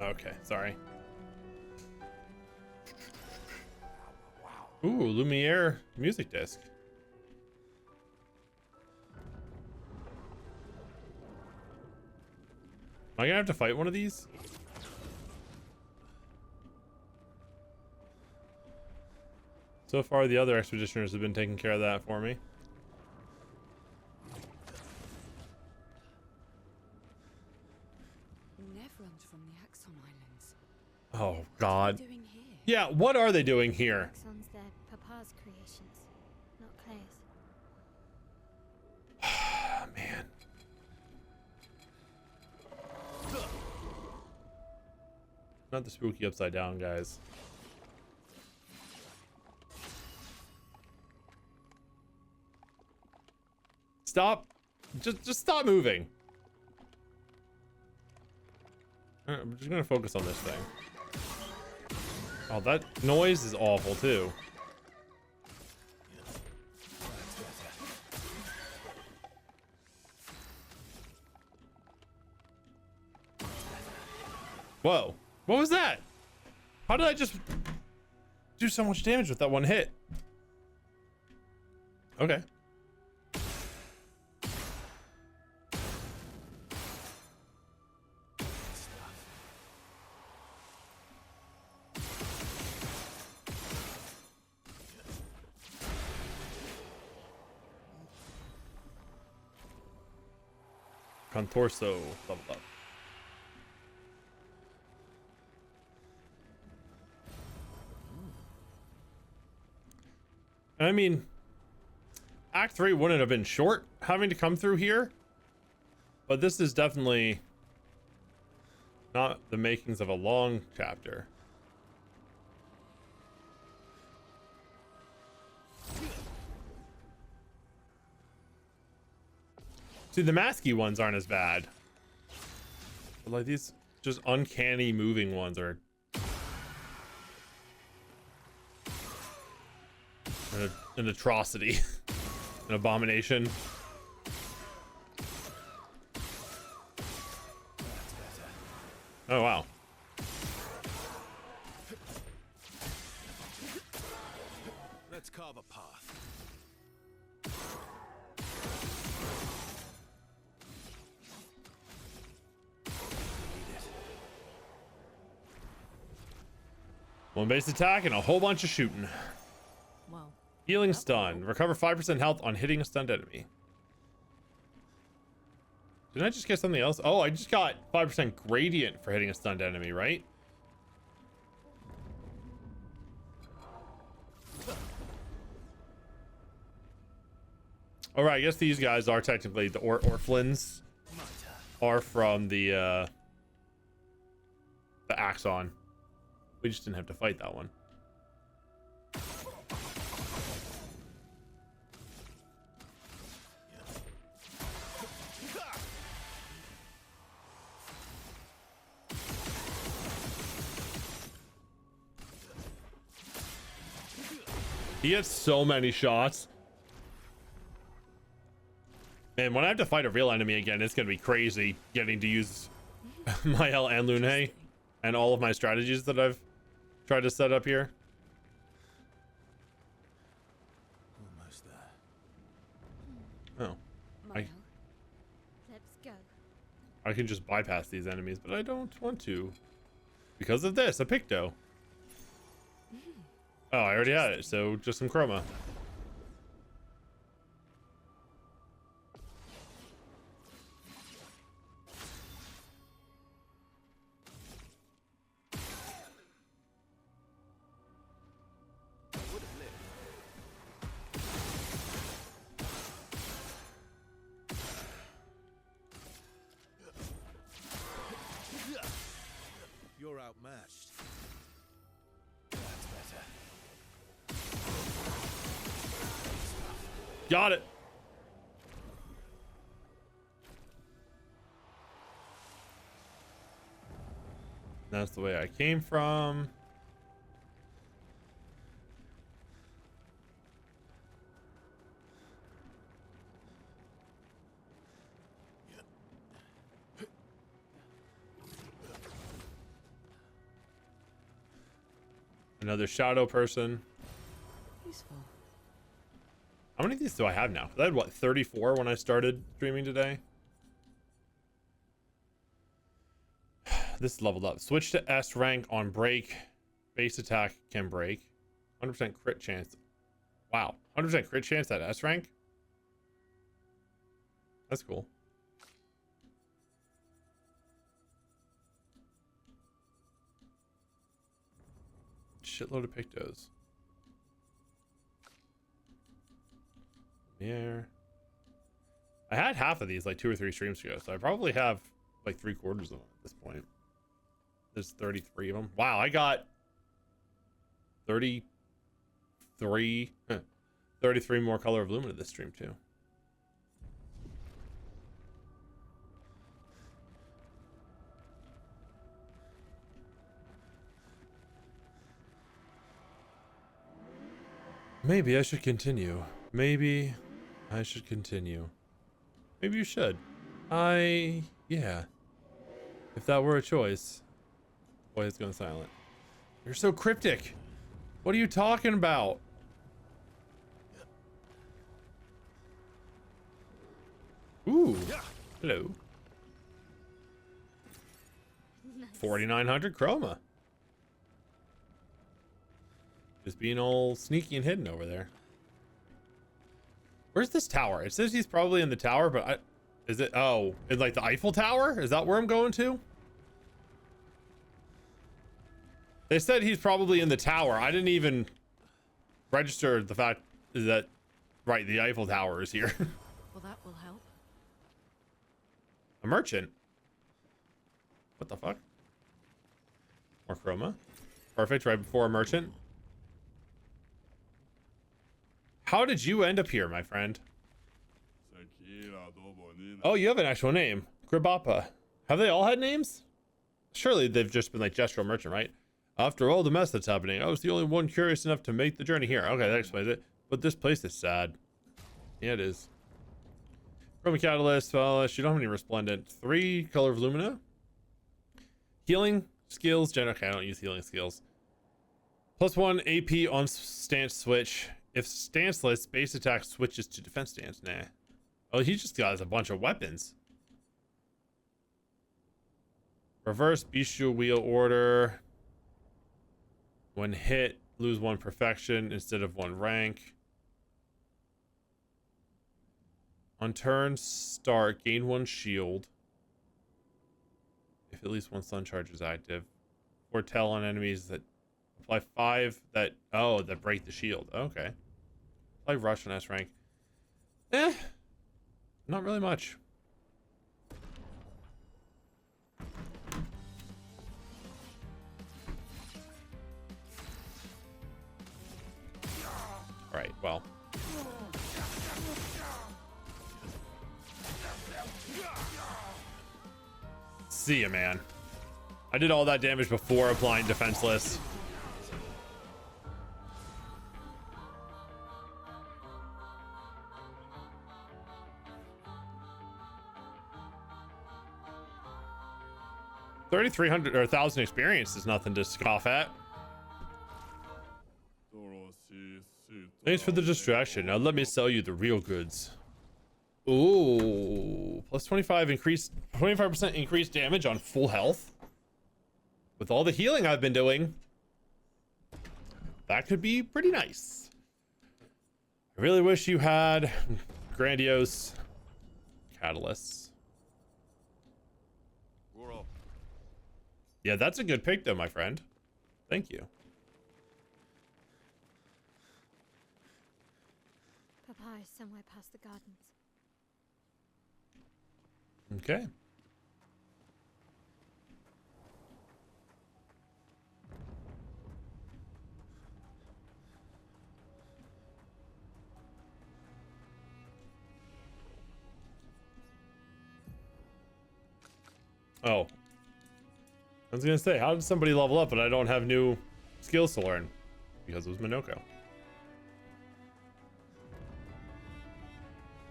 Okay, sorry. Ooh, Lumiere music disc. Am I gonna have to fight one of these? So far, the other expeditioners have been taking care of that for me. Nevrons from the Axon Islands. Oh, God. What are they doing here? Yeah, what are they doing here? Axon's their papa's creations, not Claire's. Man. Not the spooky upside down, guys. Stop. Just stop moving. I'm just gonna focus on this thing. Oh, that noise is awful too. Whoa. What was that? How did I just do so much damage with that one hit? Okay. Contorso level up. I mean, Act 3 wouldn't have been short having to come through here, but this is definitely not the makings of a long chapter. See, the masky ones aren't as bad. But like these just uncanny moving ones are an atrocity. An abomination. Oh wow. Let's carve a path. One base attack and a whole bunch of shooting. Well, Healing stun. Recover 5% health on hitting a stunned enemy. Didn't I just get something else? Oh, I just got 5% gradient for hitting a stunned enemy, right? All right, I guess these guys are technically the Orphlins are from the Axon. We just didn't have to fight that one. He gets so many shots. And when I have to fight a real enemy again, it's going to be crazy getting to use Mael and Lune and all of my strategies that I've tried to set up here. Almost there. Oh. Let's go. I can just bypass these enemies, but I don't want to. Because of this, a Picto. Oh, I already had it, so just some chroma. You're outmatched. That's better. Got it. That's the way I came from. Another shadow person. Useful. How many of these do I have now? I had, what, 34 when I started streaming today? This is leveled up. Switch to S rank on break. Base attack can break. 100% crit chance. Wow. 100% crit chance at S rank? That's cool. Shitload of Pictos. Yeah. I had half of these like 2 or 3 streams ago, so I probably have like 3/4 of them at this point. There's 33 of them. Wow, I got 33 more Color of Lumina this stream too. Maybe I should continue. Maybe I should continue. Maybe you should. Yeah. If that were a choice. Boy, it's going silent. You're so cryptic. What are you talking about? Ooh. Hello. 4,900 chroma. Just being all sneaky and hidden over there. Where's this tower? It says he's probably in the tower, but is it? Oh, it's like the Eiffel Tower? Is that where I'm going to? They said he's probably in the tower. I didn't even register the fact that, right, the Eiffel Tower is here. Well, that will help. A merchant? What the fuck? More chroma. Perfect, right before a merchant. How did you end up here, my friend? Oh, you have an actual name. Gribappa. Have they all had names? Surely they've just been like Gestural Merchant, right? After all the mess that's happening, I was the only one curious enough to make the journey here. Okay, that explains it. But this place is sad. Yeah, it is. Chroma Catalyst, well, you don't have any Resplendent. 3 Color of Lumina. Healing skills. Okay, I don't use healing skills. +1 AP on stance switch. If stanceless, base attack switches to defense stance. Nah. Oh, he just got a bunch of weapons. Reverse bestial wheel order. When hit, lose 1 perfection instead of 1 rank. On turn start, gain 1 shield. If at least 1 stun charge is active. Foretell on enemies that apply 5 that break the shield. Okay. Apply rush on S rank. Not really much. Alright, well. See ya, man. I did all that damage before applying defenseless. $3,300 or 1,000 experience is nothing to scoff at. Thanks for the distraction. Now let me sell you the real goods. Ooh, plus 25% increased damage on full health. With all the healing I've been doing, that could be pretty nice. I really wish you had grandiose catalysts. Yeah, that's a good pick though, my friend. Thank you. Papa is somewhere past the gardens. Okay. Oh. I was gonna say, how did somebody level up but I don't have new skills to learn? Because it was Minoko.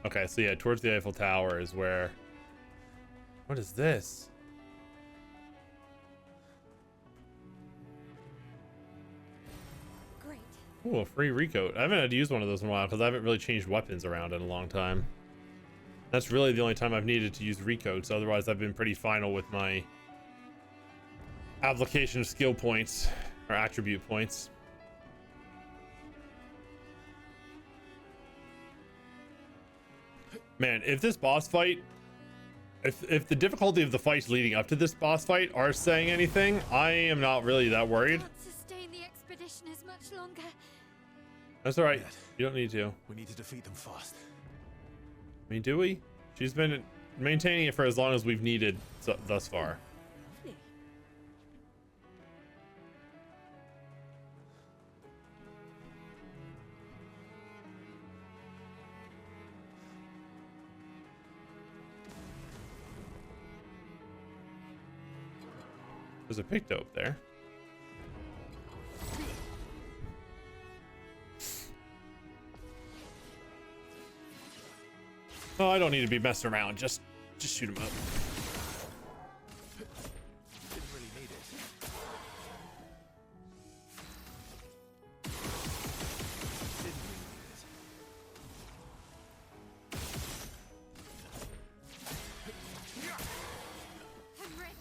Okay, so yeah, towards the Eiffel Tower is where... What is this? Great. Ooh, a free recoat. I haven't had to use one of those in a while because I haven't really changed weapons around in a long time. That's really the only time I've needed to use recoats. Otherwise, I've been pretty final with my application of skill points or attribute points. Man, if this boss fight, if the difficulty of the fights leading up to this boss fight are saying anything, I am not really that worried. Can't sustain the expedition as much longer. That's all right. You don't need to. We need to defeat them fast. I mean, do we? She's been maintaining it for as long as we've needed thus far. Lovely. There's a picto up there. Oh, I don't need to be messing around. Just shoot him up. Didn't really need it. Henry.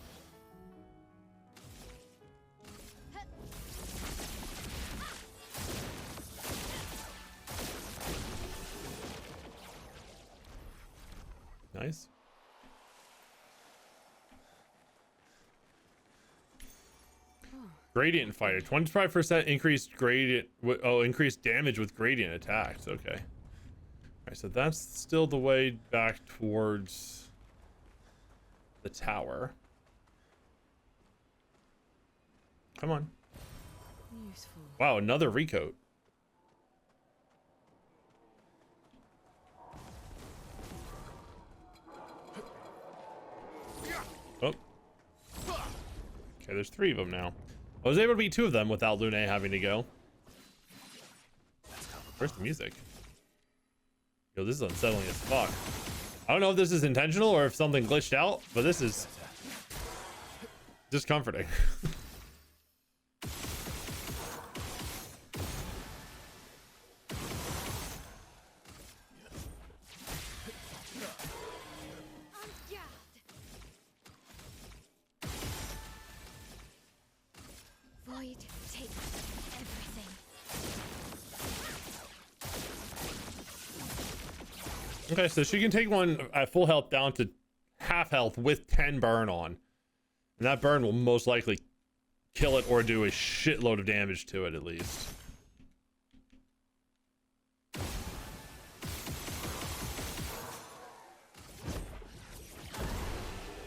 Nice. Gradient fighter, 25% increased gradient. Increased damage with gradient attacks. Okay. All right, so that's still the way back towards the tower. Come on. Useful. Wow, another recoat. Oh. Okay, there's 3 of them now. I was able to beat 2 of them without Lune having to go. Where's the music? Yo, this is unsettling as fuck. I don't know if this is intentional or if something glitched out, but this is discomforting. Void takes everything. Okay, so she can take one at full health down to half health with 10 burn on. And that burn will most likely kill it or do a shitload of damage to it at least.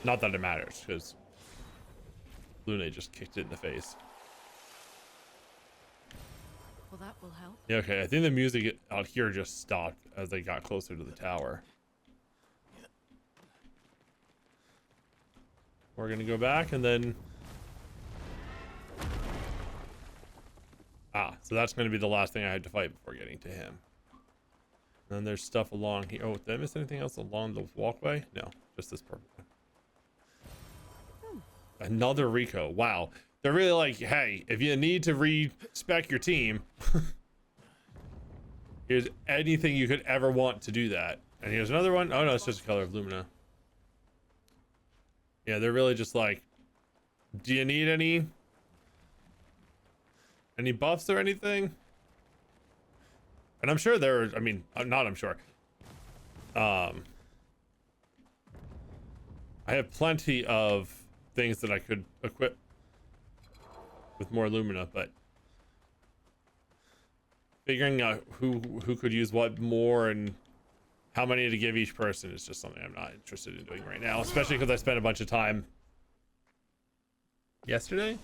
Not that it matters, because Luna just kicked it in the face. Well, that will help. Yeah, okay, I think the music out here just stopped as they got closer to the tower. We're gonna go back and then... Ah, so that's gonna be the last thing I had to fight before getting to him. And then there's stuff along here. Oh, did I miss anything else along the walkway? No, just this purple one. Another Rico. Wow. They're really like, hey, if you need to respec your team, here's anything you could ever want to do that. And here's another one. Oh, no, it's just the color of Lumina. Yeah, they're really just like, do you need any buffs or anything? And I'm sure there are, I mean, I'm sure. I have plenty of things that I could equip with more Lumina, but figuring out who could use what more and how many to give each person is just something I'm not interested in doing right now, especially because I spent a bunch of time yesterday,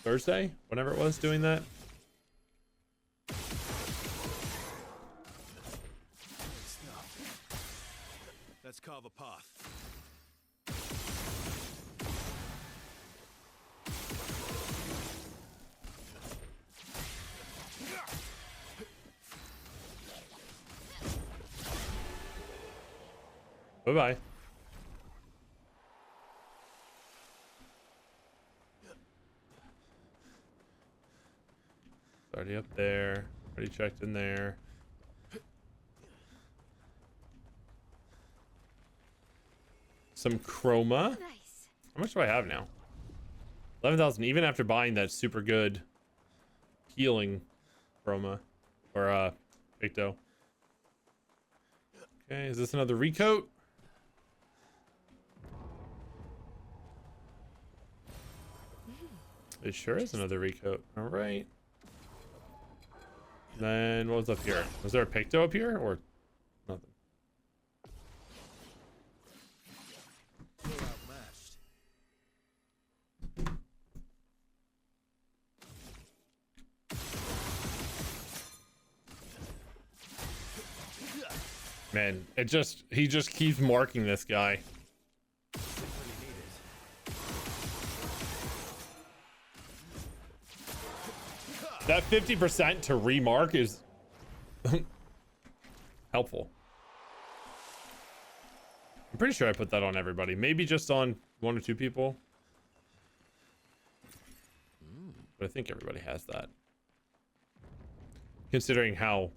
Thursday, whenever it was, doing that. Let's carve a path. Bye-bye. It's already up there. Already checked in there. Some chroma. Nice. How much do I have now? 11,000, even after buying that super good healing chroma or Picto. Okay, is this another recoat? It sure is another recoat. All right. Then what was up here? Was there a Picto up here or nothing? You're outmatched. Man, he just keeps marking this guy. That 50% to remark is helpful. I'm pretty sure I put that on everybody. Maybe just on 1 or 2 people. But I think everybody has that. Considering how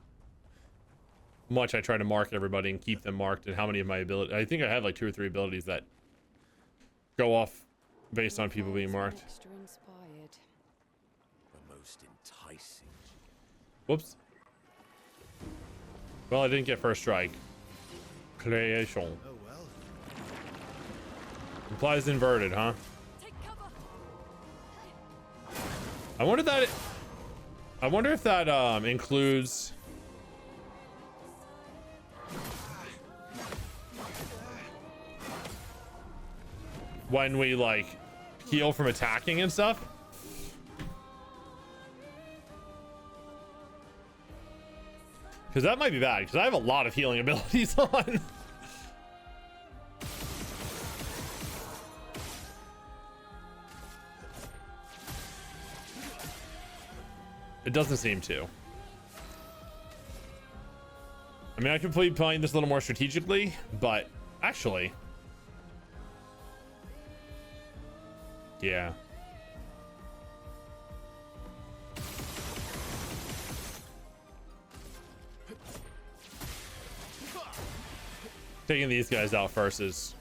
much I try to mark everybody and keep them marked and how many of my abilities. I think I have like 2 or 3 abilities that go off based on people being marked. Extra inspired. The most enticing. Whoops. Well, I didn't get first strike. Creation. Oh well. Implies inverted, huh? Take cover. I wonder if that includes when we like heal from attacking and stuff. Because that might be bad, because I have a lot of healing abilities on. It doesn't seem to. I mean, I could be playing this a little more strategically, but actually, yeah. Taking these guys out first is...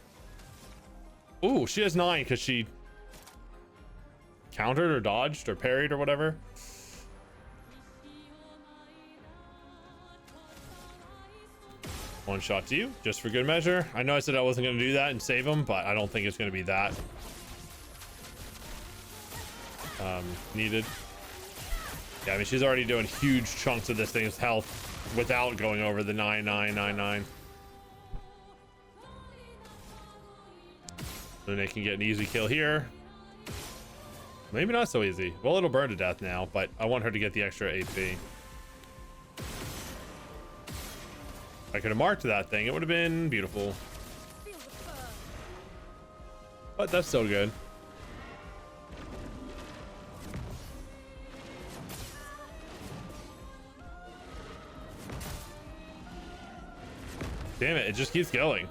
Ooh, she has 9 because she countered or dodged or parried or whatever. One shot to you, just for good measure. I know I said I wasn't going to do that and save him, but I don't think it's going to be that needed. Yeah, I mean, she's already doing huge chunks of this thing's health without going over the 9999. Then they can get an easy kill here. Maybe not so easy. Well, it'll burn to death now, but I want her to get the extra AP. I could have marked that thing. It would have been beautiful. But that's still good. Damn it, it just keeps going.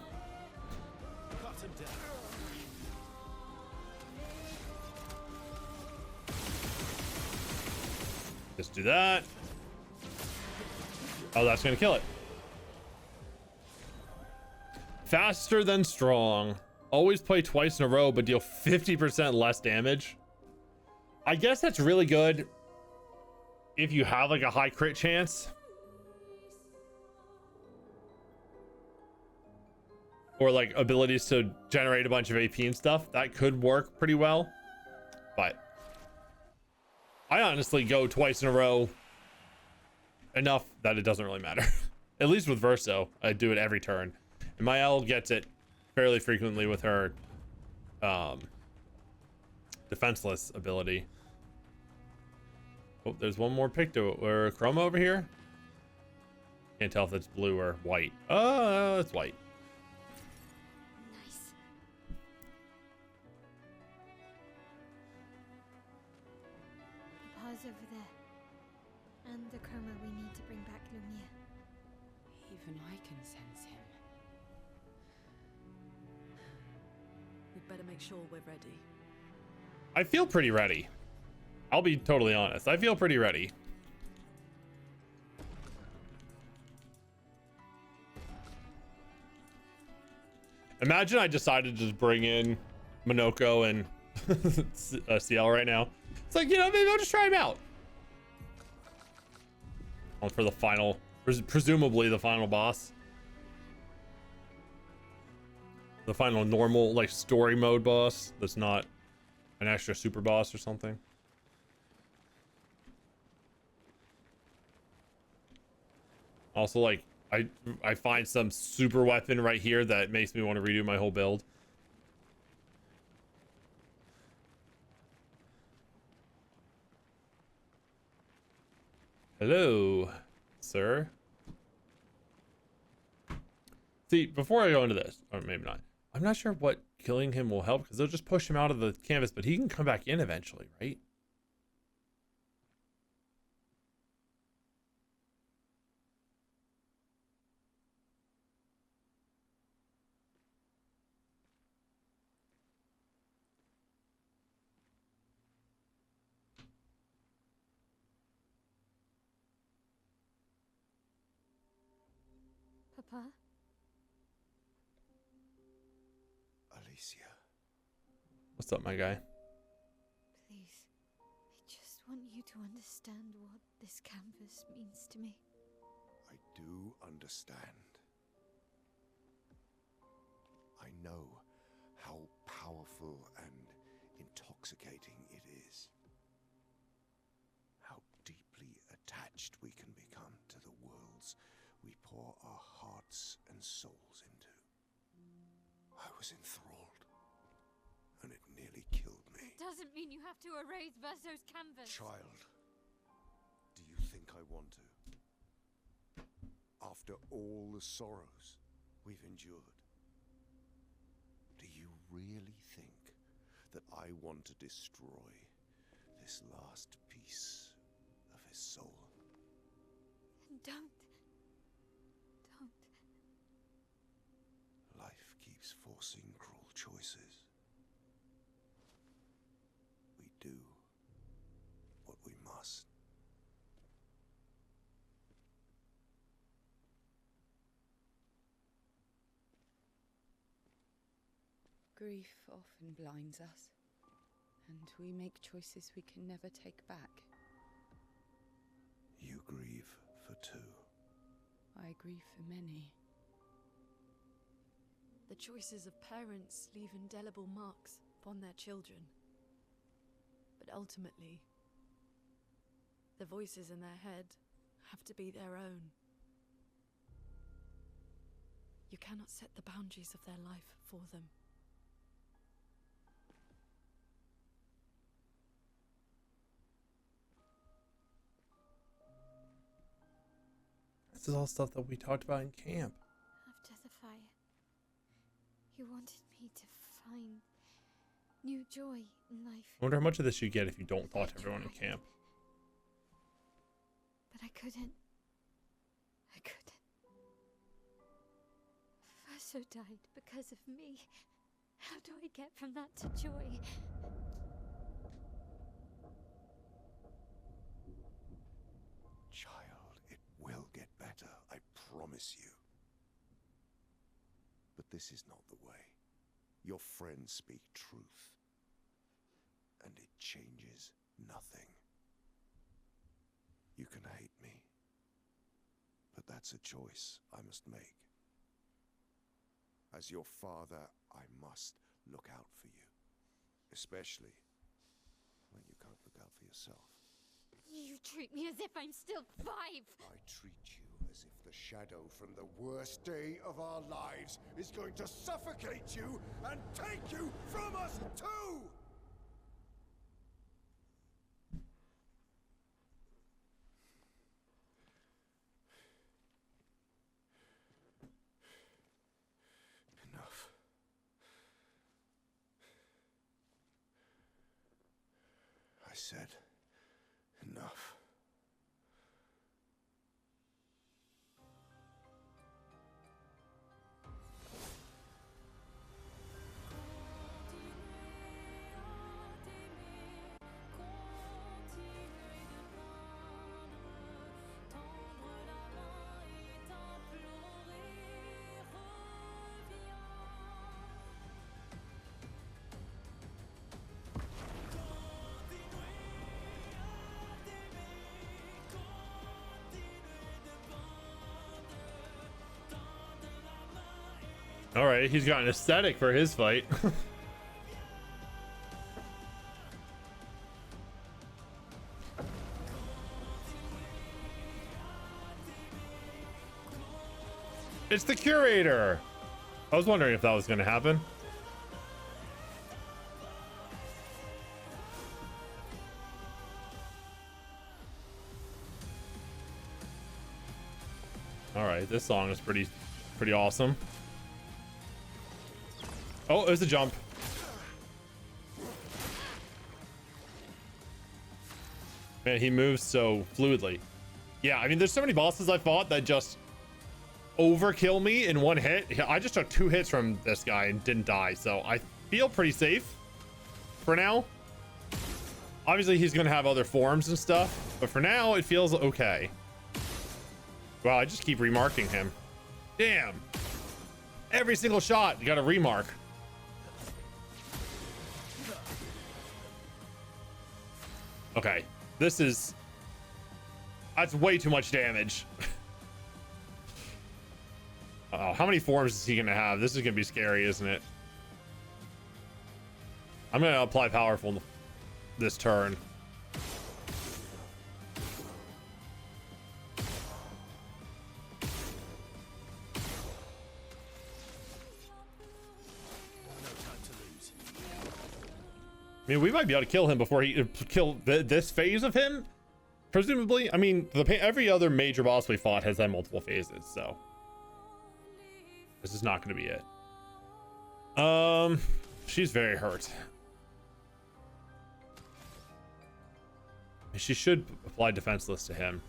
Just do that. Oh, that's gonna kill it. Faster than strong. Always play twice in a row, but deal 50% less damage. I guess that's really good if you have like a high crit chance. Or like abilities to generate a bunch of AP and stuff. That could work pretty well. But I honestly go twice in a row enough that it doesn't really matter. At least with Verso, I do it every turn. And my L gets it fairly frequently with her defenseless ability. Oh, there's one more Picto or Chroma over here. Can't tell if it's blue or white. Oh, it's white. Nice. Papa's over there. And the chroma we need to bring back Lumiere. Even I can sense him. We'd better make sure we're ready. I feel pretty ready. I'll be totally honest. I feel pretty ready. Imagine I decided to just bring in Monoko and CL right now. It's like, you know, maybe I'll just try him out. For the final, presumably the final boss. The final normal, like, story mode boss that's not an extra super boss or something. Also, like, I find some super weapon right here that makes me want to redo my whole build. Hello, sir. See, before I go into this, or maybe not, I'm not sure what killing him will help because they'll just push him out of the canvas, but he can come back in eventually, right? Papa? Alicia. What's up, my guy? Please, I just want you to understand what this canvas means to me. I do understand. I know how powerful and intoxicating it is. How deeply attached we can become to the worlds we pour our hearts and souls into. I was enthralled, and it nearly killed me. Doesn't mean you have to erase Verso's canvas. Child, do you think I want to? After all the sorrows we've endured, do you really think that I want to destroy this last piece of his soul? Don't. Life keeps forcing cruel choices. We do what we must. Grief often blinds us, and we make choices we can never take back. You grieve for two. I grieve for many. The choices of parents leave indelible marks upon their children. But ultimately, the voices in their head have to be their own. You cannot set the boundaries of their life for them. This is all stuff that we talked about in camp. After the fire, you wanted me to find new joy in life. I wonder how much of this you get if you don't talk to everyone in camp. But I couldn't. Faso died because of me. How do I get from that to joy? Child, it will get better, I promise you. But this is not the way. Your friends speak truth. And it changes nothing. You can hate me. But that's a choice I must make. As your father, I must look out for you. Especially when you can't look out for yourself. You treat me as if I'm still 5. I treat you as if the shadow from the worst day of our lives is going to suffocate you and take you from us too! Enough. I said enough. All right, he's got an aesthetic for his fight. It's the curator. I was wondering if that was going to happen. All right, this song is pretty awesome. Oh, it was a jump. Man, he moves so fluidly. Yeah, I mean, there's so many bosses I fought that just overkill me in one hit. I just took 2 hits from this guy and didn't die, so I feel pretty safe for now. Obviously, he's gonna have other forms and stuff, but for now, it feels okay. Wow, I just keep remarking him. Damn. Every single shot, you got a remark. Okay, that's way too much damage. Oh, how many forms is he gonna have? This is gonna be scary, isn't it? I'm gonna apply powerful this turn. I mean, we might be able to kill him before he kill this phase of him, presumably. I mean, every other major boss we fought has had multiple phases, so this is not going to be it. She's very hurt. She should apply defenseless to him.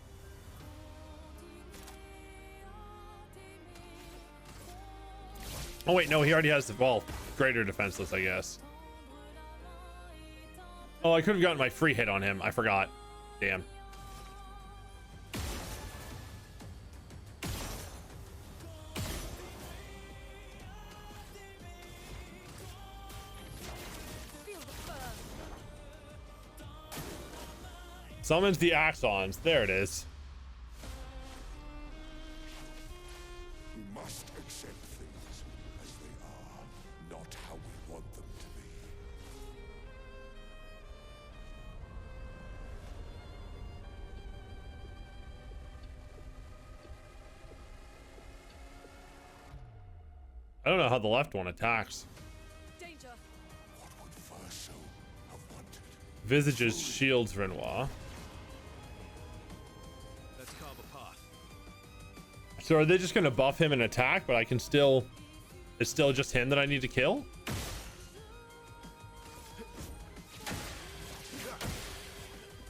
Oh wait, no, he already has the, well, greater defenseless, I guess. Oh, I could have gotten my free hit on him. I forgot. Damn. Summons the Axons. There it is. You must accept things as they are. not how we want them to be. I don't know how the left one attacks. Danger. What would Verso have wanted? Visages shields Renoir. Let's carve a path. So are they just gonna buff him and attack, but I can still, it's still just him that I need to kill?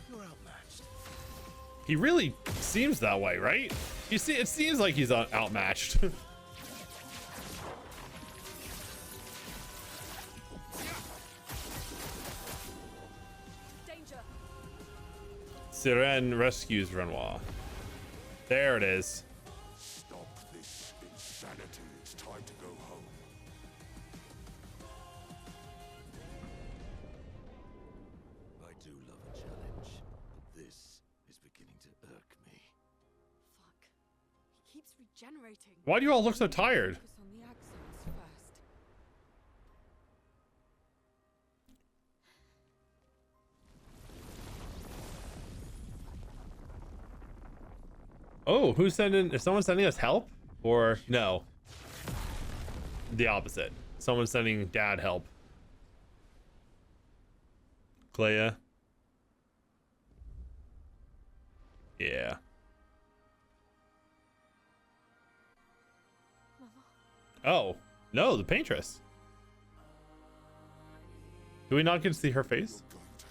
You're outmatched. He really seems that way, right? You see, it seems like he's outmatched. Danger. Sirene rescues Renoir. There it is. Stop this insanity. It's time to go home. I do love a challenge, but this is beginning to irk me. Fuck. He keeps regenerating. Why do you all look so tired? Focus on the axons first. Oh, who's sending? Is someone sending us help? Or no? The opposite. Someone's sending dad help. Clair. Yeah. Oh, no, the paintress. Do we not get to see her face? You're going to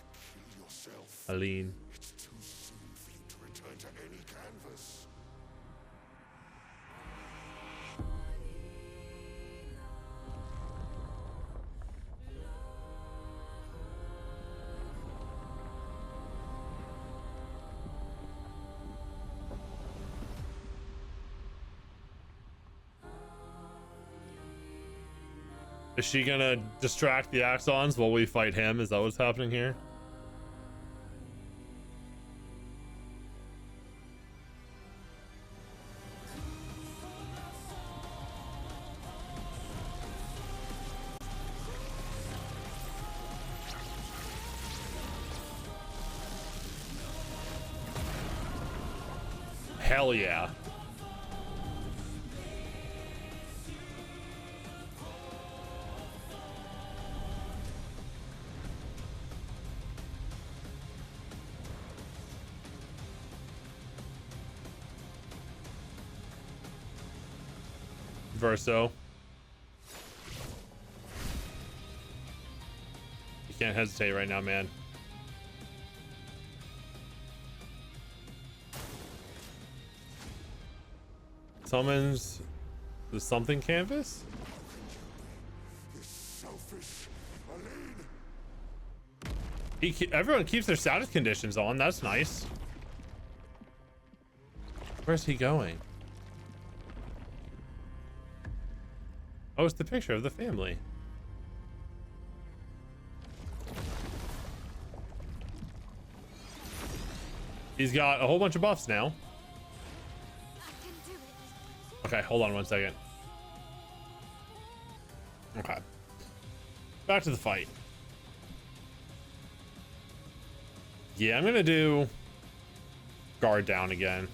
kill yourself. Aline. It's too soon for you to return to any canvas. Is she gonna distract the Axons while we fight him? Is that what's happening here? Hell yeah. Verso. You can't hesitate right now, man. Summons the something canvas? This selfish Aline. Everyone keeps their status conditions on. That's nice. Where's he going? Oh, it's the picture of the family. He's got a whole bunch of buffs now. Okay, hold on one second. Okay. Back to the fight. Yeah, I'm gonna do guard down again.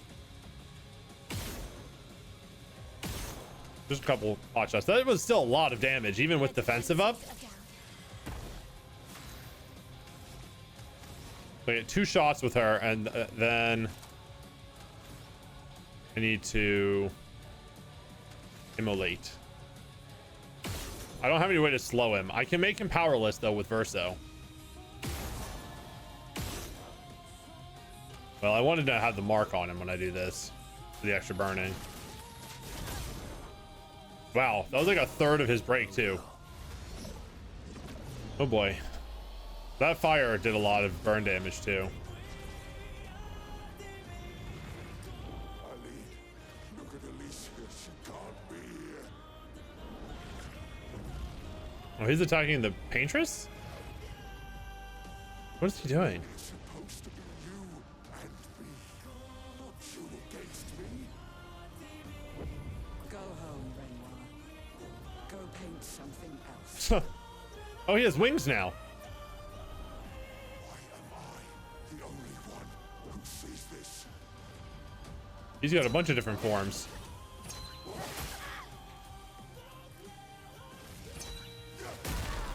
Just a couple hot shots. That was still a lot of damage, even with defensive up. So I get 2 shots with her, and then I need to immolate. I don't have any way to slow him. I can make him powerless though with Verso. Well, I wanted to have the mark on him when I do this for the extra burning. Wow, that was like a third of his break too. Oh boy. That fire did a lot of burn damage too. Aline, look at Alicia. She can't be here. Oh, he's attacking the paintress? What is he doing? It's supposed to be you and me, not you against me. Go home, Renoir. Go paint something else. Oh, he has wings now. Why am I the only one who sees this? He's got a bunch of different forms.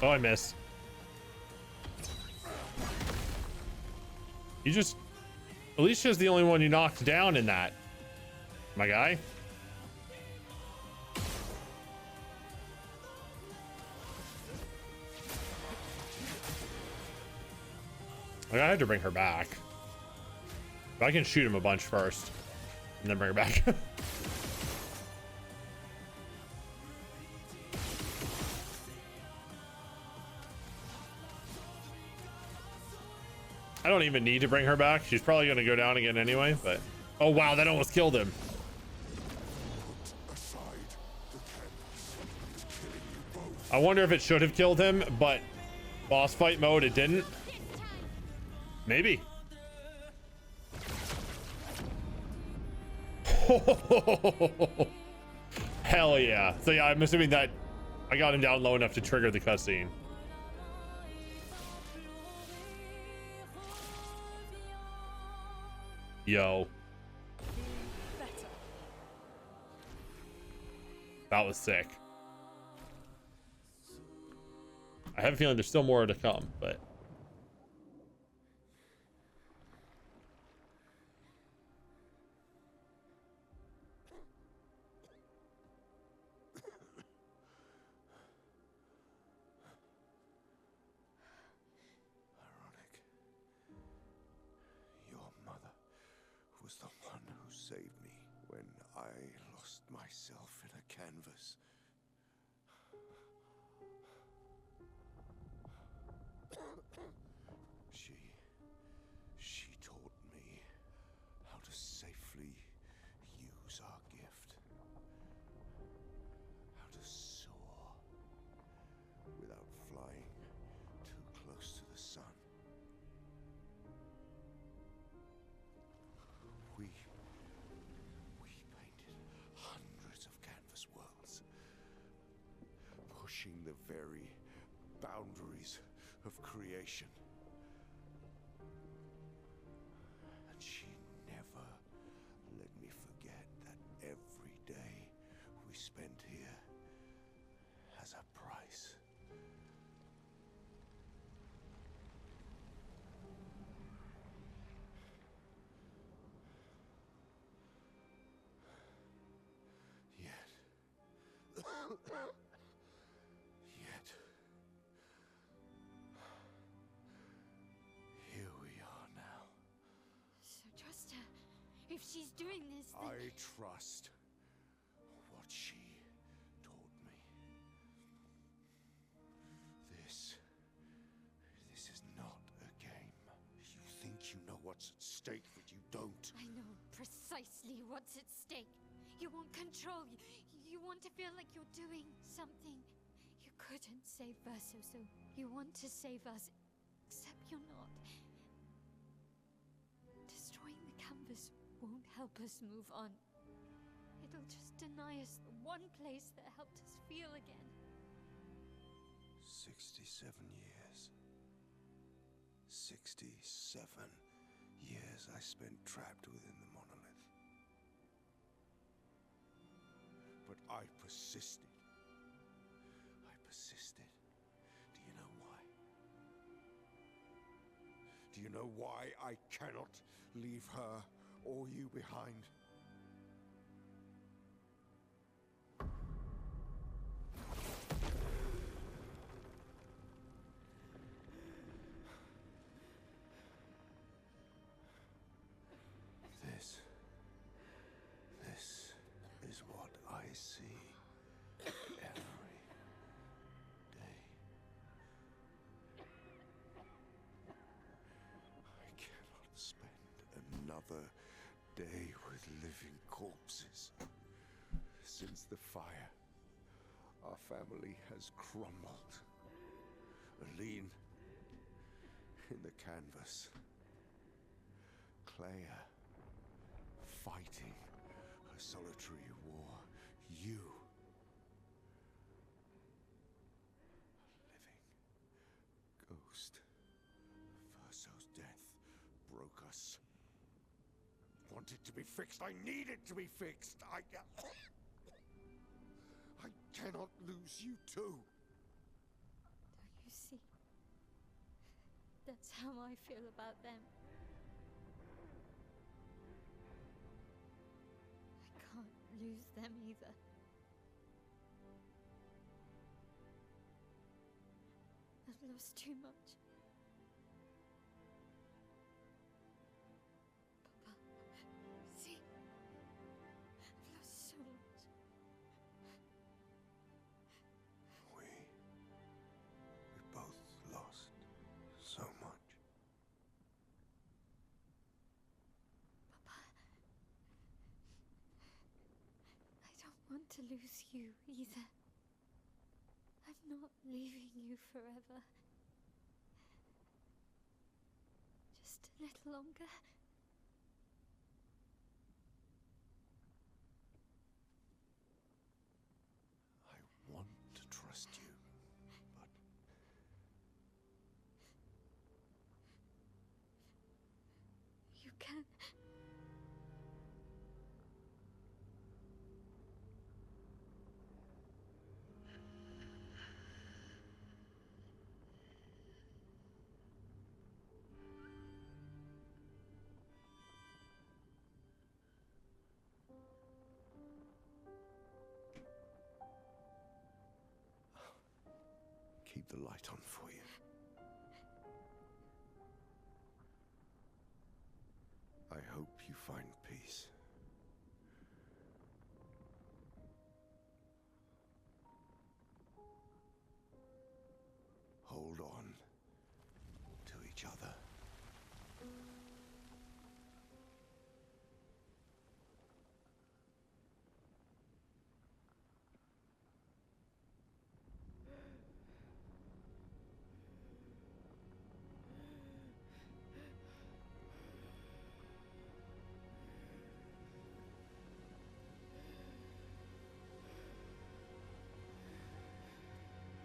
Oh, I missed. You just... Alicia's the only one you knocked down in that, my guy. Like, I had to bring her back. But I can shoot him a bunch first and then bring her back. I don't even need to bring her back. She's probably going to go down again anyway, but... Oh, wow, that almost killed him. Put aside the canvas. It's killing you both. I wonder if it should have killed him, but boss fight mode, it didn't. Maybe. Hell yeah. So yeah, I'm assuming that I got him down low enough to trigger the cutscene. Yo. That was sick. I have a feeling there's still more to come, but... Ironic. Your mother was the one who saved me when I lost myself in a canvas. She taught me how to safely use our gift. How to soar without flying too close to the sun. We painted hundreds of canvas worlds, pushing the very boundaries of creation. And she never let me forget that every day we spent here has a price. Yet, here we are now. So trust her. If she's doing this, then... I trust what she taught me. This is not a game. You think you know what's at stake, but you don't. I know precisely what's at stake. You want control. You want to feel like you're doing something. You couldn't save Verso, so you want to save us. Except you're not. Destroying the canvas won't help us move on. It'll just deny us the one place that helped us feel again. 67 years. 67 years I spent trapped within the monolith. But I persisted. I persisted. Do you know why? Do you know why I cannot leave her or you behind? This is what I see every day. I cannot spend another day with living corpses. Since the fire, our family has crumbled. Aline in the canvas. Clair fighting her solitary war. You us. Want it to be fixed. I need it to be fixed. I cannot lose you too. Don't you see? That's how I feel about them. I can't lose them either. I've lost too much. Papa, see? I've lost so much. We both lost so much. Papa, I don't want to lose you either. I'm not leaving you forever. Just a little longer. I want to trust you, but You can. keep the light on for you. I hope you find peace. Hold on to each other.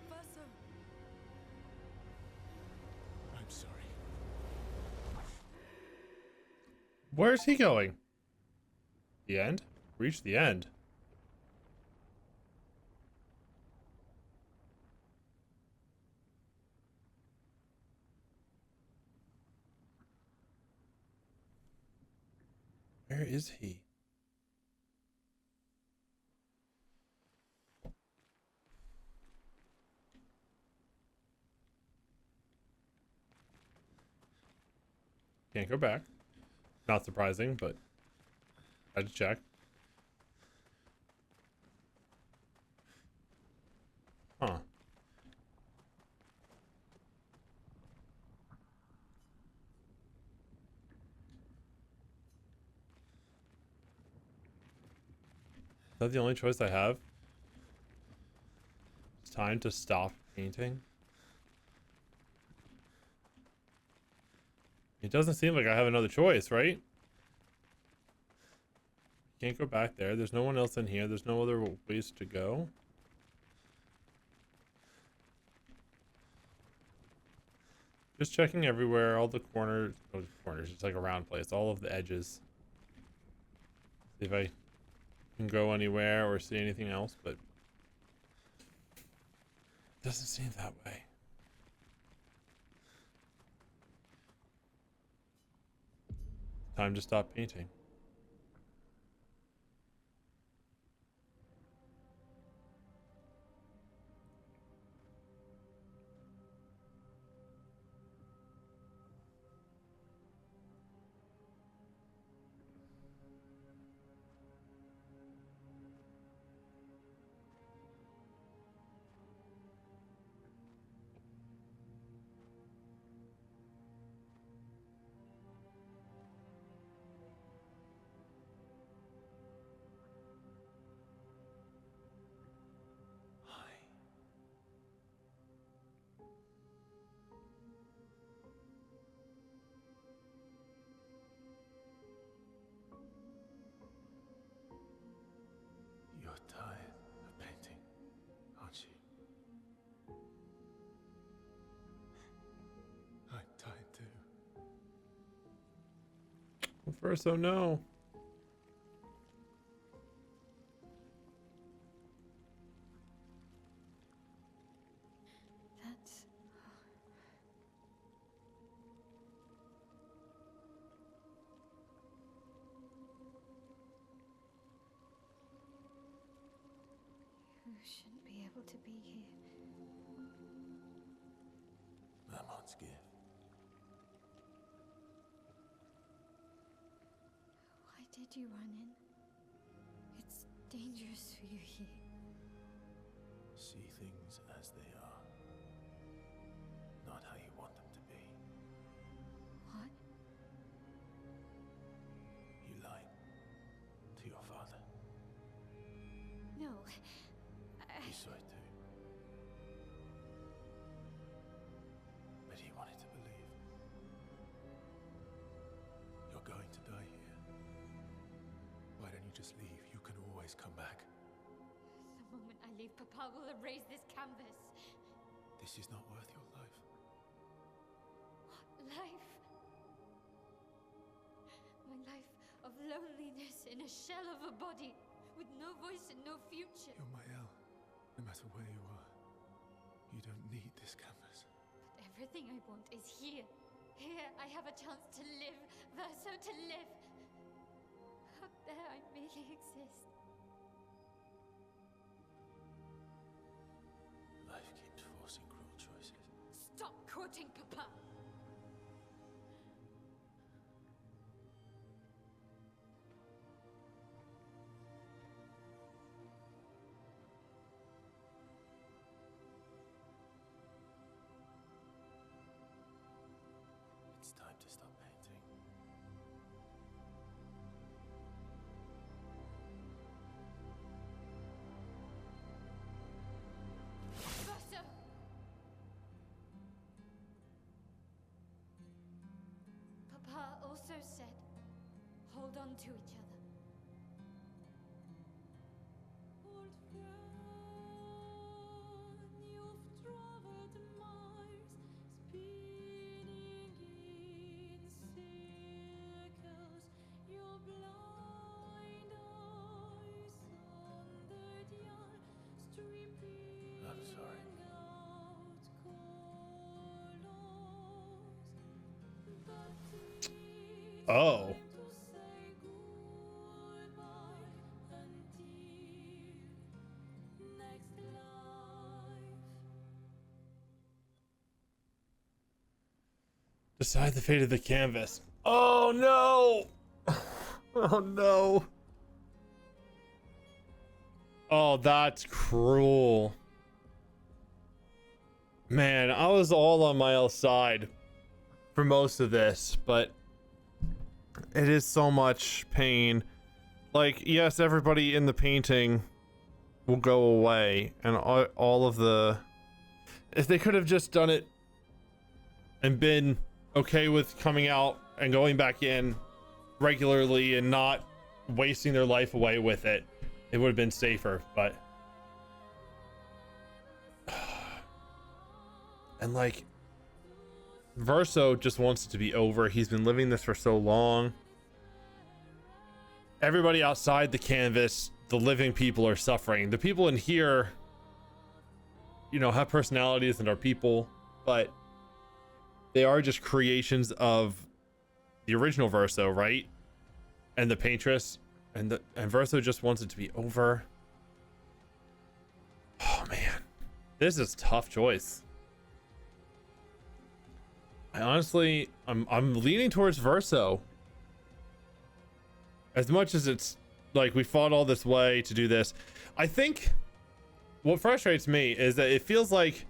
Verso! I'm sorry. Where's he going? The end? Reach the end. Where is he? Can't go back. Not surprising, but I had to check. Huh. Is that the only choice I have? It's time to stop painting. It doesn't seem like I have another choice, right? Can't go back there. There's no one else in here. There's no other ways to go. Just checking everywhere, all the corners, it's like a round place, all of the edges. See if I can go anywhere or see anything else, but it doesn't seem that way. Time to stop painting. Verso, no. That's... You shouldn't be able to be here. Mamon's gift. Why did you run in? It's dangerous for you here. See things as they are, not how you want them to be. What? You lied to your father. No. He saw it too. But he wanted to believe. You're going to die here. Why don't you just leave? You can always come back. The moment I leave, Papa will erase this canvas. This is not worth your life. What life? My life of loneliness in a shell of a body, with no voice and no future. You're my El. No matter where you are, you don't need this canvas. But everything I want is here. Here I have a chance to live, Verso, to live. Out there I merely exist. Life keeps forcing cruel choices. Stop quoting Papa! It's time to stop painting. Verso! Papa also said, hold on to each other. Old friend, you've traveled miles, spinning in circles, your blind eyes on the dial, stripping I'm sorry. out colors. But it's Oh. time to say goodbye until next life. Decide the fate of the canvas. Oh no! Oh no! Oh, that's cruel. Man, I was all on Miles' side for most of this, but it is so much pain. Like, yes, everybody in the painting will go away, and all of the... If they could have just done it and been okay with coming out and going back in regularly and not wasting their life away with it, it would have been safer. But and like, Verso just wants it to be over. He's been living this for so long. Everybody outside the canvas, the living people, are suffering. The people in here, you know, have personalities and are people, but they are just creations of the original Verso, right? And the paintress, and Verso just wants it to be over. Oh man, this is a tough choice. I honestly, I'm leaning towards Verso. As much as it's like we fought all this way to do this, I think what frustrates me is that it feels like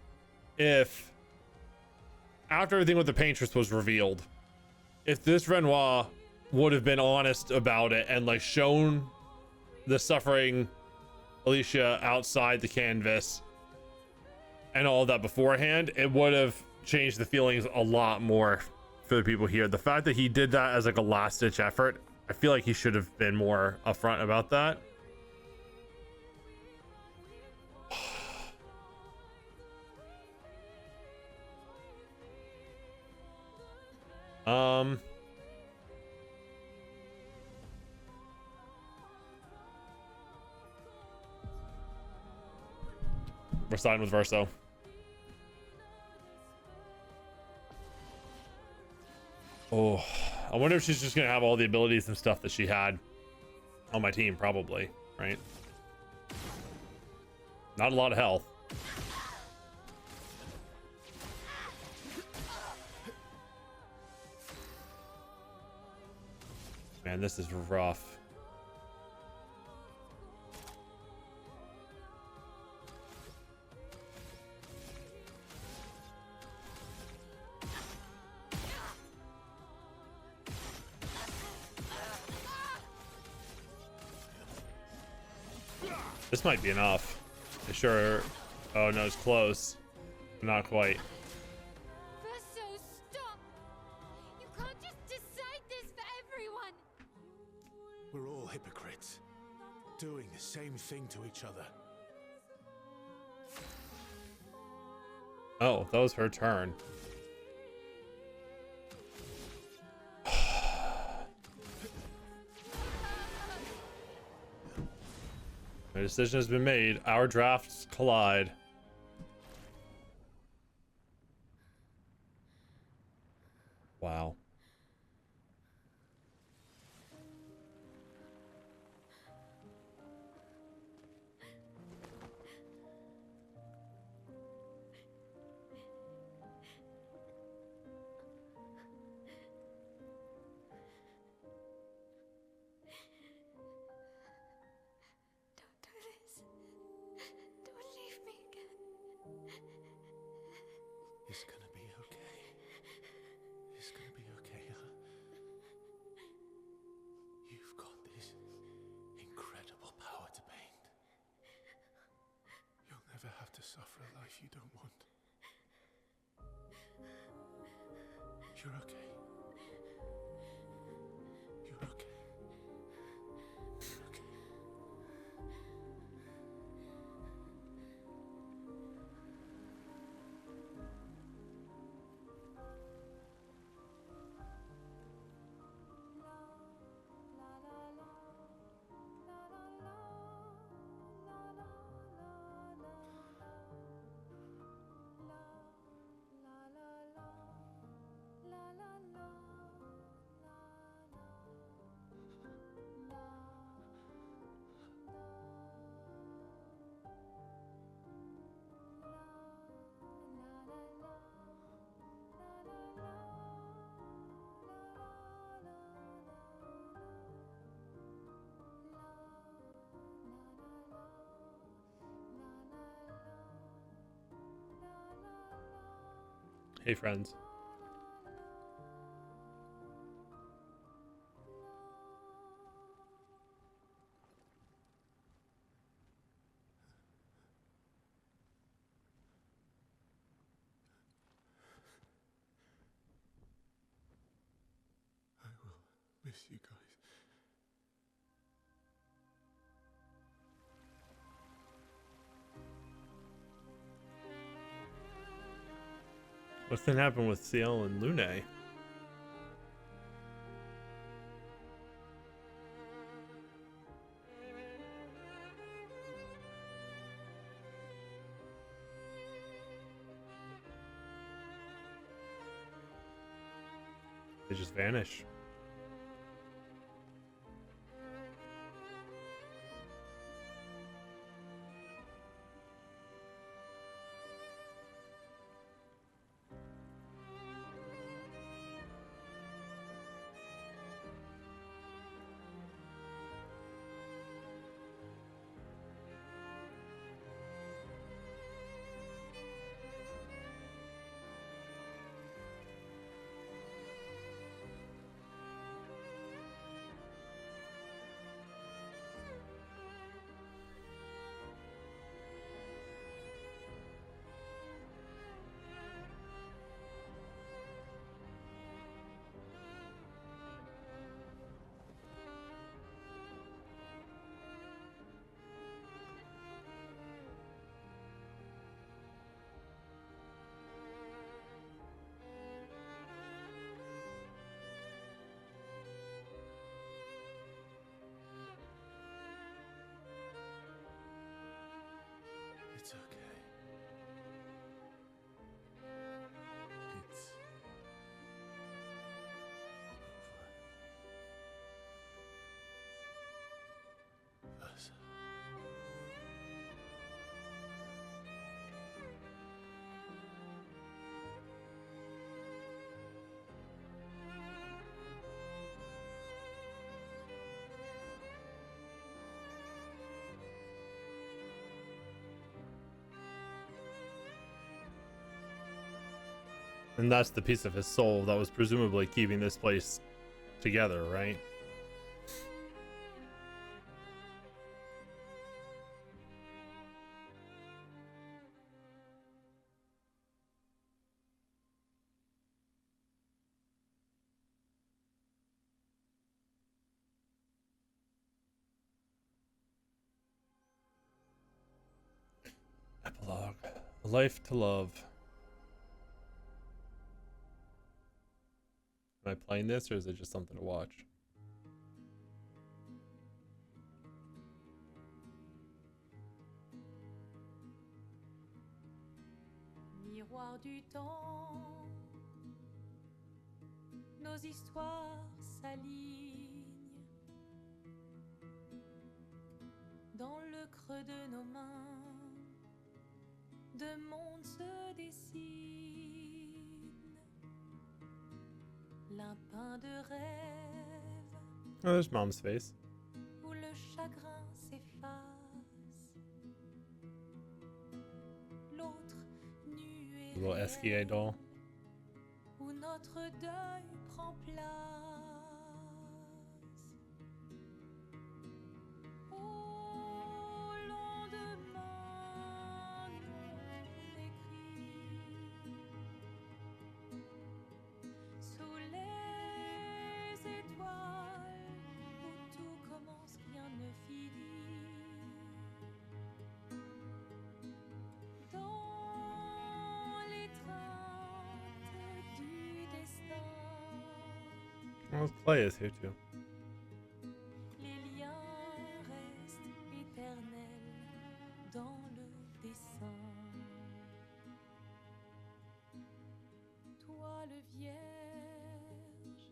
if after everything with the paintress was revealed, if this Renoir would have been honest about it and like shown the suffering Alicia outside the canvas and all of that beforehand, it would have changed the feelings a lot more for the people here. The fact that he did that as like a last ditch effort, I feel like he should have been more upfront about that. We're siding with Verso. Oh, I wonder if she's just gonna have all the abilities and stuff that she had on my team, probably, right? Not a lot of health. Man, this is rough. This might be enough. Sure. Oh no, it's close. Not quite. Verso, stop! You can't just decide this for everyone! We're all hypocrites, doing the same thing to each other. Oh, that was her turn. My decision has been made. Our drafts collide. Wow. Don't do this. Don't leave me again. It's gonna be okay. It's gonna be okay, huh? You've got this incredible power to paint. You'll never have to suffer a life you don't want. You're okay. You're okay. You're okay. Hey, friends. I will miss you guys. What's gonna happen with Ciel and Lune? They just vanish. And that's the piece of his soul that was presumably keeping this place together, right? Epilogue. A life to love. Am I playing this, or is it just something to watch? Miroir du temps, nos histoires s'alignent. Dans le creux de nos mains, deux mondes se dessinent. L'un peint de rêve, Oh, there's Mom's face. où le chagrin s'efface. L'autre nu et Little SKA doll. où notre deuil prend place. Au lendemain non écrit, sous les étoiles où tout commence, rien ne finit. Dans l'étreinte du destin, Well, Clay is here too. les liens restent éternels dans le dessin. Toile vierge,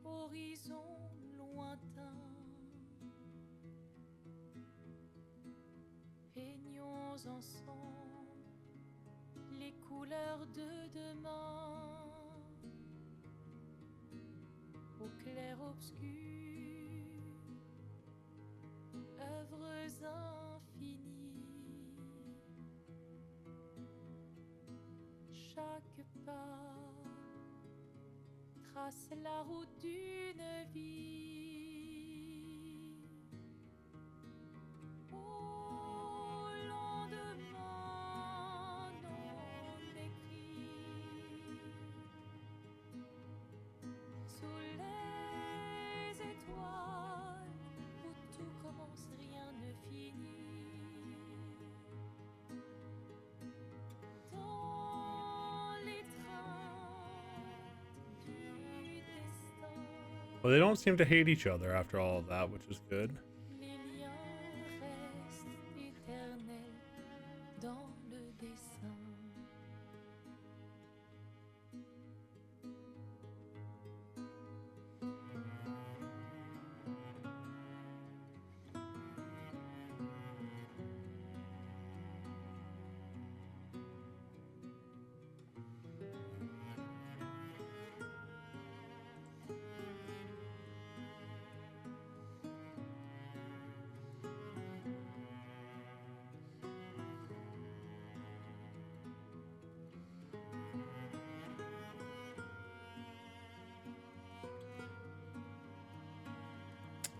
horizon lointain, peignons ensemble les couleurs de demain. Au clair obscur, œuvres infinies. Chaque pas trace la route d'une vie. Au lendemain non écrit, sous les étoiles où tout commence, rien ne finit. Dans l'étreinte du destin, Well, they don't seem to hate each other after all of that, which is good. les liens restent éternels dans le dessin.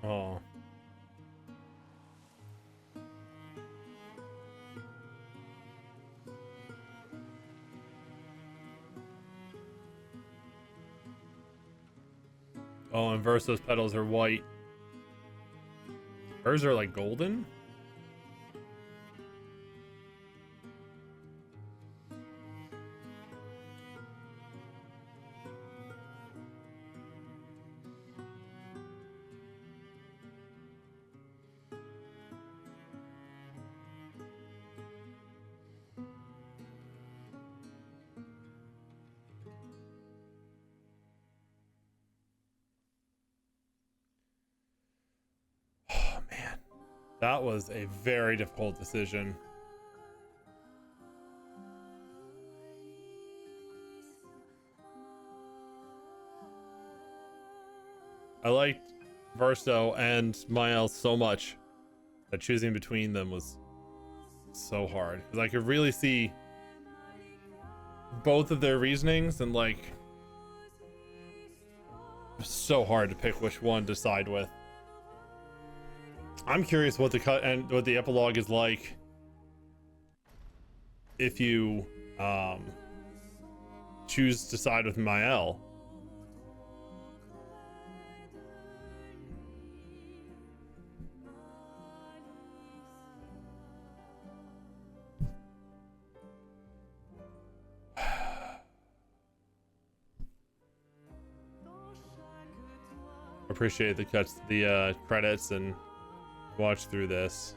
Oh. Oh, and Verso's petals are white. Hers are like golden? Oh, man. That was a very difficult decision. I liked Verso and Miles so much that choosing between them was so hard, because I could really see both of their reasonings, and like it's so hard to pick which one to side with. I'm curious what the cut and what the epilogue is like if you choose to side with Mael. Appreciate the cuts, the credits, and watch through this.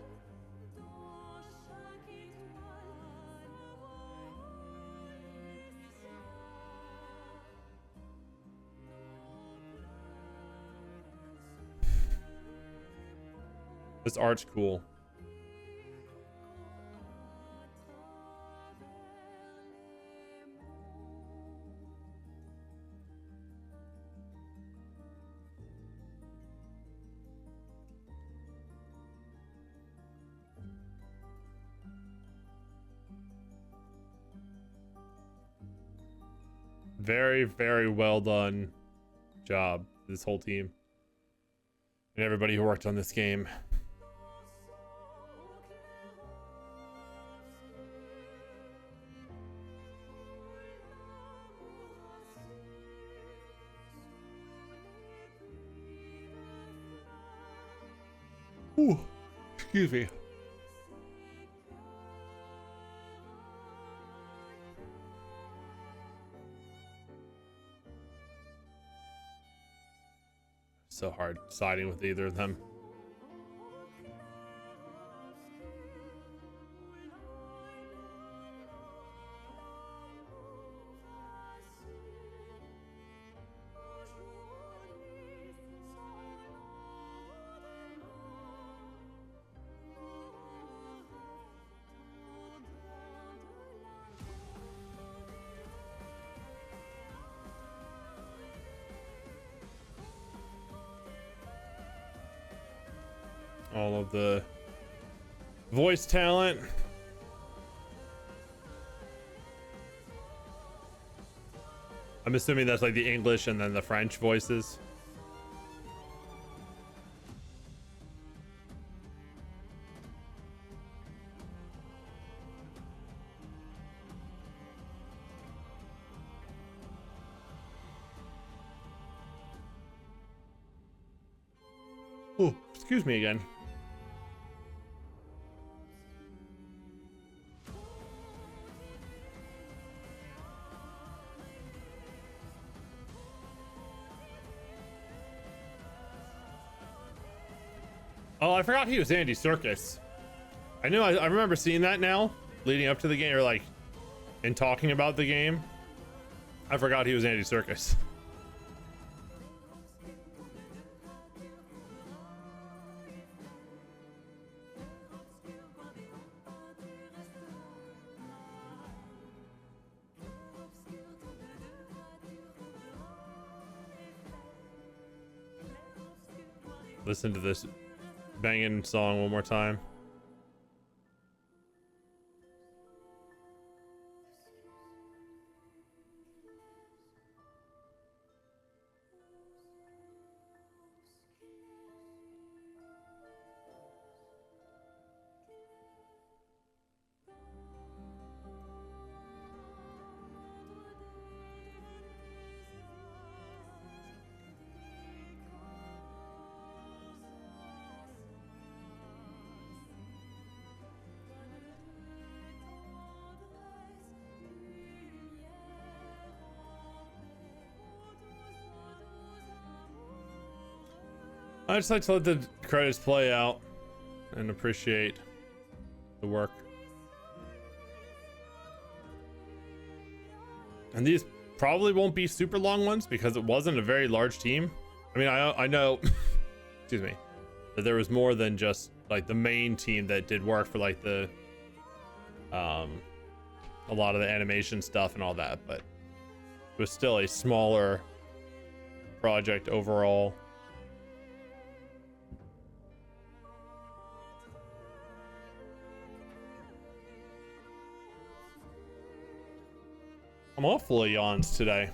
This art's cool. Very, very well done job, this whole team and everybody who worked on this game. Ooh, excuse me. So hard siding with either of them. All of the voice talent. I'm assuming that's like the English and then the French voices. Oh, excuse me again. Oh, I forgot he was Andy Serkis. I know, I remember seeing that now, leading up to the game, or like, in talking about the game. I forgot he was Andy Serkis. Listen to this banging song one more time. I just like to let the credits play out and appreciate the work. And these probably won't be super long ones because it wasn't a very large team. I mean, I know, excuse me, that there was more than just like the main team that did work for like the, a lot of the animation stuff and all that, but it was still a smaller project overall. I'm all full of yawns today.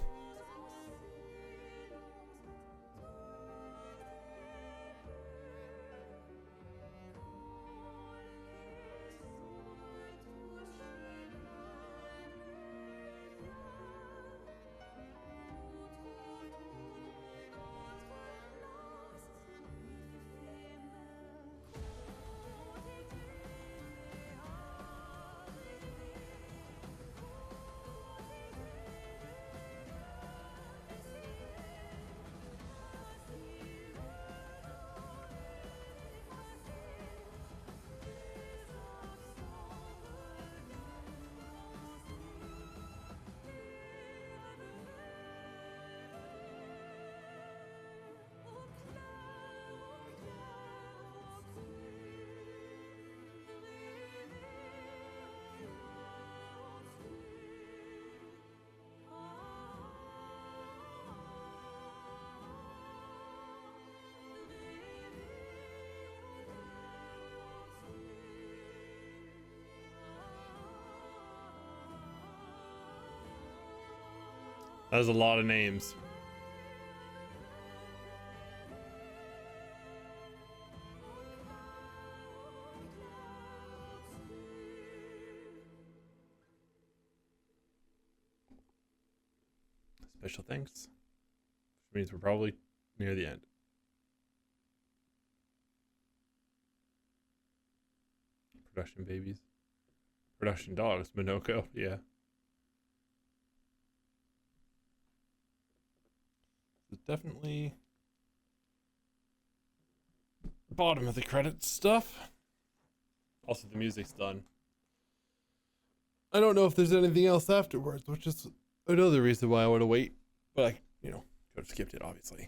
That was a lot of names. Special thanks. Which means we're probably near the end. Production babies. Production dogs. Minoko. Yeah. It's definitely bottom of the credits stuff. Also, the music's done. I don't know if there's anything else afterwards, which is another reason why I want to wait. But I, could have skipped it, obviously.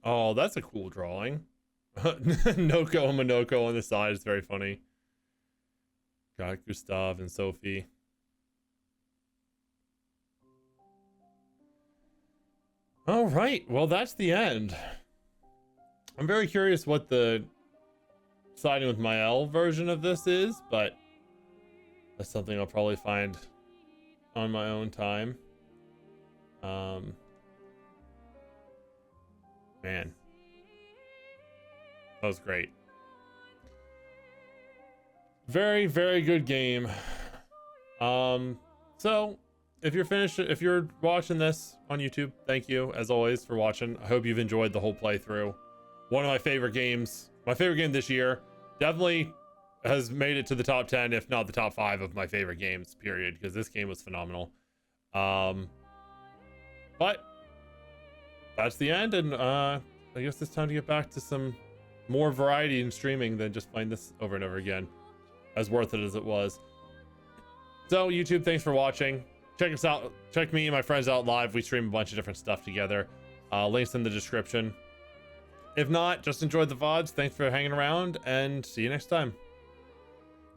Oh, that's a cool drawing. Noko and Minoko on the side is very funny. Got Gustav and Sophie. All right, well, that's the end. I'm very curious what the siding with Mael version of this is, but that's something I'll probably find on my own time. Man, that was great. Very, very good game. So if you're watching this on YouTube, thank you as always for watching. I hope you've enjoyed the whole playthrough. One of my favorite games, my favorite game this year, definitely has made it to the top 10, if not the top 5 of my favorite games, period, because this game was phenomenal. But that's the end, and I guess it's time to get back to some more variety in streaming than just playing this over and over again, as worth it as it was. So YouTube, thanks for watching. Check us out, check me and my friends out live. We stream a bunch of different stuff together. Links in the description. If not, just enjoy the VODs. Thanks for hanging around, and see you next time.